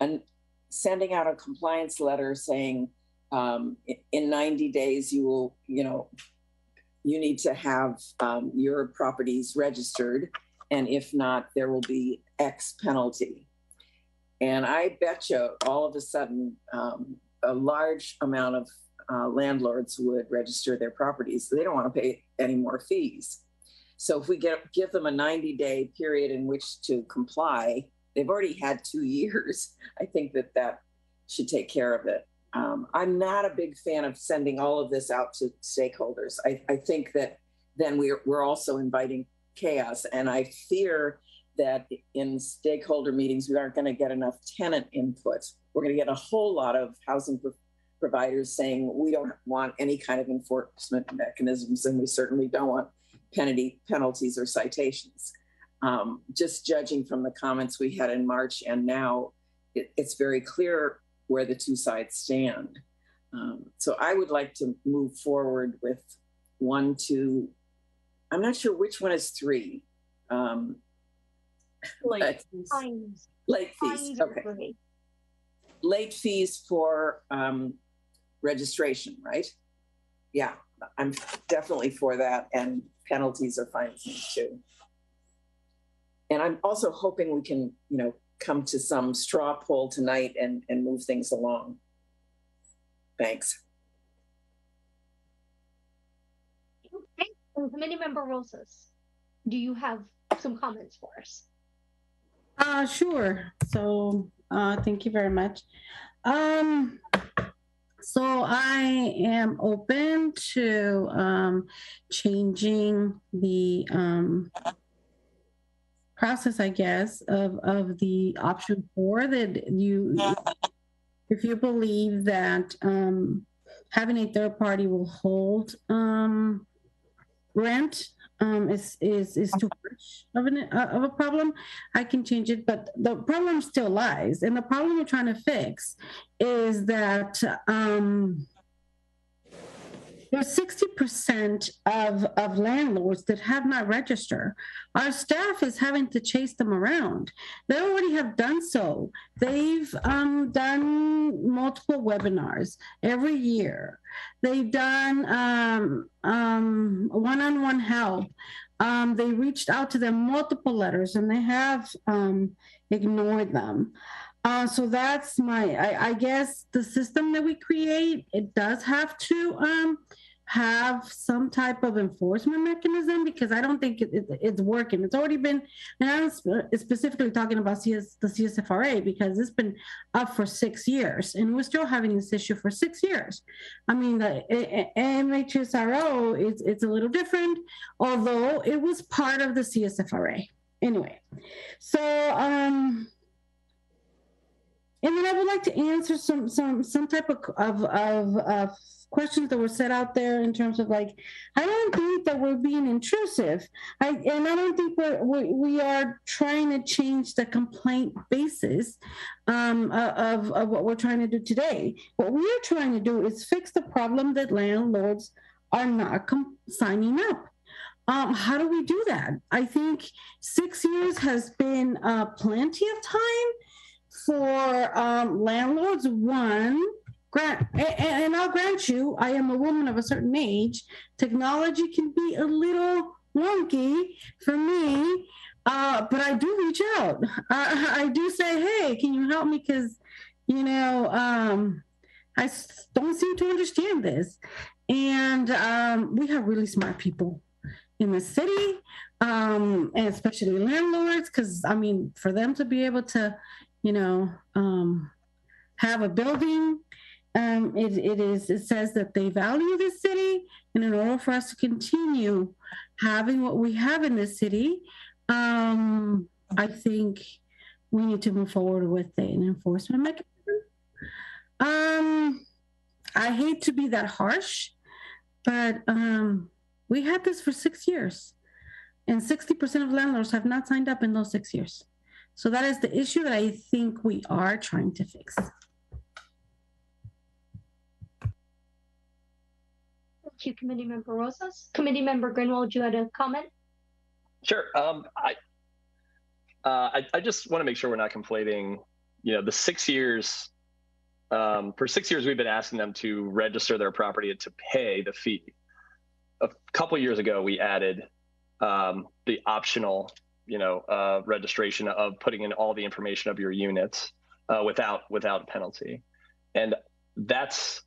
and sending out a compliance letter saying in 90 days you need to have your properties registered, and if not, there will be X penalty. And I bet you all of a sudden, a large amount of landlords would register their properties. They don't want to pay any more fees. So if we give them a 90-day period in which to comply, they've already had 2 years. I think that should take care of it. I'm not a big fan of sending all of this out to stakeholders. I think that then we're also inviting chaos, and I fear that in stakeholder meetings, we aren't going to get enough tenant input. We're going to get a whole lot of housing providers saying we don't want any kind of enforcement mechanisms, and we certainly don't want penalties or citations. Just judging from the comments we had in March and now, it's very clear where the 2 sides stand. So I would like to move forward with 1, 2, I'm not sure which one is 3. Late fees. Late fees, okay. Late fees for registration, right? Yeah, I'm definitely for that, and penalties are fine with me too. And I'm also hoping we can, come to some straw poll tonight and move things along. Thanks. Okay, and Committee Member Rosas, do you have some comments for us? Sure. So thank you very much. So I am open to changing the process, I guess, of the option 4 that if you believe that having a third party will hold rent is too much of a problem, I can change it. But the problem still lies, and the problem we're trying to fix is that there's 60% of landlords that have not registered. Our staff is having to chase them around. They already have done so. They've done multiple webinars every year. They've done one-on-one help. They reached out to them multiple letters, and they have ignored them. So that's I guess the system that we create, it does have to have some type of enforcement mechanism, because I don't think it's working. It's already been, and I'm specifically talking about the CSFRA, because it's been up for 6 years, and we're still having this issue for 6 years. I mean, the MHSRO, it's a little different, although it was part of the CSFRA. Anyway, so, and then I would like to answer some type of questions that were set out there in terms of, like, I don't think that we're being intrusive. I don't think we are trying to change the complaint basis of what we're trying to do today. What we're trying to do is fix the problem that landlords are not signing up. How do we do that? I think 6 years has been plenty of time for landlords. One, and I'll grant you, I am a woman of a certain age. Technology can be a little wonky for me, but I do reach out. I do say, hey, can you help me? Because, you know, I don't seem to understand this. And we have really smart people in the city, and especially landlords, because, I mean, for them to be able to, you know, have a building, it says that they value the city, and in order for us to continue having what we have in this city, I think we need to move forward with an enforcement mechanism. I hate to be that harsh, but we had this for 6 years, and 60% of landlords have not signed up in those 6 years. So that is the issue that I think we are trying to fix. Thank you, Committee Member Rosas. Committee Member Greenwald, you had a comment? Sure. I just want to make sure we're not conflating, you know, the 6 years. For 6 years, we've been asking them to register their property and to pay the fee. A couple of years ago, we added the optional, you know, registration of putting in all the information of your units without penalty, and that's.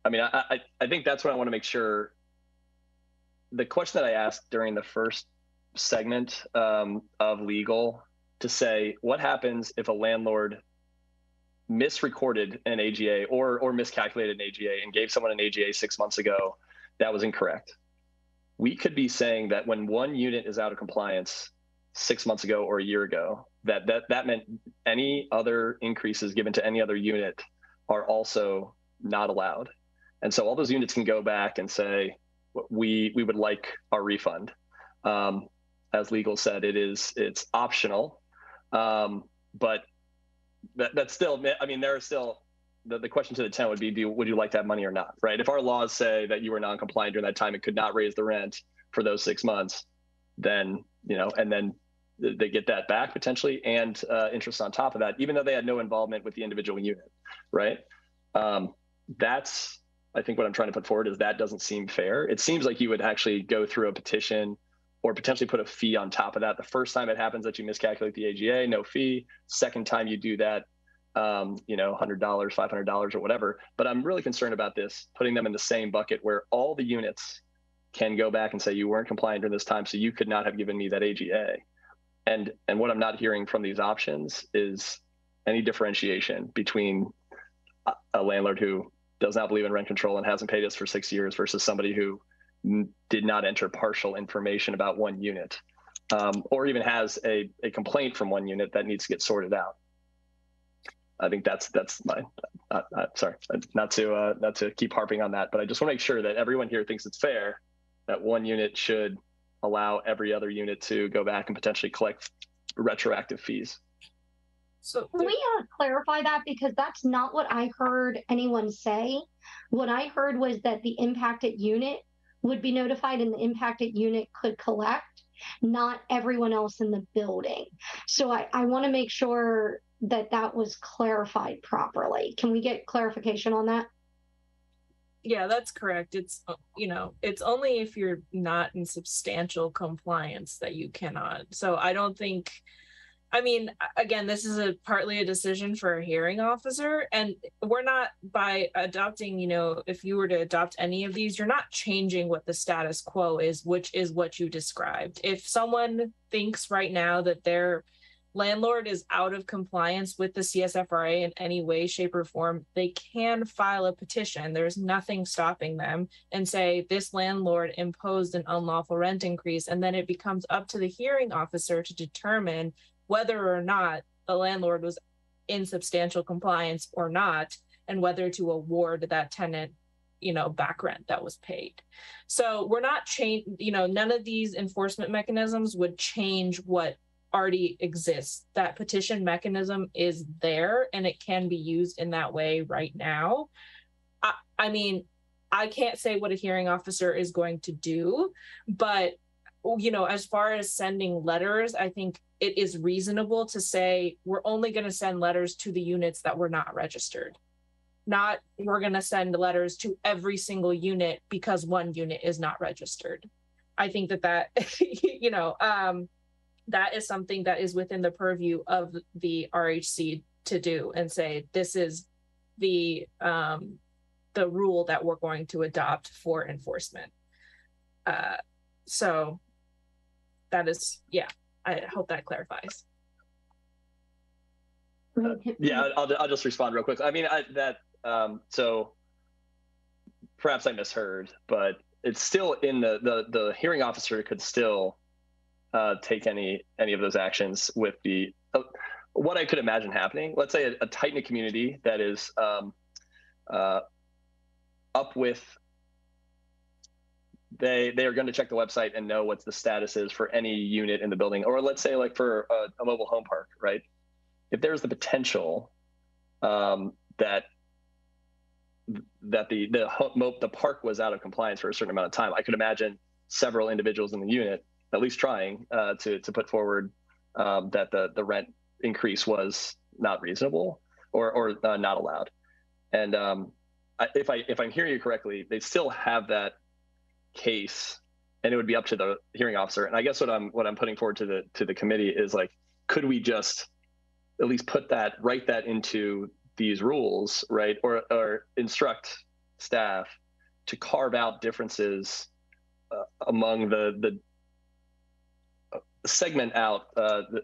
I mean, I think that's what I want to make sure. The question that I asked during the first segment of legal, to say, what happens if a landlord misrecorded an AGA or miscalculated an AGA and gave someone an AGA 6 months ago that was incorrect? We could be saying that when one unit is out of compliance 6 months ago or a year ago, that meant any other increases given to any other unit are also not allowed. And so all those units can go back and say, we would like our refund. As legal said, it's optional, but that's still, I mean, there are still, the question to the tenant would be, would you like that money or not, right? If our laws say that you were non-compliant during that time and could not raise the rent for those 6 months, then, you know, and then they get that back potentially, and interest on top of that, even though they had no involvement with the individual unit, right? That's, I think what I'm trying to put forward is that doesn't seem fair. It seems like you would actually go through a petition or potentially put a fee on top of that. The first time it happens that you miscalculate the AGA, no fee. Second time you do that, you know, $100, $500 or whatever. But I'm really concerned about this, putting them in the same bucket where all the units can go back and say you weren't compliant during this time, so you could not have given me that AGA. And what I'm not hearing from these options is any differentiation between a landlord who does not believe in rent control and hasn't paid us for 6 years versus somebody who did not enter partial information about one unit, or even has a complaint from one unit that needs to get sorted out. I think that's my, sorry, not to keep harping on that, but I just want to make sure that everyone here thinks it's fair that one unit should allow every other unit to go back and potentially collect retroactive fees. So can we clarify that? Because that's not what I heard anyone say. What I heard was that the impacted unit would be notified and the impacted unit could collect, not everyone else in the building. So I want to make sure that that was clarified properly. Can we get clarification on that? Yeah, that's correct. It's, you know, it's only if you're not in substantial compliance that you cannot. So I don't think, I mean, again, this is partly a decision for a hearing officer, and we're not, by adopting, you know, if you were to adopt any of these, you're not changing what the status quo is, which is what you described. If someone thinks right now that their landlord is out of compliance with the CSFRA in any way, shape, or form, they can file a petition. There's nothing stopping them, and say this landlord imposed an unlawful rent increase, and then it becomes up to the hearing officer to determine whether or not the landlord was in substantial compliance or not, and whether to award that tenant, you know, back rent that was paid. So we're not you know, none of these enforcement mechanisms would change what already exists. That petition mechanism is there, and it can be used in that way right now. I mean, I can't say what a hearing officer is going to do, but, you know, as far as sending letters, I think it is reasonable to say we're only going to send letters to the units that were not registered. Not we're going to send letters to every single unit because one unit is not registered. I think that you know, that is something that is within the purview of the RHC to do and say, this is the rule that we're going to adopt for enforcement. So that is, yeah, I hope that clarifies. Yeah, I'll just respond real quick. I mean, so perhaps I misheard, but it's still in the hearing officer could still take any of those actions with the what I could imagine happening. Let's say a tight-knit community that is up with, they are going to check the website and know what the status is for any unit in the building, or let's say like for a mobile home park, right? If there's the potential that the park was out of compliance for a certain amount of time, I could imagine several individuals in the unit at least trying to put forward that the rent increase was not reasonable or not allowed. And if I'm hearing you correctly, they still have that case, and it would be up to the hearing officer. And I guess what I'm putting forward to the committee is like, could we just at least write that into these rules, right? Or instruct staff to carve out differences among the segment out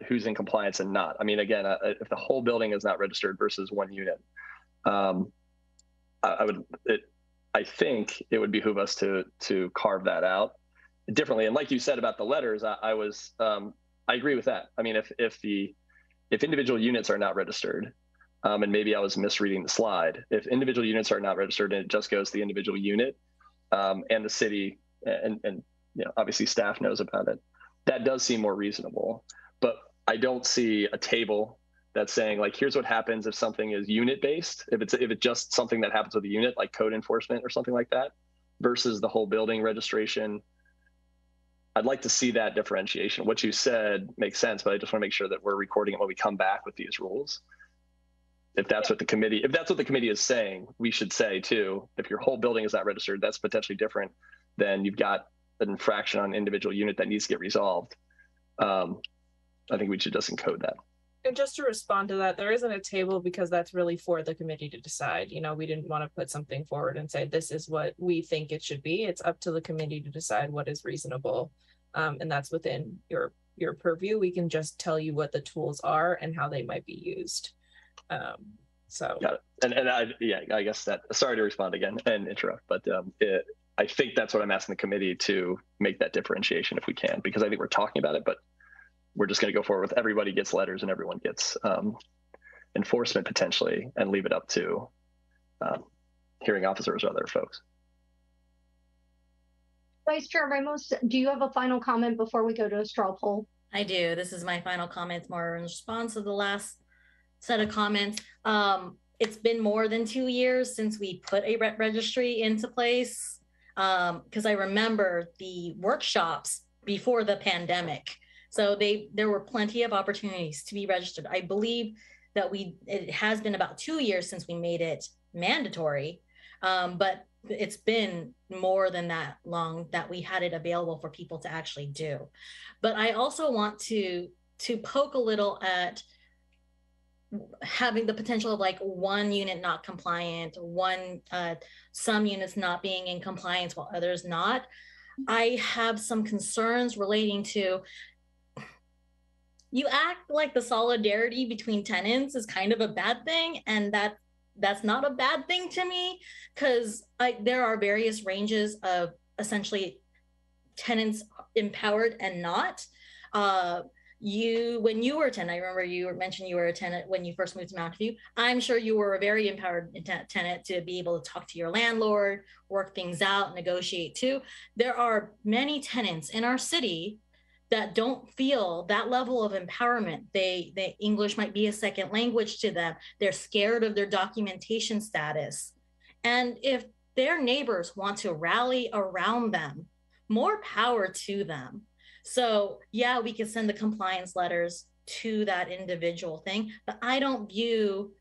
who's in compliance and not. I mean, again, if the whole building is not registered versus one unit, I think it would behoove us to carve that out differently. And like you said about the letters, I agree with that. I mean, if individual units are not registered, and maybe I was misreading the slide, if individual units are not registered and it just goes to the individual unit, and the city and you know, obviously staff knows about it, that does seem more reasonable. But I don't see a table that's saying like, here's what happens if something is unit based, if it's just something that happens with a unit, like code enforcement or something like that, versus the whole building registration. I'd like to see that differentiation. What you said makes sense, but I just want to make sure that we're recording it when we come back with these rules. If that's what the committee is saying, we should say too, if your whole building is not registered, that's potentially different than you've got an infraction on an individual unit that needs to get resolved. I think we should just encode that. And just to respond to that, there isn't a table because that's really for the committee to decide. You know, we didn't want to put something forward and say, this is what we think it should be. It's up to the committee to decide what is reasonable. And that's within your purview. We can just tell you what the tools are and how they might be used. So got it. And I guess that, sorry to respond again and interrupt, but I think that's what I'm asking the committee to make that differentiation if we can, because I think we're talking about it, but we're just going to go forward with everybody gets letters and everyone gets enforcement potentially, and leave it up to hearing officers or other folks. Vice Chair Ramos, do you have a final comment before we go to a straw poll? I do. This is my final comment, more in response to the last set of comments. It's been more than 2 years since we put a registry into place, because I remember the workshops before the pandemic. So there were plenty of opportunities to be registered. I believe that it has been about 2 years since we made it mandatory, but it's been more than that long that we had it available for people to actually do. But I also want to poke a little at having the potential of like one unit not compliant, some units not being in compliance while others not. I have some concerns relating to, you act like the solidarity between tenants is kind of a bad thing, and that's not a bad thing to me, because there are various ranges of essentially tenants empowered and not. When you were a tenant, I remember you mentioned you were a tenant when you first moved to Mountain View. I'm sure you were a very empowered tenant to be able to talk to your landlord, work things out, negotiate too. There are many tenants in our city that don't feel that level of empowerment. They English might be a second language to them. They're scared of their documentation status. And if their neighbors want to rally around them, more power to them. So yeah, we can send the compliance letters to that individual thing, but I don't view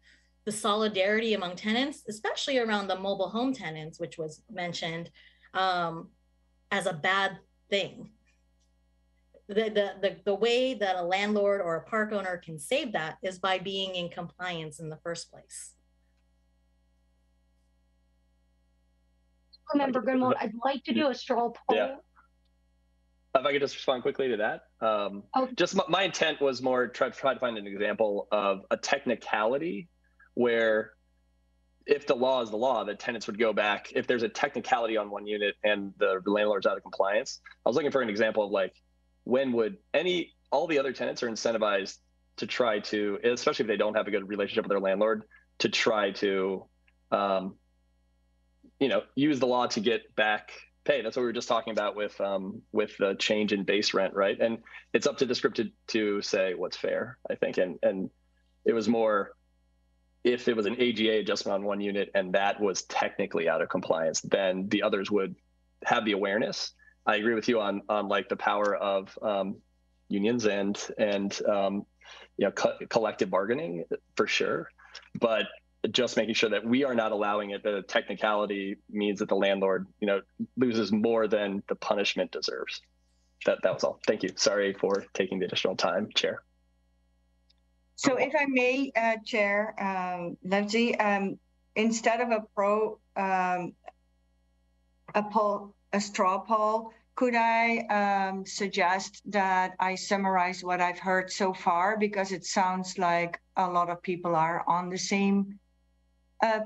the solidarity among tenants, especially around the mobile home tenants, which was mentioned, as a bad thing. The way that a landlord or a park owner can save that is by being in compliance in the first place. Member Grimald, I'd like to do a straw poll. Yeah. If I could just respond quickly to that. Just my intent was more try to find an example of a technicality where if the law is the law, the tenants would go back. If there's a technicality on one unit and the landlord's out of compliance, I was looking for an example of like, when would all the other tenants are incentivized to try to, especially if they don't have a good relationship with their landlord, to try to, use the law to get back pay. That's what we were just talking about with the change in base rent, right? And it's up to the script to say what's fair, I think. And it was more, if it was an AGA adjustment on one unit and that was technically out of compliance, then the others would have the awareness. I agree with you on like the power of unions and collective bargaining for sure, but just making sure that we are not allowing it. The technicality means that the landlord, loses more than the punishment deserves. That was all. Thank you. Sorry for taking the additional time, Chair. So if I may, Chair Lindsay, instead of a straw poll, could I suggest that I summarize what I've heard so far, because it sounds like a lot of people are on the same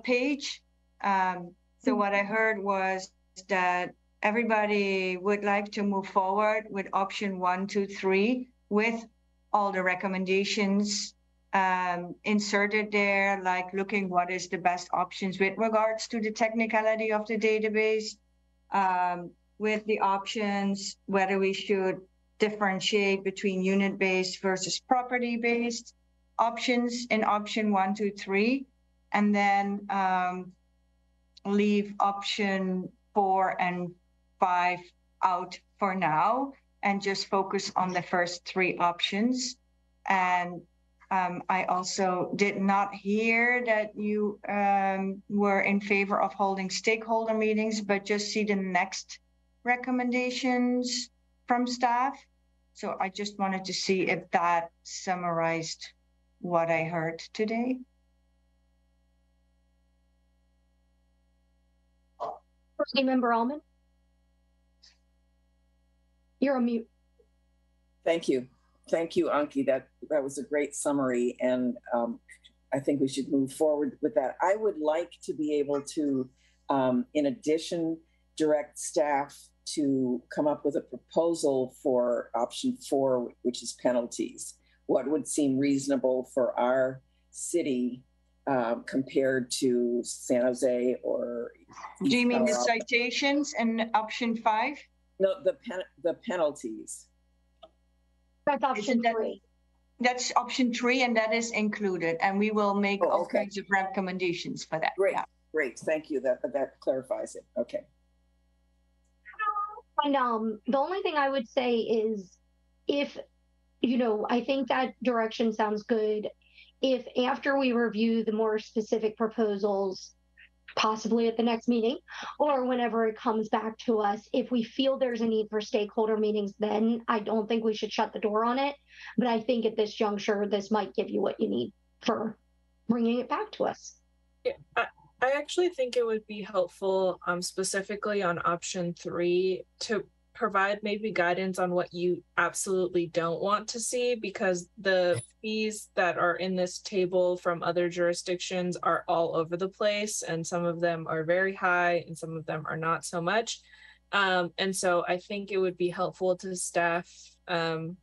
page. So what I heard was that everybody would like to move forward with option 1, 2, 3 with all the recommendations inserted there, like looking what is the best options with regards to the technicality of the database, with the options, whether we should differentiate between unit-based versus property-based options in option 1, 2, 3, and then leave option 4 and 5 out for now and just focus on the first 3 options. And I also did not hear that you were in favor of holding stakeholder meetings, but just see the next recommendations from staff. So I just wanted to see if that summarized what I heard today. Member Allman, you're on mute. Thank you, Anki. That was a great summary, and I think we should move forward with that. I would like to be able to, in addition, direct staff to come up with a proposal for option 4, which is penalties. What would seem reasonable for our city compared to San Jose or do you mean the citations and option 5? No, the penalties. That's option 3. That's option 3, and that is included, and we will make all kinds of recommendations for that. Great, yeah. Great, thank you. That clarifies it. Okay. And the only thing I would say is, if I think that direction sounds good. If after we review the more specific proposals, possibly at the next meeting or whenever it comes back to us, if we feel there's a need for stakeholder meetings, then I don't think we should shut the door on it. But I think at this juncture, this might give you what you need for bringing it back to us. Yeah, I actually think it would be helpful, specifically on option 3, to provide maybe guidance on what you absolutely don't want to see, because the fees that are in this table from other jurisdictions are all over the place, and some of them are very high and some of them are not so much. And so I think it would be helpful to staff, to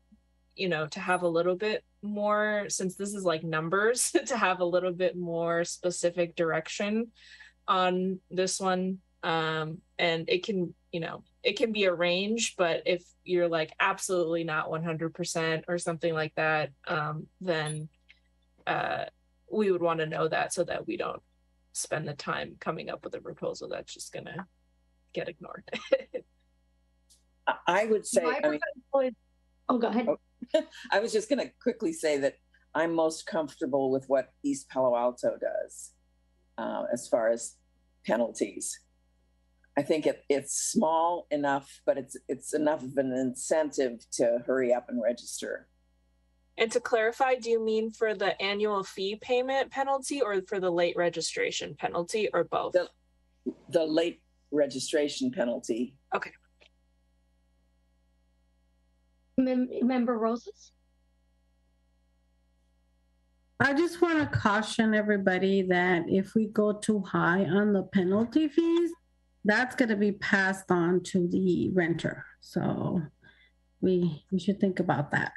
have a little bit more, since this is like numbers, to have a little bit more specific direction on this one. And it can, it can be a range, but if you're like absolutely not 100% or something like that, then we would want to know that so that we don't spend the time coming up with a proposal that's just gonna get ignored. I would say, Oh, go ahead. I was just going to quickly say that I'm most comfortable with what East Palo Alto does as far as penalties. I think it's small enough, but it's enough of an incentive to hurry up and register. And to clarify, do you mean for the annual fee payment penalty or for the late registration penalty, or both? The late registration penalty. Okay. Member Rosas? I just want to caution everybody that if we go too high on the penalty fees, that's going to be passed on to the renter. So we should think about that,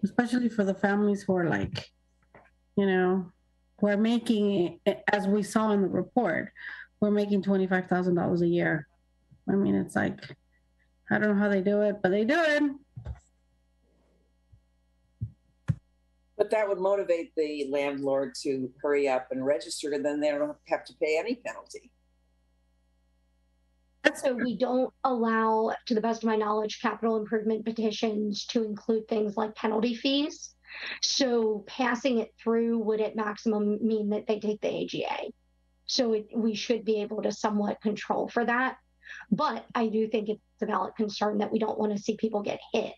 especially for the families who are like, you know, we're making, as we saw in the report, we're making $25,000 a year. I mean, it's like, I don't know how they do it, but they do it. But that would motivate the landlord to hurry up and register, and then they don't have to pay any penalty. So we don't allow, to the best of my knowledge, capital improvement petitions to include things like penalty fees. So passing it through would at maximum mean that they take the AGA. So we should be able to somewhat control for that. But I do think it's a valid concern that we don't want to see people get hit.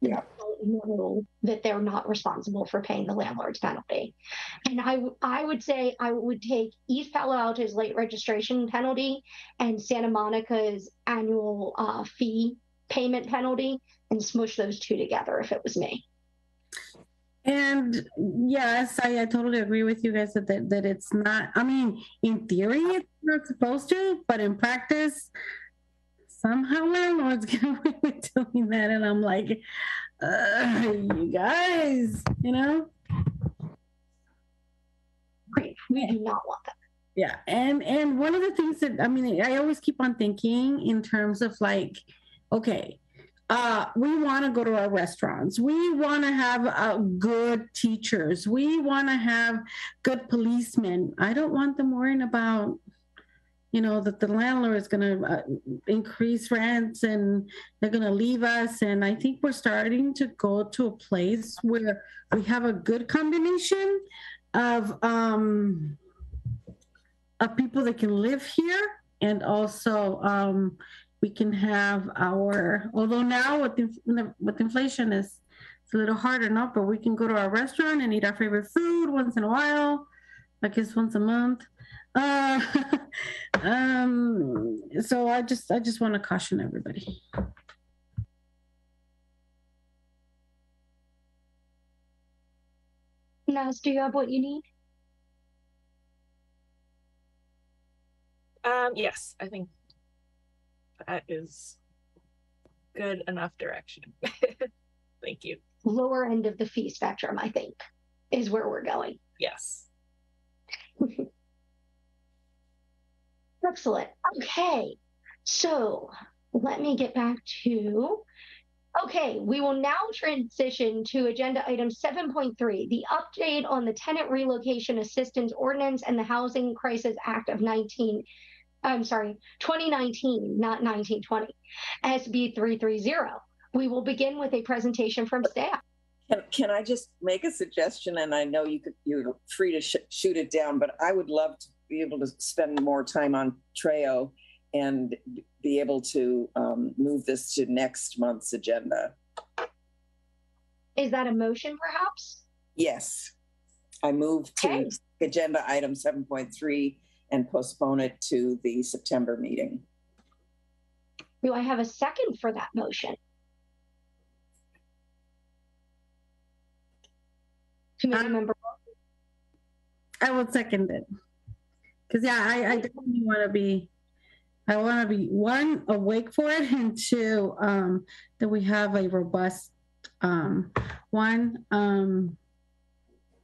Yeah. Know that they're not responsible for paying the landlord's penalty. And I would say I would take East Palo Alto's late registration penalty and Santa Monica's annual fee payment penalty and smush those two together if it was me. And yes, I totally agree with you guys that it's not, I mean, in theory, it's not supposed to, but in practice, somehow landlords get away with doing that. And I'm like, you guys, you know? Great. We do not want that. Yeah. And one of the things that, I mean, I always keep on thinking in terms of like, okay, we want to go to our restaurants. We want to have good teachers. We want to have good policemen. I don't want them worrying about, you know, that the landlord is going to increase rents and they're going to leave us. And I think we're starting to go to a place where we have a good combination of people that can live here, and also we can have our, although now with inflation it's a little harder now, but we can go to our restaurant and eat our favorite food once in a while, I guess once a month. So I just want to caution everybody. Naz, do you have what you need? Yes, I think that is good enough direction. Thank you. Lower end of the fee spectrum, I think, is where we're going. Yes. Excellent. Okay, so let me get back to, okay, we will now transition to agenda item 7.3, the update on the Tenant Relocation Assistance Ordinance and the Housing Crisis Act of 2019, not 1920, SB 330. We will begin with a presentation from staff. Can I just make a suggestion? And I know you're free to shoot it down, but I would love to be able to spend more time on Treo and be able to move this to next month's agenda. Is that a motion, perhaps? Yes. I move to agenda item 7.3 and postpone it to the September meeting. Do I have a second for that motion? Committee member. I will second it. Because yeah, I definitely want to be, one, awake for it, and two, that we have a robust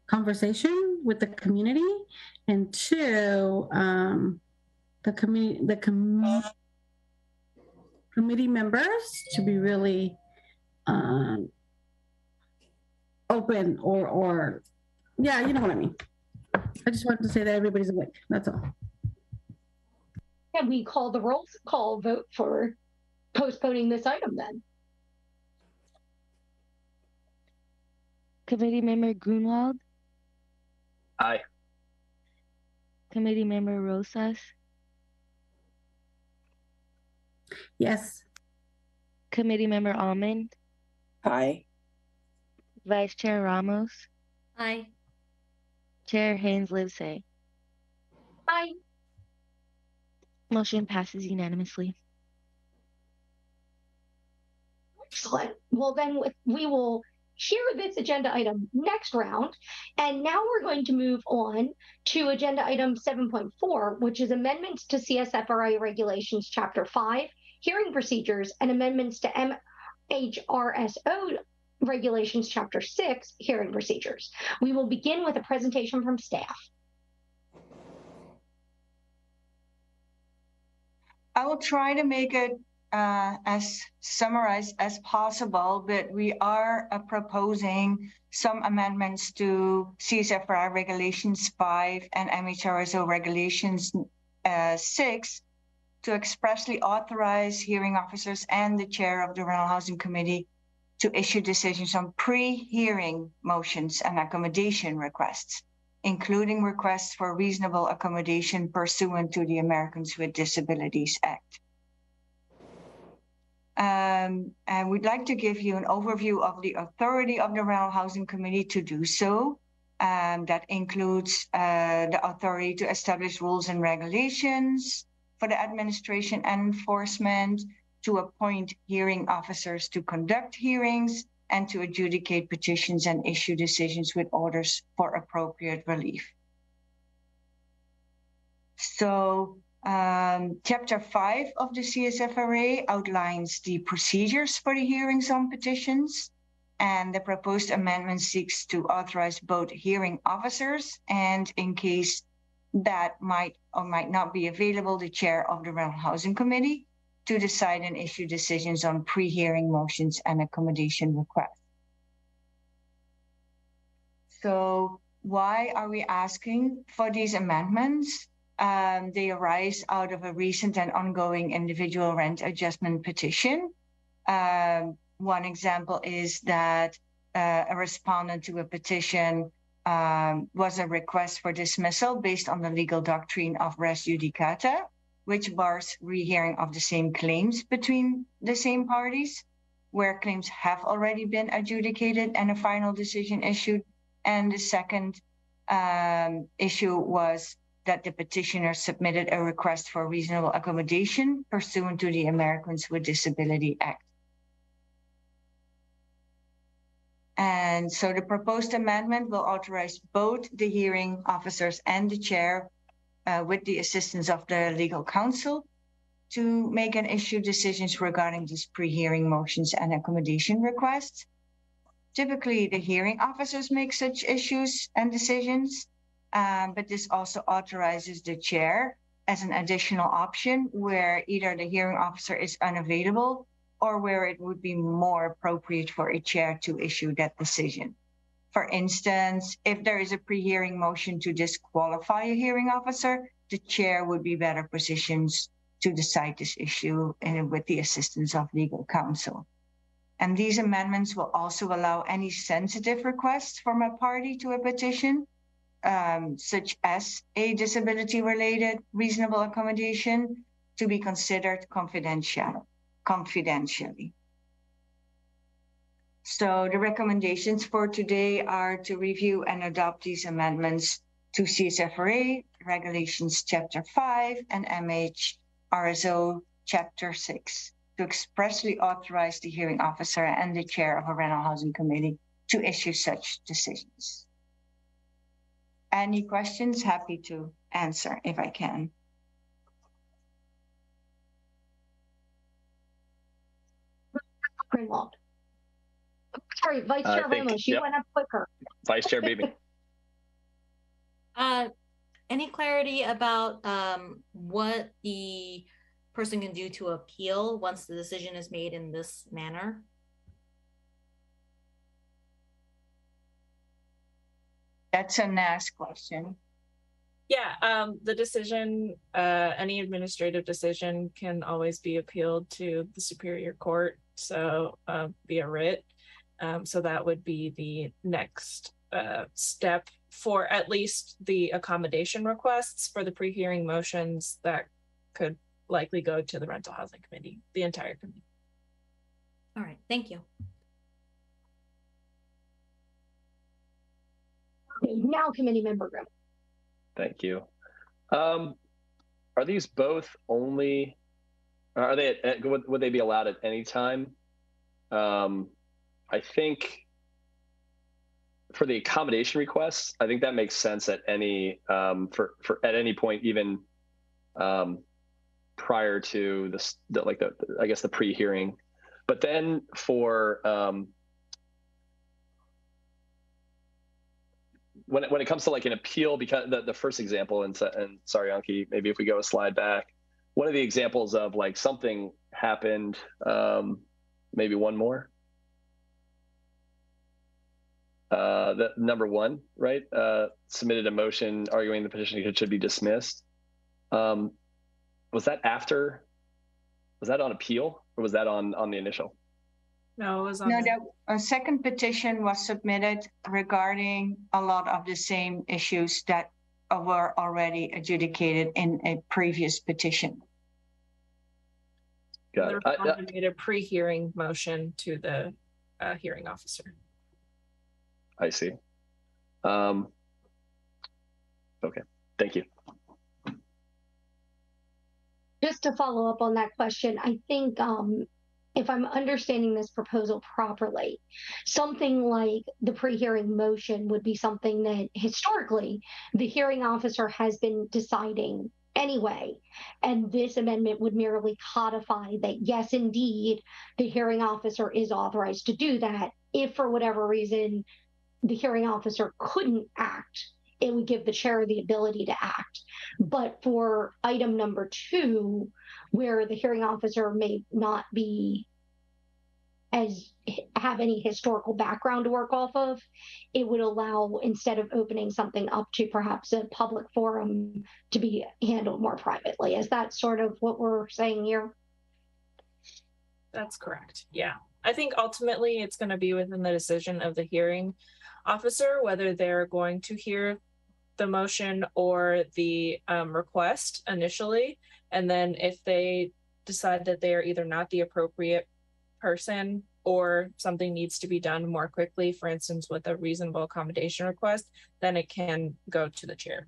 conversation with the community, and two, the committee members to be really open or yeah, you know what I mean. I just wanted to say that everybody's awake. That's all. Can we call the roll call vote for postponing this item then? Committee Member Grunwald, Aye. Committee Member Rosas, Yes. Committee Member Almond, Aye. Vice Chair Ramos, Aye. Chair Haynes Livesay. Aye. Motion passes unanimously. Excellent. Well, then we will share this agenda item next round. And now we're going to move on to agenda item 7.4, which is amendments to CSFRA Regulations Chapter 5, hearing procedures, and amendments to MHRSO Regulations Chapter 6, hearing procedures. We will begin with a presentation from staff. I will try to make it as summarized as possible, but we are proposing some amendments to CSFRA Regulations 5 and MHRSO Regulations 6 to expressly authorize hearing officers and the chair of the Rental Housing Committee to issue decisions on pre-hearing motions and accommodation requests, including requests for reasonable accommodation pursuant to the Americans with Disabilities Act. And we'd like to give you an overview of the authority of the Rental Housing Committee to do so. That includes the authority to establish rules and regulations for the administration and enforcement, to appoint hearing officers to conduct hearings, and to adjudicate petitions and issue decisions with orders for appropriate relief. So Chapter 5 of the CSFRA outlines the procedures for the hearings on petitions, and the proposed amendment seeks to authorize both hearing officers and, in case that might or might not be available, the chair of the Rental Housing Committee to decide and issue decisions on pre-hearing motions and accommodation requests. So why are we asking for these amendments? They arise out of a recent and ongoing individual rent adjustment petition. One example is that a respondent to a petition was a request for dismissal based on the legal doctrine of res judicata, which bars rehearing of the same claims between the same parties, where claims have already been adjudicated and a final decision issued. And the second issue was that the petitioner submitted a request for reasonable accommodation pursuant to the Americans with Disability Act. And so the proposed amendment will authorize both the hearing officers and the chair, with the assistance of the legal counsel, to make and issue decisions regarding these pre-hearing motions and accommodation requests. Typically, the hearing officers make such issues and decisions, but this also authorizes the chair as an additional option where either the hearing officer is unavailable or where it would be more appropriate for a chair to issue that decision. For instance, if there is a pre-hearing motion to disqualify a hearing officer, the chair would be better positioned to decide this issue with the assistance of legal counsel. And these amendments will also allow any sensitive requests from a party to a petition, such as a disability-related reasonable accommodation, to be considered confidentially. So the recommendations for today are to review and adopt these amendments to CSFRA Regulations Chapter 5 and MHRSO Chapter 6 to expressly authorize the hearing officer and the chair of a rental housing committee to issue such decisions. Any questions? Happy to answer if I can. Greenwald. Sorry, Vice Chair Ramos, you went up quicker. Vice Chair Beebe. Any clarity about what the person can do to appeal once the decision is made in this manner? That's a nice question. Yeah, the decision, any administrative decision can always be appealed to the Superior Court, so via writ. So that would be the next step for at least the accommodation requests for the pre-hearing motions that could likely go to the Rental Housing Committee, the entire committee. All right, thank you. Okay, now Committee Member Grimm. Thank you. Are these both only, are they, would they be allowed at any time? I think for the accommodation requests, I think that makes sense at any, for at any point, even prior to this, I guess the pre-hearing. But then for, when it comes to like an appeal, because the first example, and sorry, Anki, maybe if we go a slide back, one of the examples of like something happened, maybe one more. The number one, right? Submitted a motion arguing the petition should be dismissed. Was that after? Was that on appeal, or was that on the initial? No, it was on. No, a second petition was submitted regarding a lot of the same issues that were already adjudicated in a previous petition. Got it. The made a pre-hearing motion to the hearing officer. I see. Okay, thank you. Just to follow up on that question, I think if I'm understanding this proposal properly, something like the pre-hearing motion would be something that historically the hearing officer has been deciding anyway. And this amendment would merely codify that, yes, indeed, the hearing officer is authorized to do that. If for whatever reason the hearing officer couldn't act, it would give the chair the ability to act. But for item number 2, where the hearing officer may not have any historical background to work off of, it would allow, instead of opening something up to perhaps a public forum, to be handled more privately. Is that sort of what we're saying here? That's correct. Yeah. I think ultimately it's going to be within the decision of the hearing officer whether they're going to hear the motion or the request initially. And then if they decide that they are either not the appropriate person or something needs to be done more quickly, for instance, with a reasonable accommodation request, then it can go to the chair.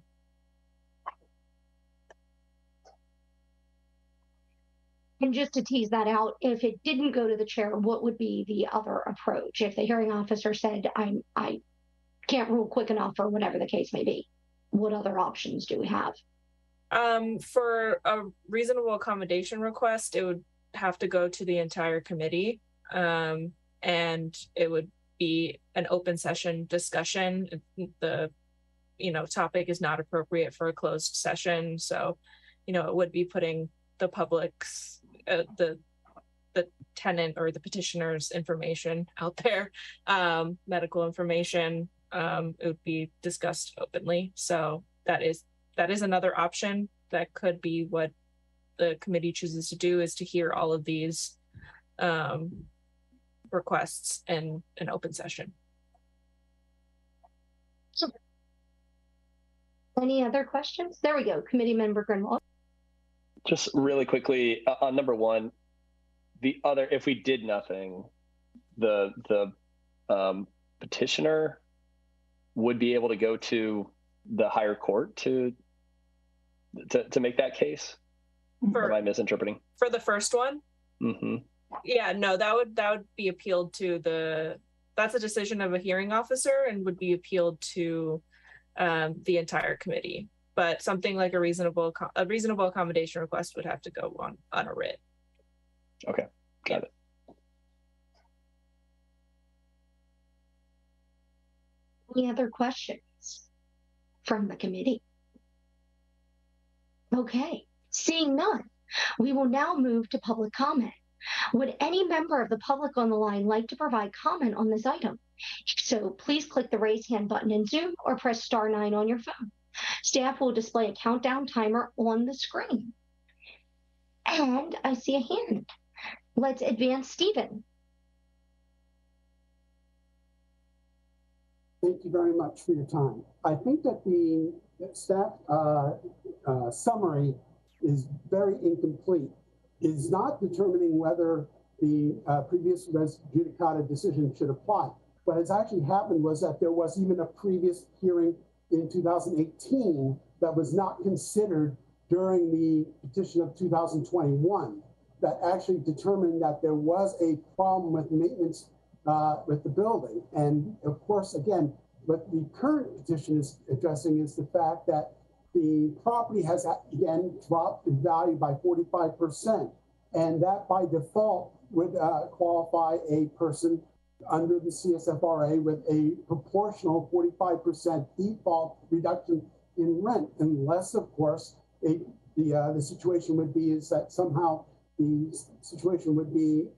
And just to tease that out, if it didn't go to the chair, what would be the other approach? If the hearing officer said, I can't rule quick enough, or whatever the case may be, what other options do we have? For a reasonable accommodation request, it would have to go to the entire committee, and it would be an open session discussion. The topic is not appropriate for a closed session, so it would be putting the public's the tenant or the petitioner's information out there, medical information. It would be discussed openly. So that is another option. That could be what the committee chooses to do, is to hear all of these requests in an open session. Any other questions? There we go. Committee Member Grunwald. Just really quickly on number 1, if we did nothing, the petitioner would be able to go to the higher court to make that case. Or am I misinterpreting? For the first one? Mm-hmm. Yeah, no, that would be appealed to that's a decision of a hearing officer and would be appealed to the entire committee. But something like a reasonable accommodation request would have to go on a writ. Okay, got it. Any other questions from the committee? Okay, seeing none, we will now move to public comment. Would any member of the public on the line like to provide comment on this item? If so, please click the raise hand button in Zoom or press *9 on your phone. Staff will display a countdown timer on the screen. And I see a hand. Let's advance Stephen. Thank you very much for your time. I think that the staff summary is very incomplete. It is not determining whether the previous res judicata decision should apply. What has actually happened was that there was even a previous hearing in 2018 that was not considered during the petition of 2021 that actually determined that there was a problem with maintenance with the building. And of course, again, what the current petition is addressing is the fact that the property has, again, dropped in value by 45%. And that by default would qualify a person under the CSFRA with a proportional 45% default reduction in rent, unless, of course, the situation would be is that somehow the situation would be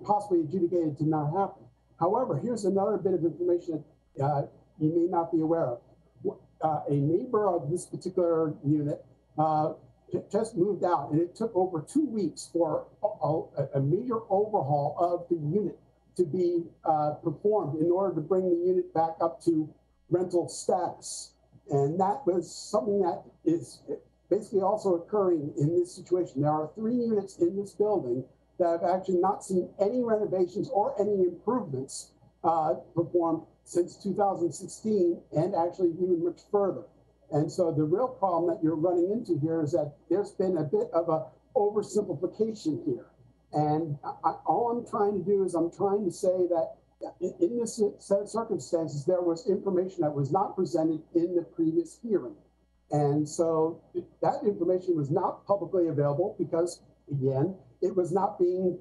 possibly adjudicated to not happen. However, here's another bit of information that you may not be aware of. A neighbor of this particular unit just moved out, and it took over 2 weeks for a major overhaul of the unit to be performed in order to bring the unit back up to rental status. And that was something that is basically also occurring in this situation. There are 3 units in this building that have actually not seen any renovations or any improvements performed since 2016, and actually even much further. And so the real problem that you're running into here is that there's been a bit of a oversimplification here. And all I'm trying to do is I'm trying to say that in this set of circumstances, there was information that was not presented in the previous hearing. And so that information was not publicly available because, again, it was not being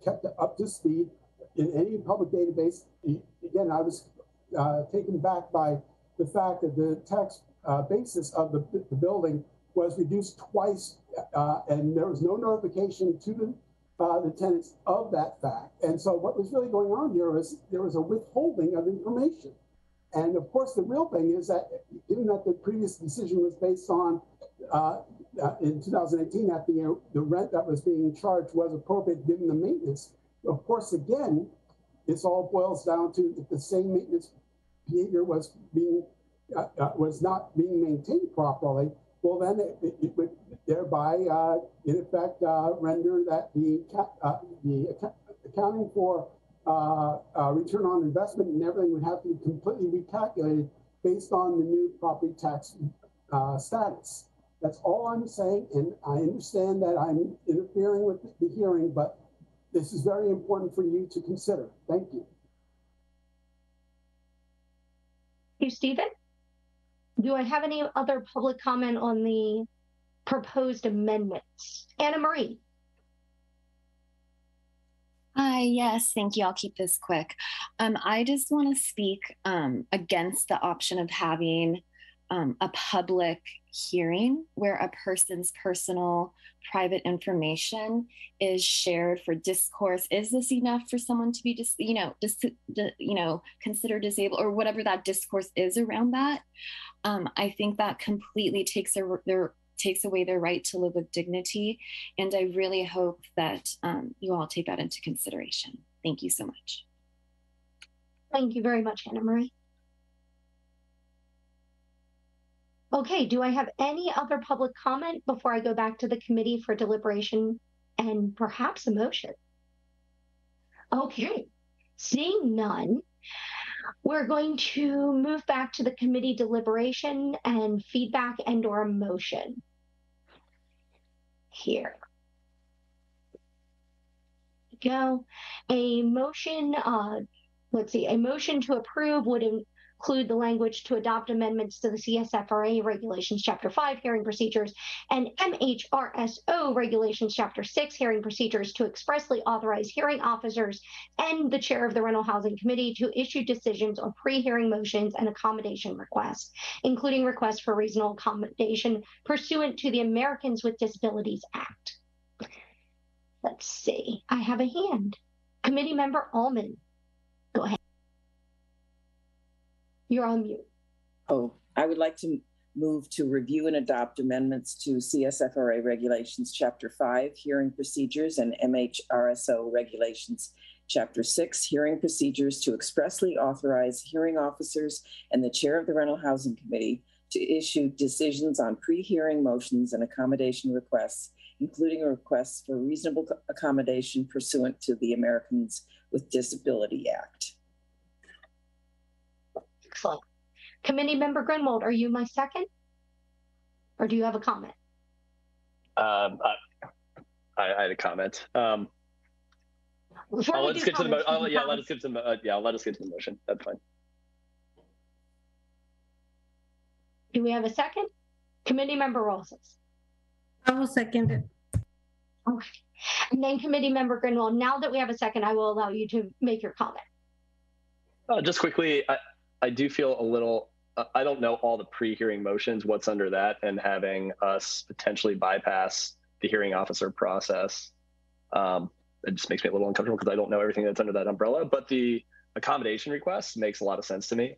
kept up to speed in any public database. Again, I was taken back by the fact that the tax basis of the building was reduced twice, and there was no notification to the tenants of that fact. And so what was really going on here was there was a withholding of information. And of course, the real thing is that given that the previous decision was based on in 2018 that the rent that was being charged was appropriate given the maintenance, of course, again, this all boils down to if the same maintenance behavior was not being maintained properly, well, then it would thereby, in effect, render that the accounting for return on investment and everything would have to be completely recalculated based on the new property tax status. That's all I'm saying, and I understand that I'm interfering with the hearing, but this is very important for you to consider. Thank you. Thank you, Stephen. Do I have any other public comment on the proposed amendments? Anna Marie. Hi, yes, thank you. I'll keep this quick. I just want to speak against the option of having a public hearing where a person's personal private information is shared for discourse. Is this enough for someone to be considered disabled, or whatever that discourse is around that? I think that completely takes away their right to live with dignity. And I really hope that you all take that into consideration. Thank you so much. Thank you very much, Anna Marie. Okay, do I have any other public comment before I go back to the committee for deliberation and perhaps a motion? Okay, seeing none, we're going to move back to the committee deliberation and feedback and or a motion. Here we go. A motion, let's see, a motion to approve would include the language to adopt amendments to the CSFRA Regulations Chapter 5 Hearing Procedures and MHRSO Regulations Chapter 6 Hearing Procedures to expressly authorize hearing officers and the chair of the Rental Housing Committee to issue decisions on pre-hearing motions and accommodation requests, including requests for reasonable accommodation pursuant to the Americans with Disabilities Act. Let's see, I have a hand. Committee Member Allman, go ahead. You're on mute. Oh, I would like to move to review and adopt amendments to CSFRA Regulations Chapter 5 Hearing Procedures and MHRSO Regulations Chapter 6, Hearing Procedures, to expressly authorize hearing officers and the chair of the Rental Housing Committee to issue decisions on pre-hearing motions and accommodation requests, including requests for reasonable accommodation pursuant to the Americans with Disability Act. Excellent. Committee Member Grunwald, are you my second? Or do you have a comment? I had a comment. Let us get to the motion. Let us get to the motion. That's fine. Do we have a second? Committee Member Rosas. I will second it. Okay. And then Committee Member Grunwald, now that we have a second, I will allow you to make your comment. Just quickly, I do feel a little, I don't know all the pre-hearing motions, what's under that, and having us potentially bypass the hearing officer process. It just makes me a little uncomfortable because I don't know everything that's under that umbrella, but the accommodation request makes a lot of sense to me.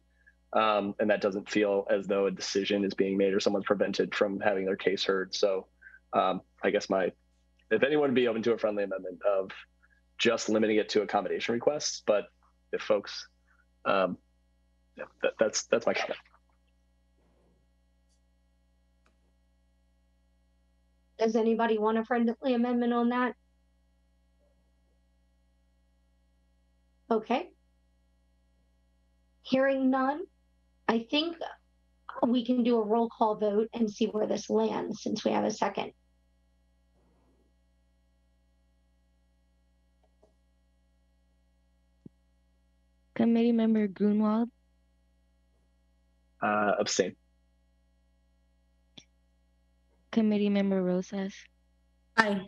And that doesn't feel as though a decision is being made or someone's prevented from having their case heard. So I guess if anyone would be open to a friendly amendment of just limiting it to accommodation requests, but if folks, that's my comment. Does anybody want a friendly amendment on that? Okay. Hearing none, I think we can do a roll call vote and see where this lands since we have a second. Committee Member Grunwald. Abstain. Committee Member Rosas. Aye.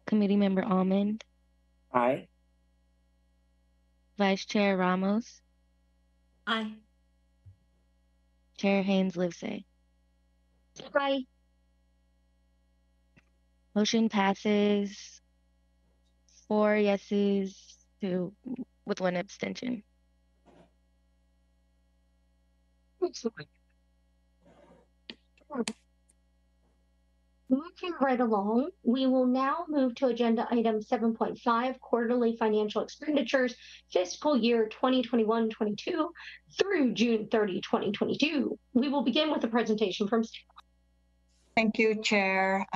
Committee Member Almond. Aye. Vice Chair Ramos. Aye. Chair Haynes Livesay. Aye. Motion passes 4 yeses with 1 abstention. Moving right along, we will now move to agenda item 7.5, quarterly financial expenditures, fiscal year 2021-22 through June 30, 2022. We will begin with a presentation from staff. Thank you, Chair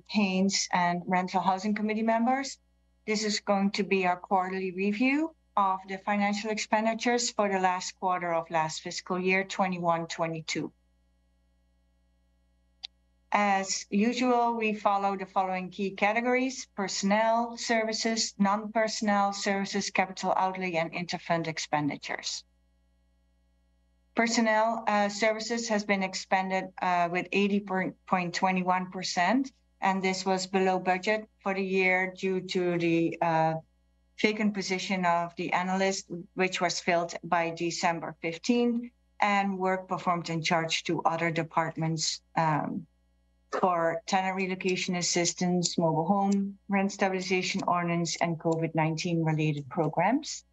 Haynes and Rental Housing Committee members. This is going to be our quarterly review of the financial expenditures for the last quarter of last fiscal year 21-22. As usual, we follow the following key categories: personnel services, non-personnel services, capital outlay, and interfund expenditures. Personnel services has been expended with 80.21%, and this was below budget for the year due to the vacant position of the analyst, which was filled by December 15, and work performed in charge to other departments for tenant relocation assistance, mobile home, rent stabilization ordinance, and COVID-19 related programs.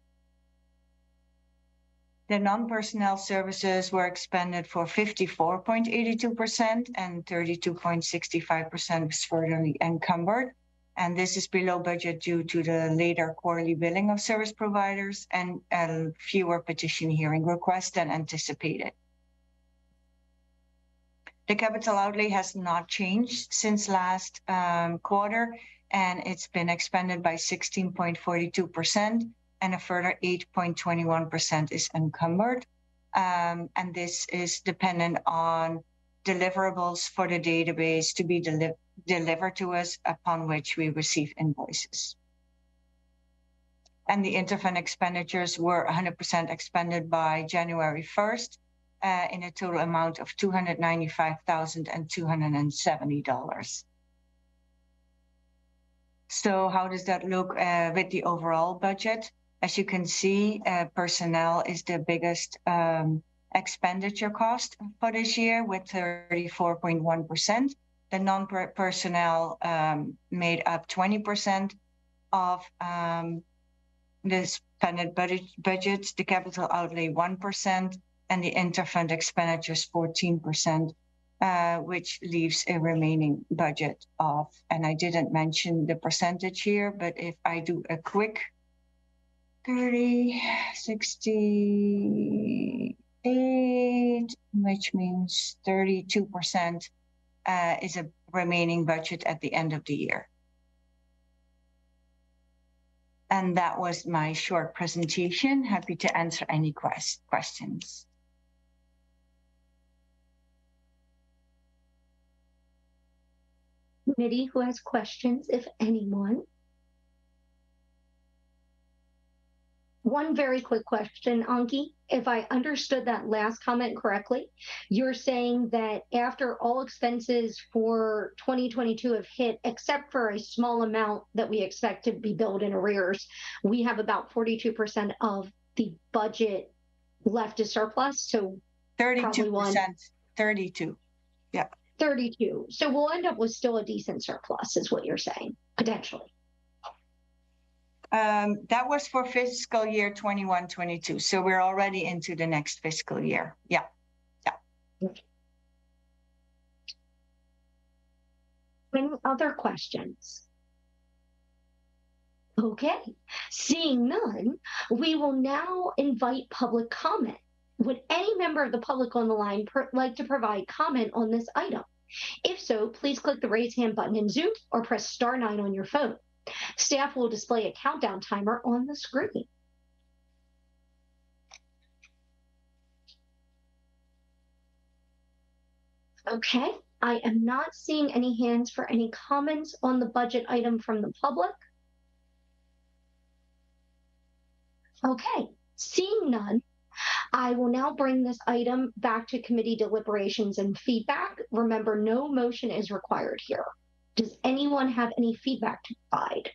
The non-personnel services were expended for 54.82%, and 32.65% was further encumbered. And this is below budget due to the later quarterly billing of service providers and fewer petition hearing requests than anticipated. The capital outlay has not changed since last quarter, and it's been expended by 16.42%, and a further 8.21% is encumbered. And this is dependent on deliverables for the database to be delivered to us, upon which we receive invoices. And the interfund expenditures were 100% expended by January 1st, in a total amount of $295,270. So how does that look with the overall budget? As you can see, personnel is the biggest expenditure cost for this year with 34.1%. The non-personnel made up 20% of the spended budget, the capital outlay 1%, and the interfund expenditures 14%, which leaves a remaining budget of, and I didn't mention the percentage here, but if I do a quick 30, 68, which means 32% is a remaining budget at the end of the year. And that was my short presentation. Happy to answer any questions. Committee who has questions, if anyone. One very quick question, Anki. If I understood that last comment correctly, you're saying that after all expenses for 2022 have hit, except for a small amount that we expect to be billed in arrears, we have about 42% of the budget left as surplus. So 32%, 32, yeah. 32. So we'll end up with still a decent surplus is what you're saying, potentially. That was for fiscal year 21-22. So we're already into the next fiscal year. Yeah. Any other questions? Okay, seeing none, we will now invite public comment. Would any member of the public on the line like to provide comment on this item? If so, please click the raise hand button in Zoom or press *9 on your phone. Staff will display a countdown timer on the screen. Okay, I am not seeing any hands for any comments on the budget item from the public. Okay, seeing none, I will now bring this item back to committee deliberations and feedback. Remember, no motion is required here. Does anyone have any feedback to provide?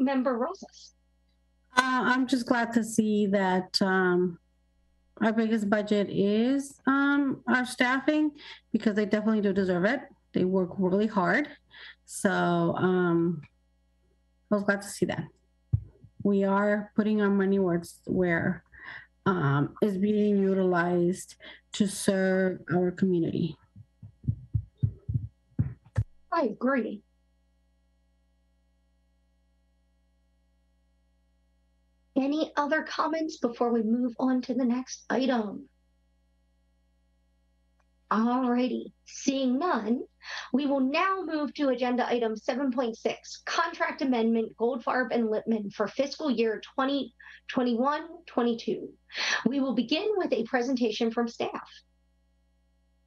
Member Rosas. I'm just glad to see that our biggest budget is our staffing, because they definitely do deserve it. They work really hard. So I was glad to see that. We are putting our money where is being utilized to serve our community. I agree. Any other comments before we move on to the next item? Alrighty, seeing none, we will now move to agenda item 7.6, contract amendment Goldfarb and Lippman for fiscal year 2021-22. We will begin with a presentation from staff.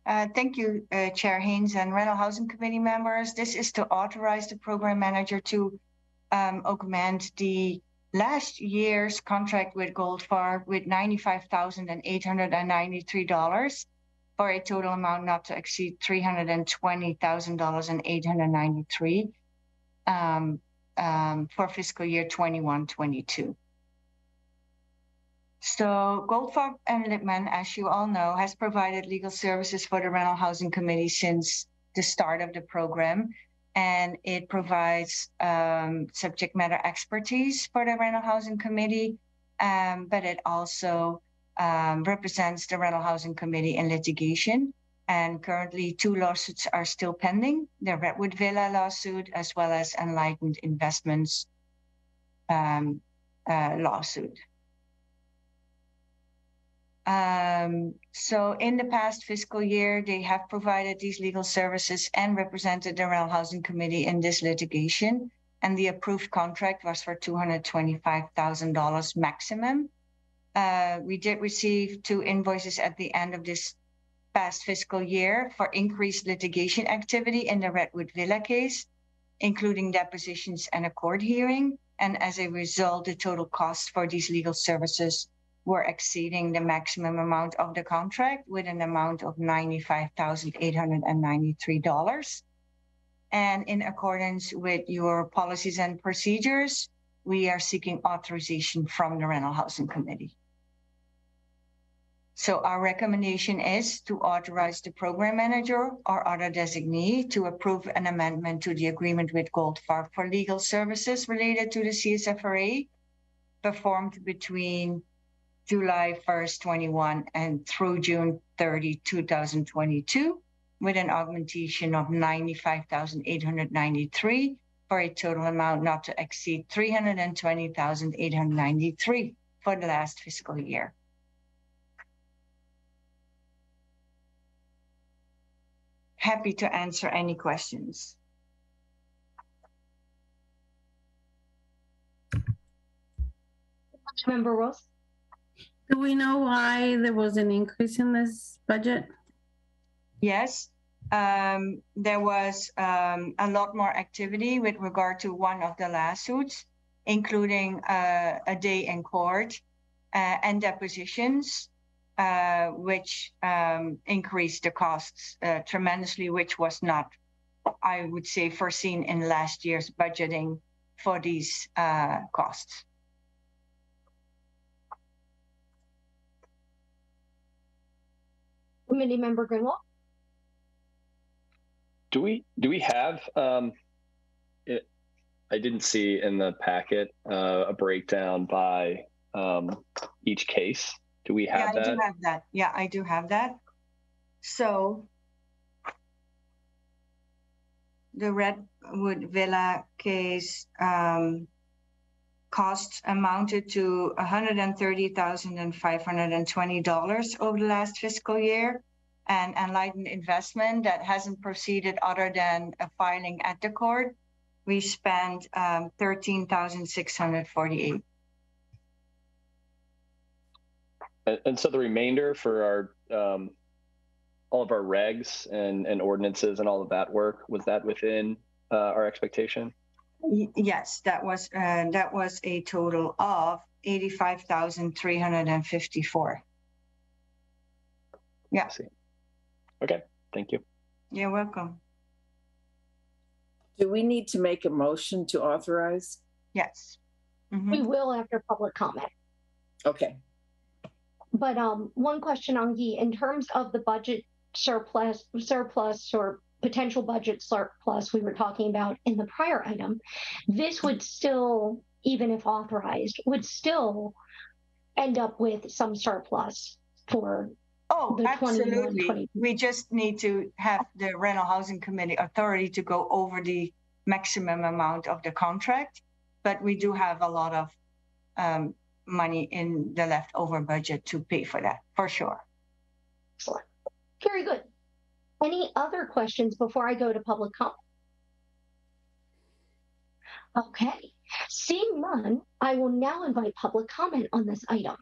Thank you, Chair Haynes and Rental Housing Committee members. This is to authorize the program manager to augment the last year's contract with Goldfarb with $95,893 for a total amount not to exceed $320,893 for fiscal year 21-22. So Goldfarb and Lippman, as you all know, has provided legal services for the Rental Housing Committee since the start of the program. And it provides subject matter expertise for the Rental Housing Committee, but it also represents the Rental Housing Committee in litigation. And currently 2 lawsuits are still pending, the Redwood Villa lawsuit as well as Enlightened Investments lawsuit. So in the past fiscal year, they have provided these legal services and represented the Rental Housing Committee in this litigation. And the approved contract was for $225,000 maximum. We did receive 2 invoices at the end of this past fiscal year for increased litigation activity in the Redwood Villa case, including depositions and a court hearing. And as a result, the total cost for these legal services were exceeding the maximum amount of the contract with an amount of $95,893. And in accordance with your policies and procedures, we are seeking authorization from the Rental Housing Committee. So our recommendation is to authorize the program manager or other designee to approve an amendment to the agreement with Goldfarb for legal services related to the CSFRA performed between July 1st, 21 and through June 30, 2022, with an augmentation of 95,893 for a total amount not to exceed 320,893 for the last fiscal year. Happy to answer any questions. Member Rose? Do we know why there was an increase in this budget? Yes, there was a lot more activity with regard to one of the lawsuits, including a day in court and depositions, which increased the costs tremendously, which was not, I would say, foreseen in last year's budgeting for these costs. Committee Member Greenwald? Do we have it? I didn't see in the packet a breakdown by each case. Do we have that? I do have that. Yeah, I do have that. So the Redwood Villa case costs amounted to $130,520 over the last fiscal year. And Enlightened Investment that hasn't proceeded other than a filing at the court, we spent $13,648. And so the remainder for our all of our regs and ordinances and all of that work, was that within our expectation? Yes, that was a total of 85,354. Yeah. I see. Okay, thank you. You're welcome. Do we need to make a motion to authorize? Yes. We will after public comment. Okay. But one question on Guy, in terms of the budget surplus or potential budget surplus we were talking about in the prior item, this would still, even if authorized, would still end up with some surplus for the absolutely. We just need to have the Rental Housing Committee authority to go over the maximum amount of the contract, but we do have a lot of money in the leftover budget to pay for that, for sure. Excellent. Very good. Any other questions before I go to public comment? Okay. Seeing none, I will now invite public comment on this item.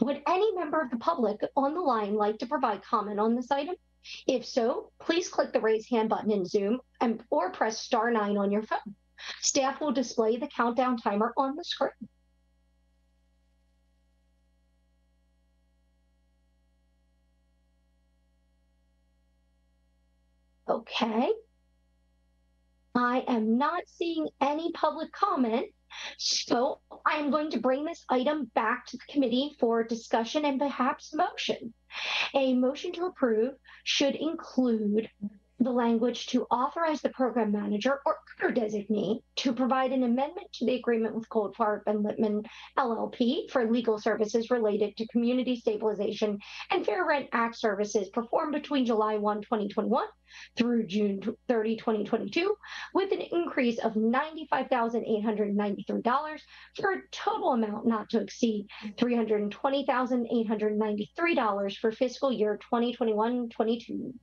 Would any member of the public on the line like to provide comment on this item? If so, please click the raise hand button in Zoom or press *9 on your phone. Staff will display the countdown timer on the screen. Okay. I am not seeing any public comment, so I'm going to bring this item back to the committee for discussion and perhaps motion. A motion to approve should include the language to authorize the program manager or other designee to provide an amendment to the agreement with Goldfarb and Lippman LLP for legal services related to Community Stabilization and Fair Rent Act services performed between July 1, 2021 through June 30, 2022, with an increase of $95,893 for a total amount not to exceed $320,893 for fiscal year 2021-22.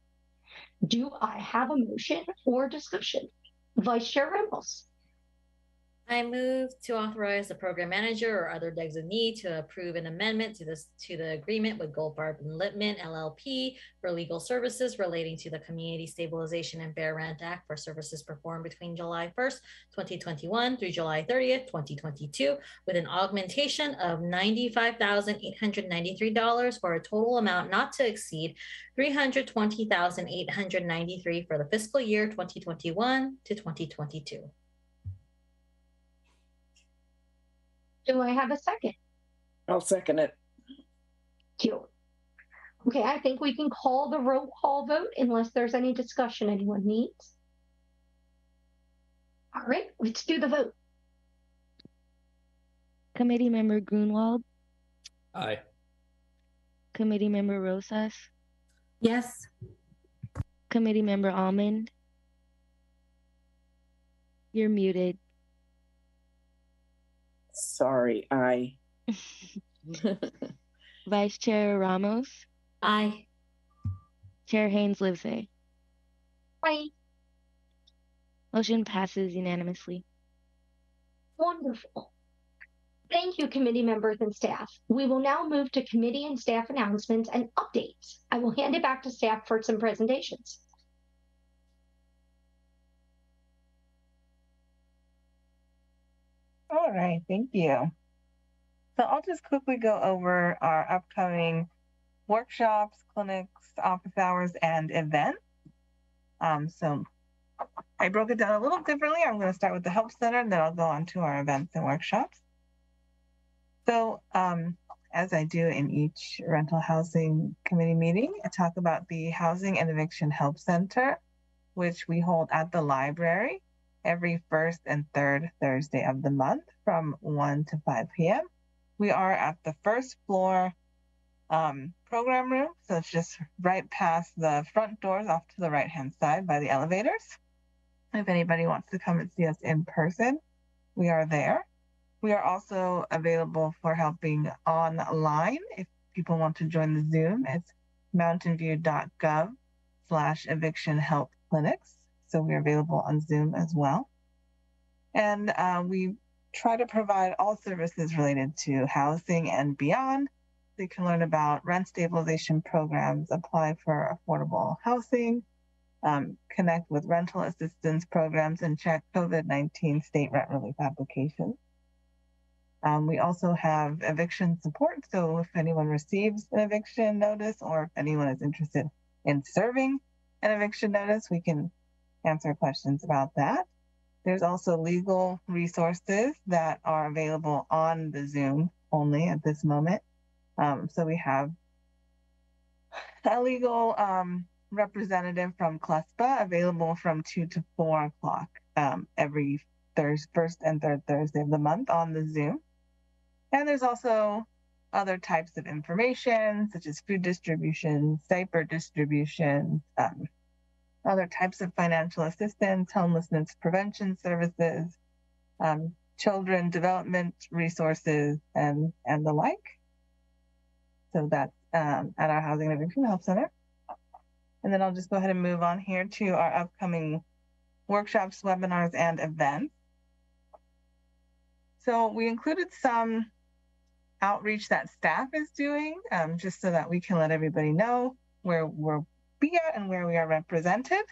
Do I have a motion or discussion? Vice Chair Rempels. I move to authorize the program manager or other designee to approve an amendment to the agreement with Goldfarb and Lippman LLP for legal services relating to the Community Stabilization and Fair Rent Act for services performed between July 1st, 2021 through July 30th, 2022, with an augmentation of $95,893 for a total amount not to exceed $320,893 for the fiscal year 2021 to 2022. Do I have a second? I'll second it. Thank you. Okay, I think we can call the roll call vote unless there's any discussion anyone needs. All right, let's do the vote. Committee Member Grunwald, Aye. Committee Member Rosas, Yes. Committee Member Almond. You're muted. Sorry, aye. Vice Chair Ramos, Aye. Chair Haynes Livesay. Aye. Motion passes unanimously. Wonderful. Thank you, committee members and staff. We will now move to committee and staff announcements and updates. I will hand it back to staff for some presentations. All right, thank you. So I'll just quickly go over our upcoming workshops, clinics, office hours, and events. So I broke it down a little differently. I'm going to start with the Help Center, and then I'll go on to our events and workshops. So as I do in each rental housing committee meeting, I talk about the Housing and Eviction Help Center, which we hold at the library every first and third Thursday of the month from 1 to 5 p.m. We are at the first floor program room, so it's just right past the front doors off to the right-hand side by the elevators. If anybody wants to come and see us in person, we are there. We are also available for helping online. If people want to join the Zoom, it's mountainview.gov/eviction help clinics. So we're available on Zoom as well. And we try to provide all services related to housing and beyond. So you can learn about rent stabilization programs, apply for affordable housing, connect with rental assistance programs, and check COVID-19 state rent relief applications. We also have eviction support. So if anyone receives an eviction notice, or if anyone is interested in serving an eviction notice, we can answer questions about that. There's also legal resources that are available on the Zoom only at this moment. So we have a legal representative from CLESPA available from 2 to 4 o'clock every first and third Thursday of the month on the Zoom. And there's also other types of information, such as food distribution, diaper distribution, other types of financial assistance, homelessness prevention services, children development resources, and the like. So that's at our Housing and Eviction Help Center. And then I'll just go ahead and move on here to our upcoming workshops, webinars, and events. So we included some outreach that staff is doing, just so that we can let everybody know where we're at and where we are represented.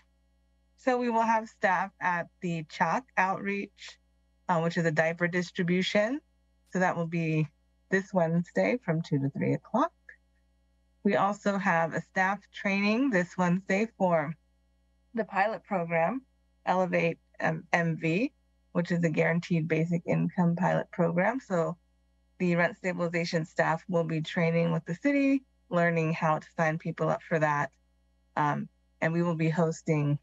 So we will have staff at the CHOC outreach, which is a diaper distribution. So that will be this Wednesday from 2 to 3 o'clock. We also have a staff training this Wednesday for the pilot program, Elevate MV, which is a guaranteed basic income pilot program. So the rent stabilization staff will be training with the city, learning how to sign people up for that. And we will be hosting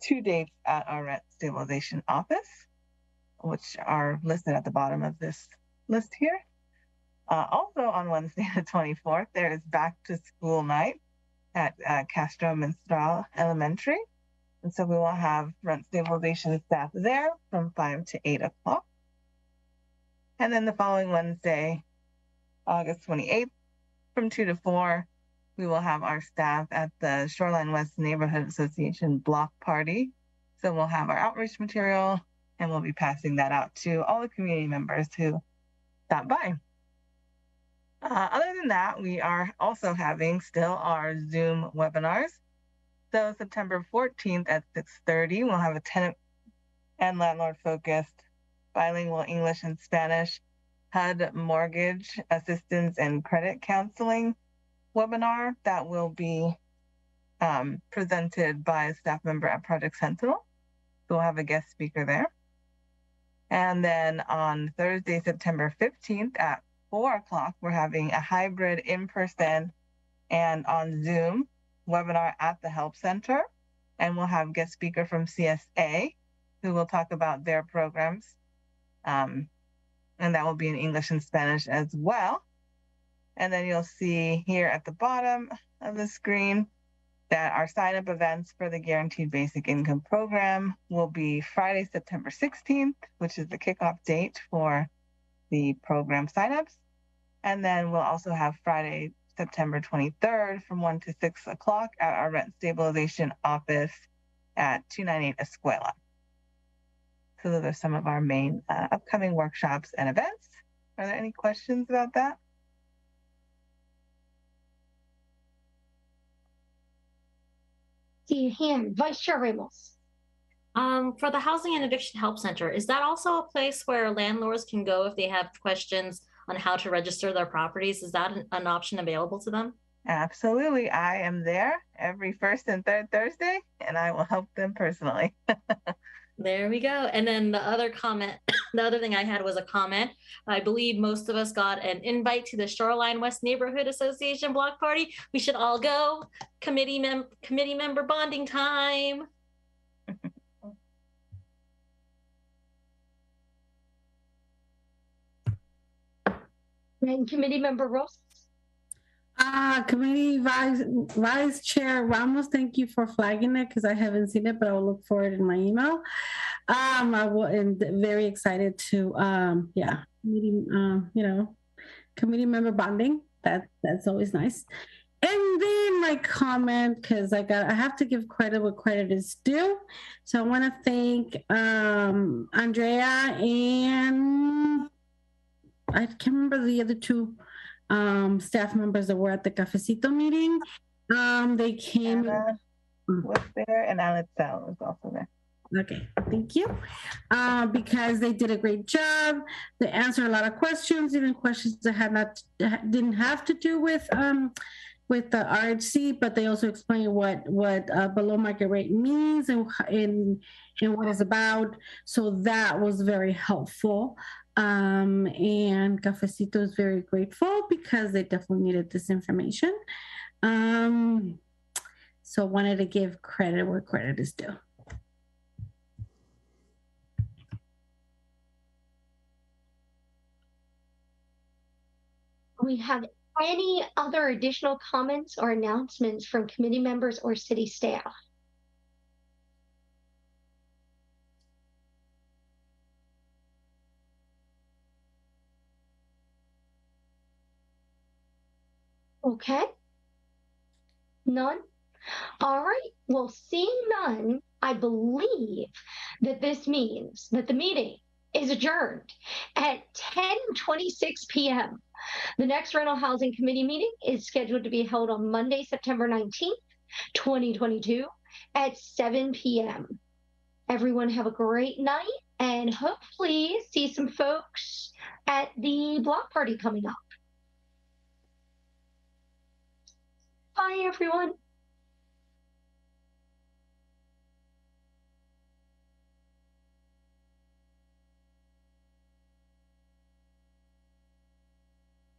2 dates at our rent stabilization office, which are listed at the bottom of this list here. Also on Wednesday, the 24th, there is back to school night at Castro Mistral Elementary. And so we will have rent stabilization staff there from 5 to 8 o'clock. And then the following Wednesday, August 28th, from 2 to 4, we will have our staff at the Shoreline West Neighborhood Association block party. So we'll have our outreach material, and we'll be passing that out to all the community members who stop by. Other than that, we are also having still our Zoom webinars. So September 14th at 6:30, we'll have a tenant and landlord focused bilingual English and Spanish HUD mortgage assistance and credit counseling webinar that will be presented by a staff member at Project Sentinel. So we'll have a guest speaker there. And then on Thursday, September 15th at 4 o'clock, we're having a hybrid in-person and on Zoom webinar at the Help Center. And we'll have guest speaker from CSA who will talk about their programs and that will be in English and Spanish as well. And then you'll see here at the bottom of the screen that our sign-up events for the Guaranteed Basic Income Program will be Friday, September 16th, which is the kickoff date for the program signups. And then we'll also have Friday, September 23rd from 1 to 6 o'clock at our rent stabilization office at 298 Escuela. So those are some of our main upcoming workshops and events. Are there any questions about that? See your hand, Vice Chair Ramos. For the Housing and Eviction Help Center, is that also a place where landlords can go if they have questions on how to register their properties? Is that an option available to them? Absolutely. I am there every first and third Thursday, and I will help them personally. There we go. And then the other comment, the other thing I had was a comment. I believe most of us got an invite to the Shoreline West Neighborhood Association block party. We should all go. Committee member bonding time. And Committee Member Rose. Committee Vice Chair Ramos, thank you for flagging it because I haven't seen it, but I'll look for it in my email. I'm very excited to, committee member bonding. That's always nice. And then my comment, because I have to give credit where credit is due. So I want to thank Andrea and I can't remember the other two staff members that were at the Cafecito meeting. They came. Anna was there and Alex was also there. Okay, thank you. Because they did a great job. They answered a lot of questions, even questions that didn't have to do with the RHC, but they also explained what below market rate means and what it's about. So that was very helpful. And Cafecito is very grateful because they definitely needed this information. So wanted to give credit where credit is due. We have any other additional comments or announcements from committee members or city staff? Okay. None? All right. Well, seeing none, I believe that this means that the meeting is adjourned at 10:26 p.m. The next Rental Housing Committee meeting is scheduled to be held on Monday, September 19th, 2022 at 7 p.m. Everyone have a great night and hopefully see some folks at the block party coming up. Bye, everyone.